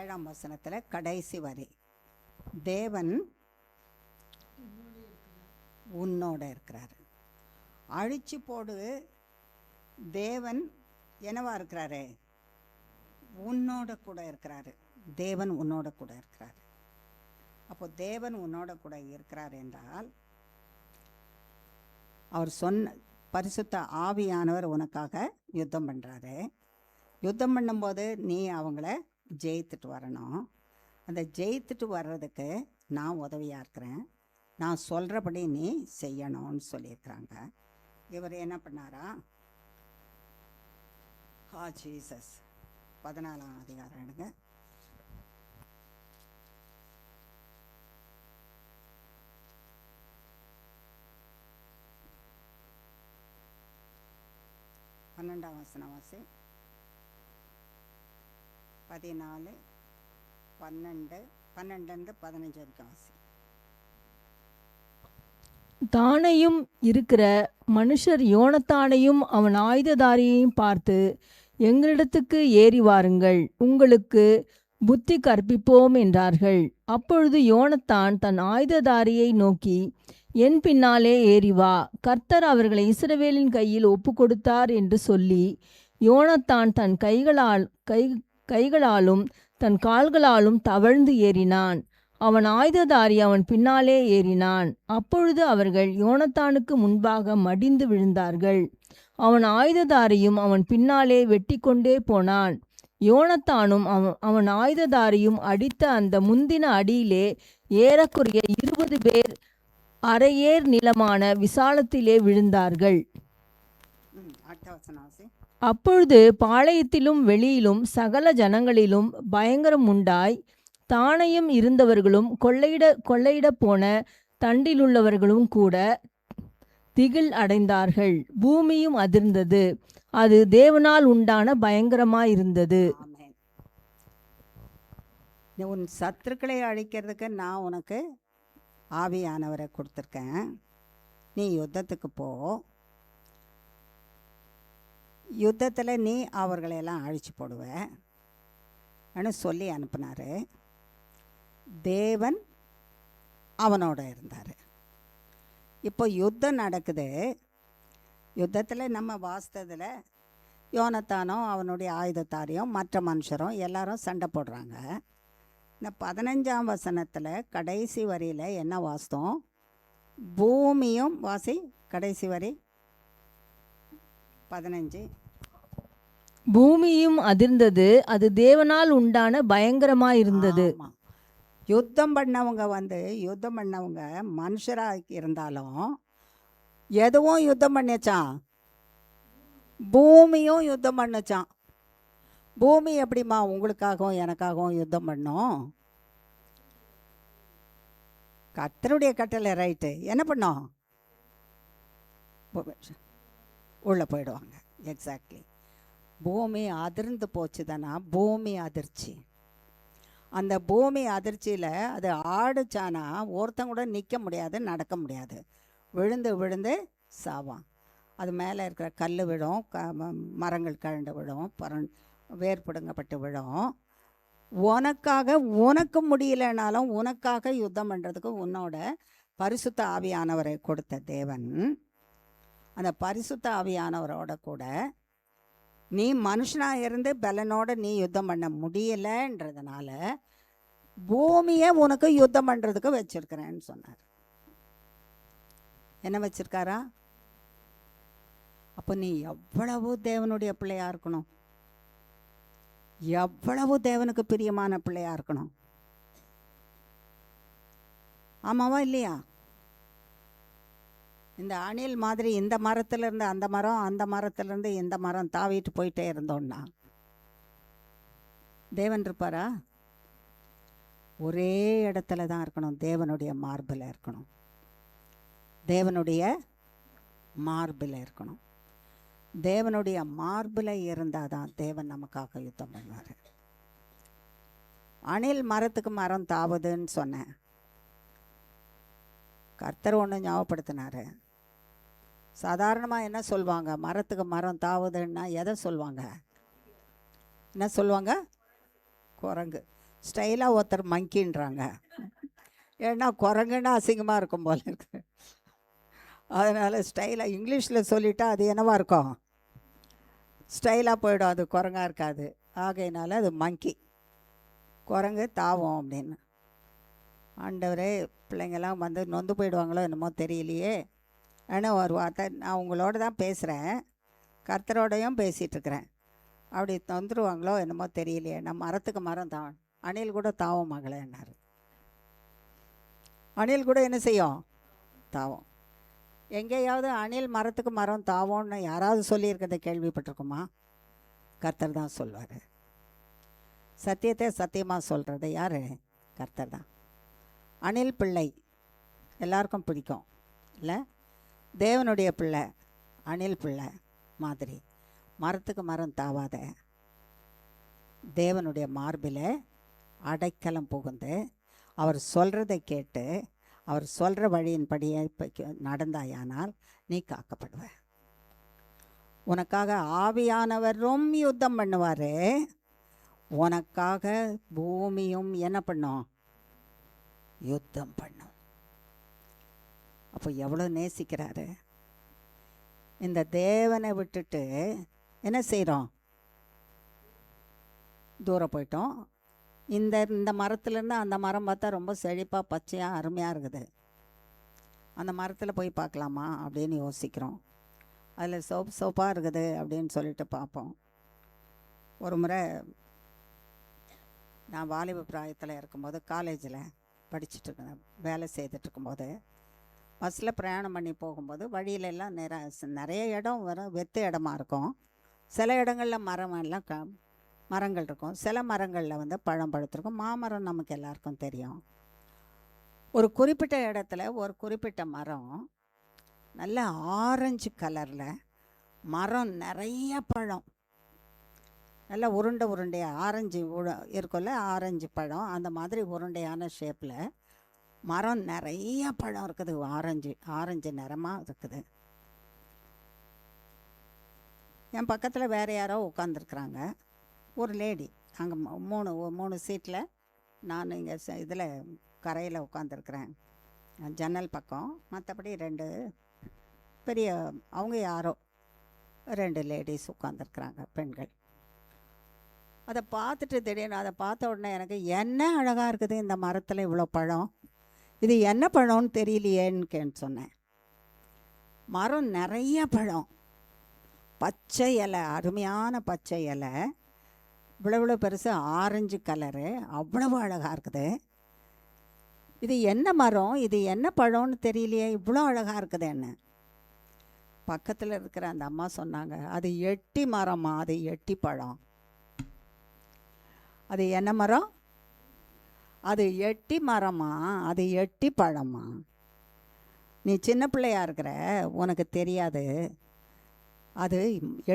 ஏழாம் வசனத்தில் கடைசி வரி, தேவன் உன்னோட இருக்கிறாரு. அழிச்சு போடு. தேவன் என்னவா இருக்கிறாரு? உன்னோட கூட இருக்கிறாரு. தேவன் உன்னோட கூட இருக்கிறாரு. அப்போ தேவன் உன்னோட கூட இருக்கிறார் என்றால், அவர் சொன்ன பரிசுத்த ஆவியானவர் உனக்காக யுத்தம் பண்ணுறாரு. யுத்தம் பண்ணும்போது நீ அவங்கள ஜெயித்துட்டு வரணும். அந்த ஜெயித்துட்டு வர்றதுக்கு நான் உதவியாக இருக்கிறேன், நான் சொல்கிறபடி நீ செய்யணும்னு சொல்லியிருக்கிறாங்க. இவர் என்ன பண்ணாரா? ஜீசஸ் 14ஆம் அதிகாரம் எடுங்க. பன்னெண்டாம் வசனம் வாசி. 14 12 15 வரைக்கும் வாசி. தானையும் இருக்கிற மனுஷர் யோனத்தானையும் அவன் ஆயுததாரியையும் பார்த்து, எங்களிடத்துக்கு ஏறி வாருங்கள், உங்களுக்கு புத்தி கற்பிப்போம் என்றார்கள். அப்பொழுது யோனத்தான் தன் ஆயுததாரியை நோக்கி, என் பின்னாலே ஏறி வா, கர்த்தர் அவர்களை இஸ்ரவேலின் கையில் ஒப்பு கொடுத்தார் என்று சொல்லி, யோனத்தான் தன் கைகளாலும் தன் கால்களாலும் தவழ்ந்து ஏறினான். அவன் ஆயுததாரி அவன் பின்னாலே ஏறினான். அப்பொழுது அவர்கள் யோனத்தானுக்கு முன்பாக மடிந்து விழுந்தார்கள். அவன் ஆயுததாரியும் அவன் பின்னாலே வெட்டி கொண்டே போனான். யோனத்தானும் அவன் ஆயுததாரியும் அடித்த அந்த முந்தின அடியிலே ஏறக்குறைய 20 பேர் அரையேர் நிலமான விசாலத்திலே விழுந்தார்கள். அப்பொழுது பாளையத்திலும் வெளியிலும் சகல ஜனங்களிலும் பயங்கரம் உண்டாய், தானையும் இருந்தவர்களும் கொள்ளையிட போன தண்டிலுள்ளவர்களும் கூட திகில் அடைந்தார்கள். பூமியும் அதிர்ந்தது. அது தேவனால் உண்டான பயங்கரமாயிருந்தது. உன் சத்துருக்களை அழிக்கிறதுக்கு நான் உனக்கு ஆவியானவரை கொடுத்துருக்கேன். நீ யுத்தத்துக்கு போ, யுத்தத்தில் நீ அவர்களையெல்லாம் அழிச்சு போடுவேன்னு சொல்லி அனுப்புனார். தேவன் அவனோட இருந்தார். இப்போ யுத்தம் நடக்குது. யுத்தத்தில் நம்ம வாஸ்ததில் யோனத்தானும் அவனுடைய ஆயுதத்தாரையும் மற்ற மனுஷரும் எல்லாரும் சண்டை போடுறாங்க. இந்த 15ஆம் வசனத்தில் கடைசி வரியில் என்ன வாஸ்தம்? பூமியும் வாசி கடைசி வரி 15. பூமியும் அதிர்ந்தது, அது தேவனால் உண்டான பயங்கரமாயிருந்தது. ஆமாம். யுத்தம் பண்ணவங்க மனுஷராக இருந்தாலும் எதுவும் யுத்தம் பண்ணிச்சான்? பூமியும் யுத்தம் பண்ணுச்சான். பூமி எப்படிம்மா உங்களுக்காகவும் எனக்காகவும் யுத்தம் பண்ணும்? கர்த்தருடைய கட்டளை ரைட்டு. என்ன பண்ணோம்? உள்ளே போயிடுவாங்க. எக்ஸாக்ட்லி. பூமி அதிர்ந்து போச்சு தானா? பூமி அதிர்ச்சி. அந்த பூமி அதிர்ச்சியில் அது ஆடுச்சானா ஒருத்தங்க கூட நிற்க முடியாது, நடக்க முடியாது. விழுந்து விழுந்து சாவான். அது மேலே இருக்கிற கல் விழும், மரங்கள் கழண்டு விழும், வேர் பிடுங்கப்பட்டு விழும். உனக்கு முடியலைனாலும் உனக்காக யுத்தம் பண்ணுறதுக்கு உன்னோட பரிசுத்த ஆவியானவரை கொடுத்த தேவன், அந்த பரிசுத்த ஆவியானவரோட கூட நீ மனுஷனாக இருந்து பலனோட நீ யுத்தம் பண்ண முடியலைன்றதுனால பூமியை உனக்கு யுத்தம் பண்ணுறதுக்கு வச்சிருக்கிறேன்னு சொன்னார். என்ன வச்சிருக்காரா? அப்போ நீ எவ்வளவு தேவனுடைய பிள்ளையா இருக்கணும், எவ்வளவு தேவனுக்கு பிரியமான பிள்ளையா இருக்கணும். ஆமாவா இல்லையா? இந்த அணில் மாதிரி இந்த மரத்துலேருந்து அந்த மரம், அந்த மரத்துலேருந்து இந்த மரம் தாவிட்டு போயிட்டே இருந்தோன்னா தேவன் இருப்பாரா? ஒரே இடத்துல தான் இருக்கணும். தேவனுடைய மார்பில் இருக்கணும். தேவனுடைய மார்பில் இருக்கணும். தேவனுடைய மார்பில் இருந்தால் தான் தேவன் நமக்காக யுத்தம் பண்ணுவார். அணில் மரத்துக்கு மரம் தாவுதுன்னு சொன்னேன். கர்த்தர் ஒன்று ஞாபகப்படுத்தினார். சாதாரணமாக என்ன சொல்லுவாங்க? மரத்துக்கு மரம் தாவுதுன்னா எதை சொல்லுவாங்க? என்ன சொல்லுவாங்க? குரங்கு. ஸ்டைலாக ஒருத்தர் மங்கின்றாங்க. ஏன்னா குரங்குன்னா அசிங்கமாக இருக்கும் போல இருக்கு. அதனால் ஸ்டைலாக இங்கிலீஷில் சொல்லிட்டா அது என்னவா இருக்கும்? ஸ்டைலாக போயிடும். அது குரங்காக இருக்காது. ஆகையினால அது மங்கி, குரங்கு தாவும் அப்படின்னு. ஆண்டவரே, பிள்ளைங்கள்லாம் வந்து நொந்து போயிடுவாங்களோ என்னமோ தெரியலையே. ஆனால் ஒரு வார்த்தை, நான் உங்களோட தான் பேசுகிறேன், கர்த்தரோடையும் பேசிகிட்ருக்கிறேன். அப்படி தொந்துருவாங்களோ என்னமோ தெரியலையே. நான் மரத்துக்கு மரம் தான். அணில் கூட தாவும் மகளேன்னாரு. அணில் கூட என்ன செய்யும்? தாவும். எங்கேயாவது அணில் மரத்துக்கு மரம் தாவோன்னு யாராவது சொல்லியிருக்கிறத கேள்விப்பட்டிருக்குமா? கர்த்தர் தான் சொல்வார். சத்தியத்தை சத்தியமாக சொல்கிறது யார்? கர்த்தர் தான். அணில் பிள்ளை எல்லாருக்கும் பிடிக்கும் இல்லை? தேவனுடைய பிள்ளை அணில் பிள்ளை மாதிரி மரத்துக்கு மரம் தாவாத தேவனுடைய மார்பில் அடைக்கலம் புகுந்து அவர் சொல்கிறதை கேட்டு அவர் சொல்கிற வழியின்படியே நடந்தாயானால் நீ காக்கப்படுவ. உனக்காக ஆவியானவரும் யுத்தம் பண்ணுவார். உனக்காக பூமியும் என்ன பண்ணும்? யுத்தம் பண்ணும். அப்போ எவ்வளோ நேசிக்கிறாரு. இந்த தேவனை விட்டுட்டு என்ன செய்கிறோம்? தூரம் போயிட்டோம். இந்த மரத்துலேருந்து அந்த மரம் பார்த்தா ரொம்ப செழிப்பாக பச்சையாக அருமையாக இருக்குது. அந்த மரத்தில் போய் பார்க்கலாமா அப்படின்னு யோசிக்கிறோம். அதில் சோப்பாக இருக்குது அப்படின்னு சொல்லிட்டு பார்ப்போம். ஒரு முறை நான் வாலிப பிராயத்தில் இருக்கும்போது காலேஜில் படிச்சுட்டு இருந்தேன், வேலை செய்துட்ருக்கும்போது பஸ்ஸில் பிரயாணம் பண்ணி போகும்போது வழியிலெல்லாம் நிறைய இடம் வெத்து இடமா இருக்கும். சில இடங்களில் மரங்கள் இருக்கும். சில மரங்களில் வந்து பழம் பழுத்திருக்கும். மாமரம் நமக்கு எல்லாருக்கும் தெரியும். ஒரு குறிப்பிட்ட இடத்துல ஒரு குறிப்பிட்ட மரம் நல்ல ஆரஞ்சு கலரில், மரம் நிறைய பழம், நல்லா உருண்டையாக ஆரஞ்சு இருக்கும்ல, ஆரஞ்சு பழம் அந்த மாதிரி உருண்டையான ஷேப்பில் மரம் நிறைய பழம் இருக்குது, ஆரஞ்சு நிறமாக இருக்குது. என் பக்கத்தில் வேறு யாரோ உட்காந்துருக்குறாங்க, ஒரு லேடி. அங்கே மூணு சீட்டில் நான் இங்கே இதில் கரையில் உட்காந்துருக்குறேன், ஜன்னல் பக்கம். மற்றபடி 2 பெரிய அவங்க யாரோ 2 லேடிஸ் உட்காந்துருக்குறாங்க, பெண்கள். அதை பார்த்துட்டு திடீர்னு அதை பார்த்த உடனே எனக்கு என்ன அழகாக இருக்குது இந்த மரத்தில் இவ்வளோ பழம், இது என்ன பழம்னு தெரியலையேன்னு சொன்னேன். மரம் நிறைய பழம், பச்சை இலை, அருமையான பச்சை இலை, இவ்வளோ பெருசு, ஆரஞ்சு கலரு, அவ்வளவு அழகாக இருக்குது. இது என்ன மரம், இது என்ன பழம்னு தெரியலையே, இவ்வளோ அழகாக இருக்குது. என்ன பக்கத்தில் இருக்கிற அந்த அம்மா சொன்னாங்க, அது எட்டி மரம்மா, அது எட்டி பழம். அது என்ன மரம்? அது எட்டி மரமா, அது எட்டி பழமா. நீ சின்ன பிள்ளையா இருக்கிற, உனக்கு தெரியாது. அது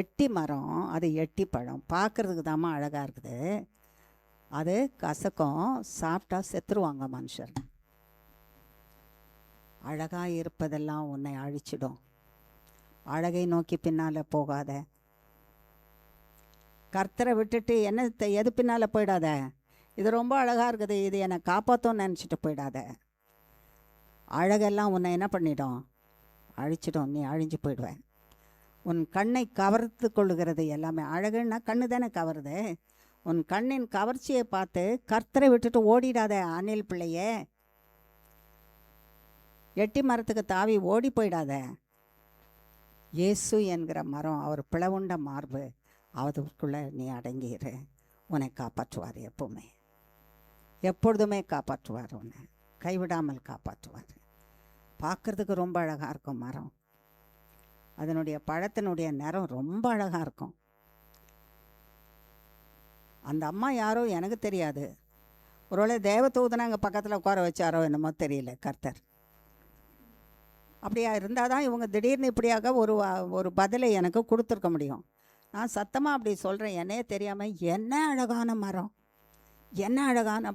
எட்டி மரம், அது எட்டி பழம். பார்க்குறதுக்கு தாம்மா அழகாக இருக்குது, அது கசக்கும், சாப்பிட்டா செத்துருவாங்க மனுஷர். அழகாக இருப்பதெல்லாம் உன்னை அழிச்சிடும். அழகை நோக்கி பின்னால் போகாத. கர்த்தரை விட்டுட்டு எது பின்னால் போயிடாத. இது ரொம்ப அழகாக இருக்குது, இது என்னை காப்பாற்றோன்னு நினச்சிட்டு போயிடாத. அழகெல்லாம் உன்னை என்ன பண்ணிடும்? அழிச்சிடும். நீ அழிஞ்சு போயிடுவேன். உன் கண்ணை கவர்த்து கொள்ளுகிறது எல்லாமே. அழகுன்னா கண்ணு தானே கவருது. உன் கண்ணின் கவர்ச்சியை பார்த்து கர்த்தரை விட்டுட்டு ஓடிடாத அணில் பிள்ளையே. எட்டி மரத்துக்கு தாவி ஓடி போயிடாத. இயேசு என்கிற மரம், அவர் பிளவுண்ட மார்பு, அவருக்குள்ளே நீ அடங்கிடு. உன்னை காப்பாற்றுவார். எப்பொழுதுமே காப்பாற்றுவார். உன்னை கைவிடாமல் காப்பாற்றுவார். பார்க்குறதுக்கு ரொம்ப அழகாக இருக்கும் மரம். அதனுடைய பழத்தினுடைய நிறம் ரொம்ப அழகாக இருக்கும். அந்த அம்மா யாரோ எனக்கு தெரியாது, ஒருவேளை தேவதூதனை அங்கே பக்கத்தில் உட்கார வச்சாரோ என்னமோ தெரியல கர்த்தர். அப்படியா இருந்தால் தான் இவங்க திடீர்னு இப்படியாக ஒரு பதிலை எனக்கு கொடுத்துருக்க முடியும். நான் சத்தமாக அப்படி சொல்கிறேன், என்னையே தெரியாமல். என்ன அழகான மரம், என்ன அழகான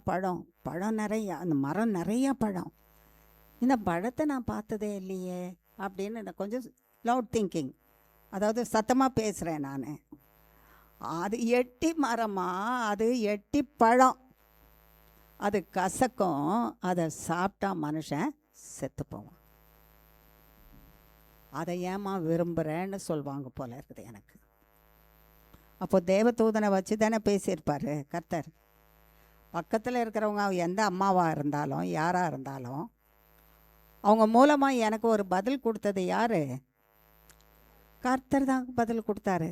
பழம் நிறைய, அந்த மரம் நிறைய பழம். இந்த பழத்தை நான் பார்த்ததே இல்லையே அப்படின்னு நான் கொஞ்சம் லவுட் திங்கிங், அதாவது சத்தமாக பேசுகிறேன் நான். அது எட்டி மரமா, அது எட்டி பழம், அது கசக்கும், அதை சாப்பிட்டா மனுஷன் செத்து போவான். அதை ஏமா விரும்புகிறேன்னு சொல்லுவாங்க போல இருக்குது எனக்கு. அப்போ தேவதூதனை வச்சு தானே பேசியிருப்பார் கர்த்தர். பக்கத்தில் இருக்கிறவங்க எந்த அம்மாவாக இருந்தாலும் யாராக இருந்தாலும் அவங்க மூலமாக எனக்கு ஒரு பதில் கொடுத்தது யார்? கர்த்தர் தான் பதில் கொடுத்தாரு.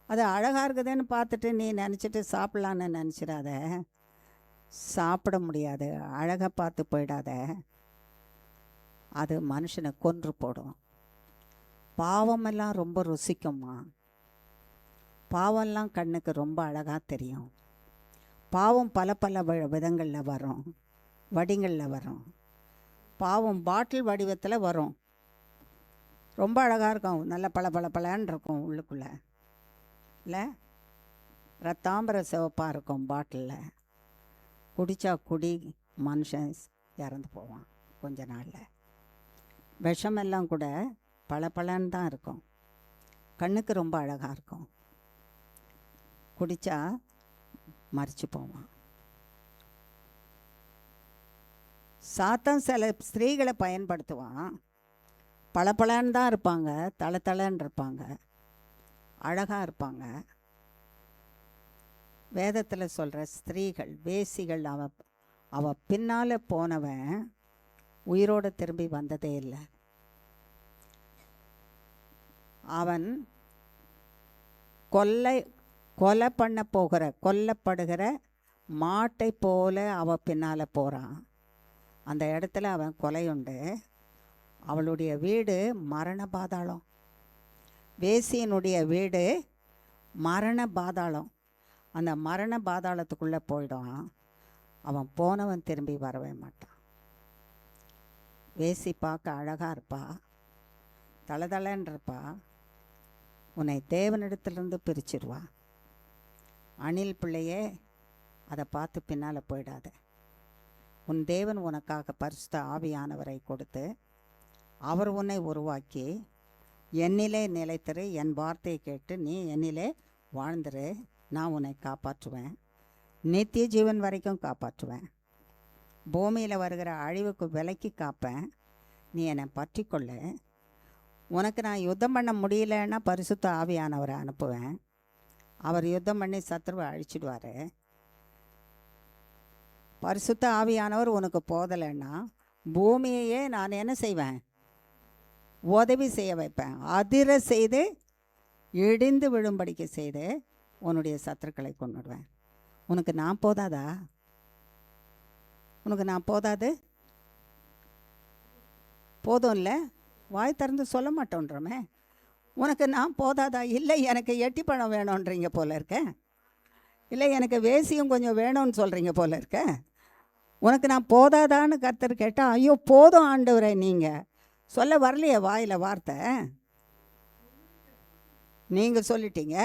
அது அழகாக இருக்குதுன்னு பார்த்துட்டு நீ நினச்சிட்டு சாப்பிட்லான்னு நினச்சிடாத. சாப்பிட முடியாது. அழகாக பார்த்து போயிடாத. அது மனுஷனை கொன்று போடும். பாவமெல்லாம் ரொம்ப ருசிக்குமா. பாவம்லாம் கண்ணுக்கு ரொம்ப அழகாக தெரியும். பாவம் பல விதங்களில் வரும், வடிங்களில் வரும். பாவம் பாட்டில் வடிவத்தில் வரும், ரொம்ப அழகாக இருக்கும், நல்ல பளபளன்னு இருக்கும் உள்ளுக்குள்ளே, இல்லை? ரத்தாம்பர சிவப்பாக இருக்கும் பாட்டிலில். குடித்தா மனுஷன் இறந்து போவான் கொஞ்ச நாளில். விஷமெல்லாம் கூட பளபளன்னு தான் இருக்கும், கண்ணுக்கு ரொம்ப அழகாக இருக்கும். குடித்தா மறிச்சு போவான். சாத்தான் சில ஸ்திரீகளை பயன்படுத்துவான். பளபளன்னு தான் இருப்பாங்க, தளன்னு இருப்பாங்க, அழகாக இருப்பாங்க. வேதத்தில் சொல்கிற ஸ்திரீகள் வேசிகள். அவ பின்னால் போனவன் உயிரோடு திரும்பி வந்ததே இல்லை. அவன் கொலை பண்ண கொல்லப்படுகிற மாட்டை போல அவ பின்னால் போகிறான். அந்த இடத்துல அவன் கொலையுண்டு. அவளுடைய வீடு மரண பாதாளம். வேசியனுடைய வீடு மரண பாதாளம். அந்த மரண பாதாளத்துக்குள்ளே போயிடுவான். அவன் போனவன் திரும்பி வரவே மாட்டான். வேசி பார்க்க அழகாக இருப்பா, தளதளன்னு இருப்பா, உன்னை தேவனிடத்திலிருந்து பிரிச்சிருவா. அணில் பிள்ளையே, அதை பார்த்து பின்னால் போயிடாத. உன் தேவன் உனக்காக பரிசுத்த ஆவியானவரை கொடுத்து அவர் உன்னை உருவாக்கி என்னிலே நிலைத்திரு, என் வார்த்தையை கேட்டு நீ என்னிலே வாழ்ந்துரு, நான் உன்னை காப்பாற்றுவேன், நித்திய ஜீவன் வரைக்கும் காப்பாற்றுவேன், பூமியில் வருகிற அழிவுக்கு விலக்கி காப்பேன், நீ என்னை பற்றி கொள்ளு, உனக்கு நான் யுத்தம் பண்ண முடியலன்னா பரிசுத்த ஆவியானவரை அனுப்புவேன், அவர் யுத்தம் பண்ணி சத்துருவை அழிச்சிடுவார், பரிசுத்த ஆவியானவர் உனக்கு போதலைன்னா பூமியையே நான் என்ன செய்வேன், உதவி செய்ய வைப்பேன், அதிர செய்து இடிந்து விழும்படிக்கு செய்து உன்னுடைய சத்துருக்களை கொண்டுடுவேன். உனக்கு நான் போதாதா? உனக்கு நான் போதாது? போதும் இல்லை, வாய் திறந்து சொல்ல மாட்டோன்றமே. உனக்கு நான் போதாதா? இல்லை எனக்கு எட்டி பழம் வேணுன்றீங்க போல இருக்க, இல்லை எனக்கு வேசியும் கொஞ்சம் வேணும்னு சொல்கிறீங்க போல இருக்க. உனக்கு நான் போதாதான்னு கர்த்தர் கேட்டால், ஐயோ போதும் ஆண்டவரே, நீங்கள் சொல்ல வரலையே வாயில் வார்த்தை, நீங்கள் சொல்லிட்டீங்க,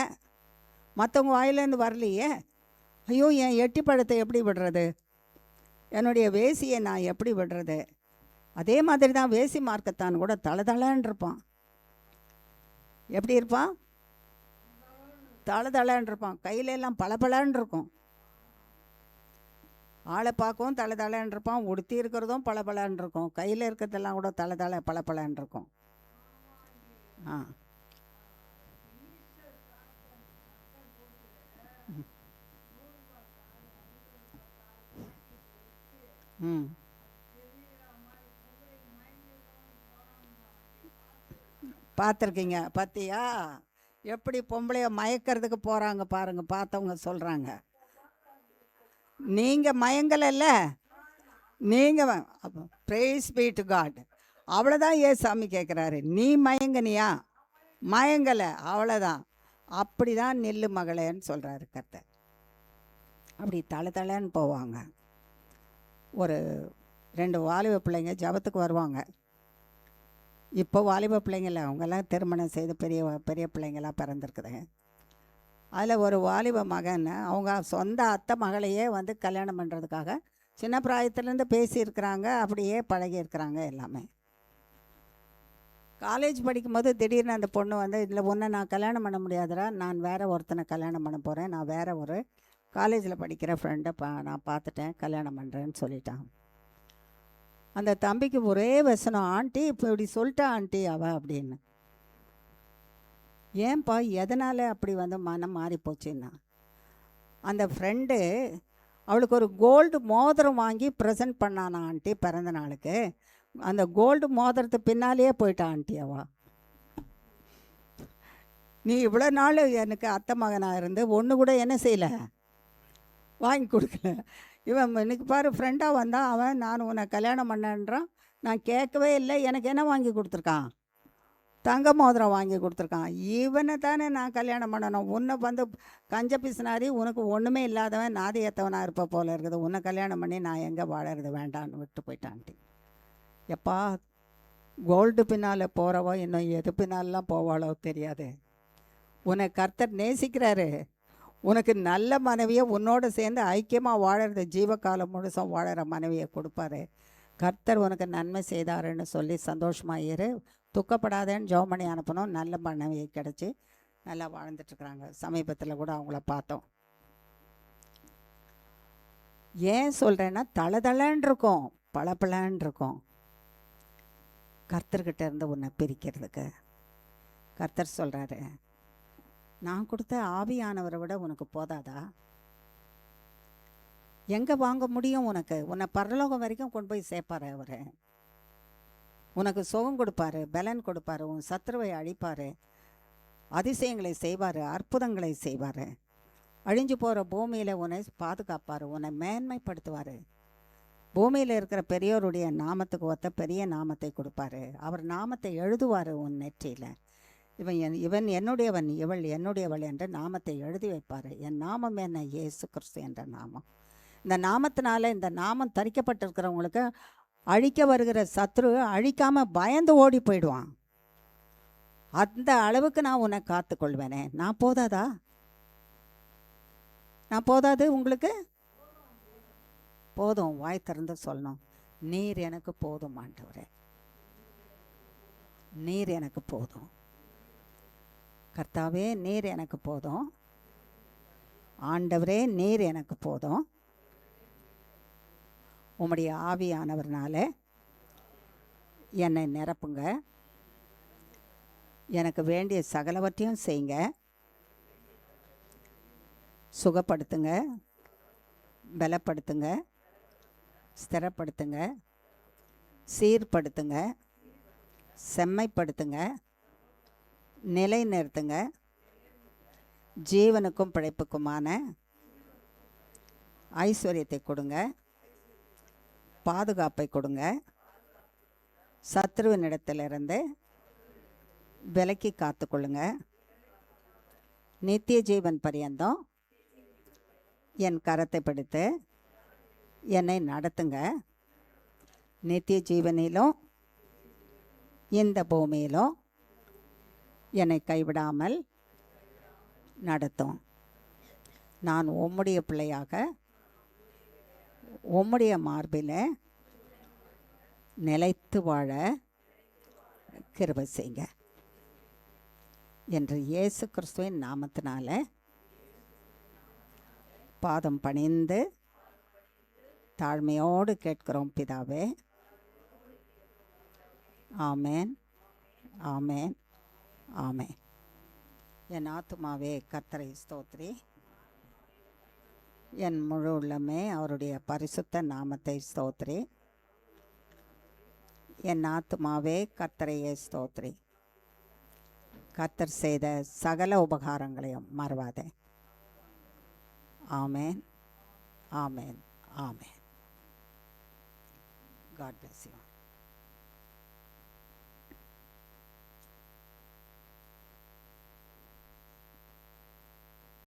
மற்றவங்க வாயிலேருந்து வரலையே. ஐயோ என் எட்டி பழத்தை எப்படி விடுறது, என்னுடைய வேசியை நான் எப்படி விடுறது? அதே மாதிரி தான் வேசி மார்க்கத்தான் கூட தளதளன்னு இருப்பான். எப்படி இருப்பான்? தளதளன்னு இருப்பான், கையிலெல்லாம் பளபளன்னு இருக்கும், ஆளை பார்க்கவும் தளதளன்னு இருப்பான், உடுத்தி இருக்கிறதும் பளபளன்னு இருக்கும், கையில் இருக்கிறதெல்லாம் கூட தளதள பளபளன்னு இருக்கும். ஆ ம் பார்த்துருக்கீங்க பார்த்தியா, எப்படி பொம்பளைய மயக்கிறதுக்கு போகிறாங்க பாருங்க, பார்த்தவங்க சொல்கிறாங்க. நீங்கள் மயங்கலைல்ல, நீங்கள் ப்ரைஸ் பீ டு காட், அவ்வளோதான் சாமி கேட்குறாரு. நீ மயங்கனியா? மயங்கலை, அவ்வளோதான். அப்படி தான் நெல்லு மகளேன்னு சொல்கிறாரு கர்த்தர். அப்படி தளன்னு போவாங்க. ஒரு 2 வாலிப பிள்ளைங்க ஜபத்துக்கு வருவாங்க. இப்போ வாலிப பிள்ளைங்கள அவங்கெல்லாம் திருமணம் செய்து பெரிய பெரிய பிள்ளைங்களாம் பிறந்திருக்குதுங்க. அதில் ஒரு வாலிப மகன் அவங்க சொந்த அத்தை மகளையே வந்து கல்யாணம் பண்ணுறதுக்காக சின்ன பிராயத்துலேருந்து பேசியிருக்கிறாங்க, அப்படியே பழகியிருக்கிறாங்க எல்லாமே. காலேஜ் படிக்கும்போது திடீர்னு அந்த பொண்ணு வந்து, இதில் ஒன்று நான் கல்யாணம் பண்ண முடியாதுடா, நான் வேறு ஒருத்தனை கல்யாணம் பண்ண போகிறேன், நான் வேறு ஒரு காலேஜில் படிக்கிற ஃப்ரெண்டை நான் பார்த்துட்டேன், கல்யாணம் பண்ணுறேன்னு சொல்லிட்டான். அந்த தம்பிக்கு ஒரே வசனம், ஆண்டி இப்போ இப்படி சொல்லிட்டா ஆண்டி அவள் அப்படின்னு. ஏன்பா எதனால் அப்படி வந்து மனம் மாறி போச்சுன்னா, அந்த ஃப்ரெண்டு அவளுக்கு ஒரு கோல்டு மோதிரம் வாங்கி ப்ரெசன்ட் பண்ணானா ஆண்டி பிறந்த நாளுக்கு. அந்த கோல்டு மோதிரத்து பின்னாலேயே போயிட்டா ஆண்டி அவள். நீ இவ்வளோ நாள் எனக்கு அத்தை மகனாக இருந்து ஒன்று கூட என்ன செய்யலை, வாங்கி கொடுக்கல. இவன் இன்னைக்கு பாரு ஃப்ரெண்டாக வந்தான், அவன் நான் உன்னை கல்யாணம் பண்ணேன்றான், நான் கேட்கவே இல்லை, எனக்கு என்ன வாங்கி கொடுத்துருக்கான், தங்க மோதிரம் வாங்கி கொடுத்துருக்கான். இவனை தானே நான் கல்யாணம் பண்ணணும், உன்னை வந்து கஞ்ச பிசினாரி, உனக்கு ஒன்றுமே இல்லாதவன் நாதி ஏற்றவனாக இருப்ப போல இருக்குது, உன்னை கல்யாணம் பண்ணி நான் எங்கே வாழறது, வேண்டான்னு விட்டு போயிட்டான்ட்டி. எப்பா கோல்டு பின்னால் போகிறவோ இன்னும் எது பின்னாலெலாம் போவாளோ தெரியாது. உன்னை கர்த்தர் நேசிக்கிறாரு, உனக்கு நல்ல மனைவியை உன்னோடு சேர்ந்து ஐக்கியமாக வாழறது, ஜீவகாலம் முழுசும் வாழற மனைவியை கொடுப்பாரு. கர்த்தர் உனக்கு நன்மை செய்தாருன்னு சொல்லி சந்தோஷமாக இரு, துக்கப்படாதேன்னு ஜெபம் பண்ணி அனுப்பணும். நல்ல மனைவியை கிடச்சி நல்லா வாழ்ந்துட்டுருக்குறாங்க. சமீபத்தில் கூட அவங்கள பார்த்தோம். ஏன் சொல்கிறேன்னா, தளதளன்னு இருக்கும், பளபளன்னு இருக்கும். கர்த்தர்கிட்ட இருந்து உன்னை பிரிக்கிறதுக்கு கர்த்தர் சொல்கிறாரு, நான் கொடுத்த ஆவியானவரை விட உனக்கு போதாதா? எங்கே வாங்க முடியும் உனக்கு? உன்னை பரலோகம் வரைக்கும் கொண்டு போய் சேர்ப்பார் அவர். உனக்கு சுகம் கொடுப்பாரு, பலன் கொடுப்பாரு, உன் சத்துருவை அழிப்பார், அதிசயங்களை செய்வார், அற்புதங்களை செய்வார், அழிஞ்சு போகிற பூமியில் உன்னை பாதுகாப்பார், உன்னை மேன்மைப்படுத்துவார். பூமியில் இருக்கிற பெரியோருடைய நாமத்துக்கு ஒத்த பெரிய நாமத்தை கொடுப்பாரு. அவர் நாமத்தை எழுதுவார் உன் நெற்றியில். இவன் என்னுடையவன், இவள் என்னுடையவள் என்ற நாமத்தை எழுதி வைப்பார். என் நாமம் என்ன? இயேசு கிறிஸ்து என்ற நாமம். இந்த நாமத்தினால, இந்த நாமம் தரிக்கப்பட்டிருக்கிறவங்களுக்கு அழிக்க வருகிற சத்ரு அழிக்காமல் பயந்து ஓடி போயிடுவான். அந்த அளவுக்கு நான் உன்னை காத்துக்கொள்வேனே. நான் போதாதா? நான் போதாது உங்களுக்கு? போதும். வாய் திறந்து சொல்லணும், நீர் எனக்கு போதும் ஆண்டவரே, நீர் எனக்கு போதும். கர்த்தாவே நீர் எனக்கு போதும். ஆண்டவரே நீர் எனக்கு போதும். உம்முடைய ஆவியானவர்னால என்னை நிரப்புங்க. எனக்கு வேண்டிய சகலவற்றையும் செய்யுங்க. சுகப்படுத்துங்க, பலப்படுத்துங்க, ஸ்திரப்படுத்துங்க, சீர்படுத்துங்க, செம்மைப்படுத்துங்க, நிலைநிறுத்துங்க. ஜீவனுக்கும் பிழைப்புக்குமான ஐஸ்வர்யத்தை கொடுங்க, பாதுகாப்பை கொடுங்க. சத்ருவினிடத்திலிருந்து விலக்கி காத்துக்கொள்ளுங்க. நித்திய ஜீவன் பரியந்தம் என் கரத்தை பிடித்து என்னை நடத்துங்க. நித்திய ஜீவனிலும் இந்த பூமியிலும் என்னை கைவிடாமல் நடத்தும். நான் உம்முடைய பிள்ளையாக உம்முடைய மார்பில் நிலைத்து வாழ கிருபை செய்யுங்க என்று இயேசு கிறிஸ்துவின் நாமத்தினால பாதம் பணிந்து தாழ்மையோடு கேட்கிறோம் பிதாவே. ஆமேன், ஆமேன், ஆமேன். என் ஆத்துமாவே கர்த்தரை ஸ்தோத்திரி, என் முழு உள்ளமே அவருடைய பரிசுத்த நாமத்தை ஸ்தோத்திரி. என் ஆத்துமாவே கர்த்தரையே ஸ்தோத்திரி, கர்த்தர் செய்த சகல உபகாரங்களையும் மறவாதே. ஆமேன், ஆமேன், ஆமேன். God bless you.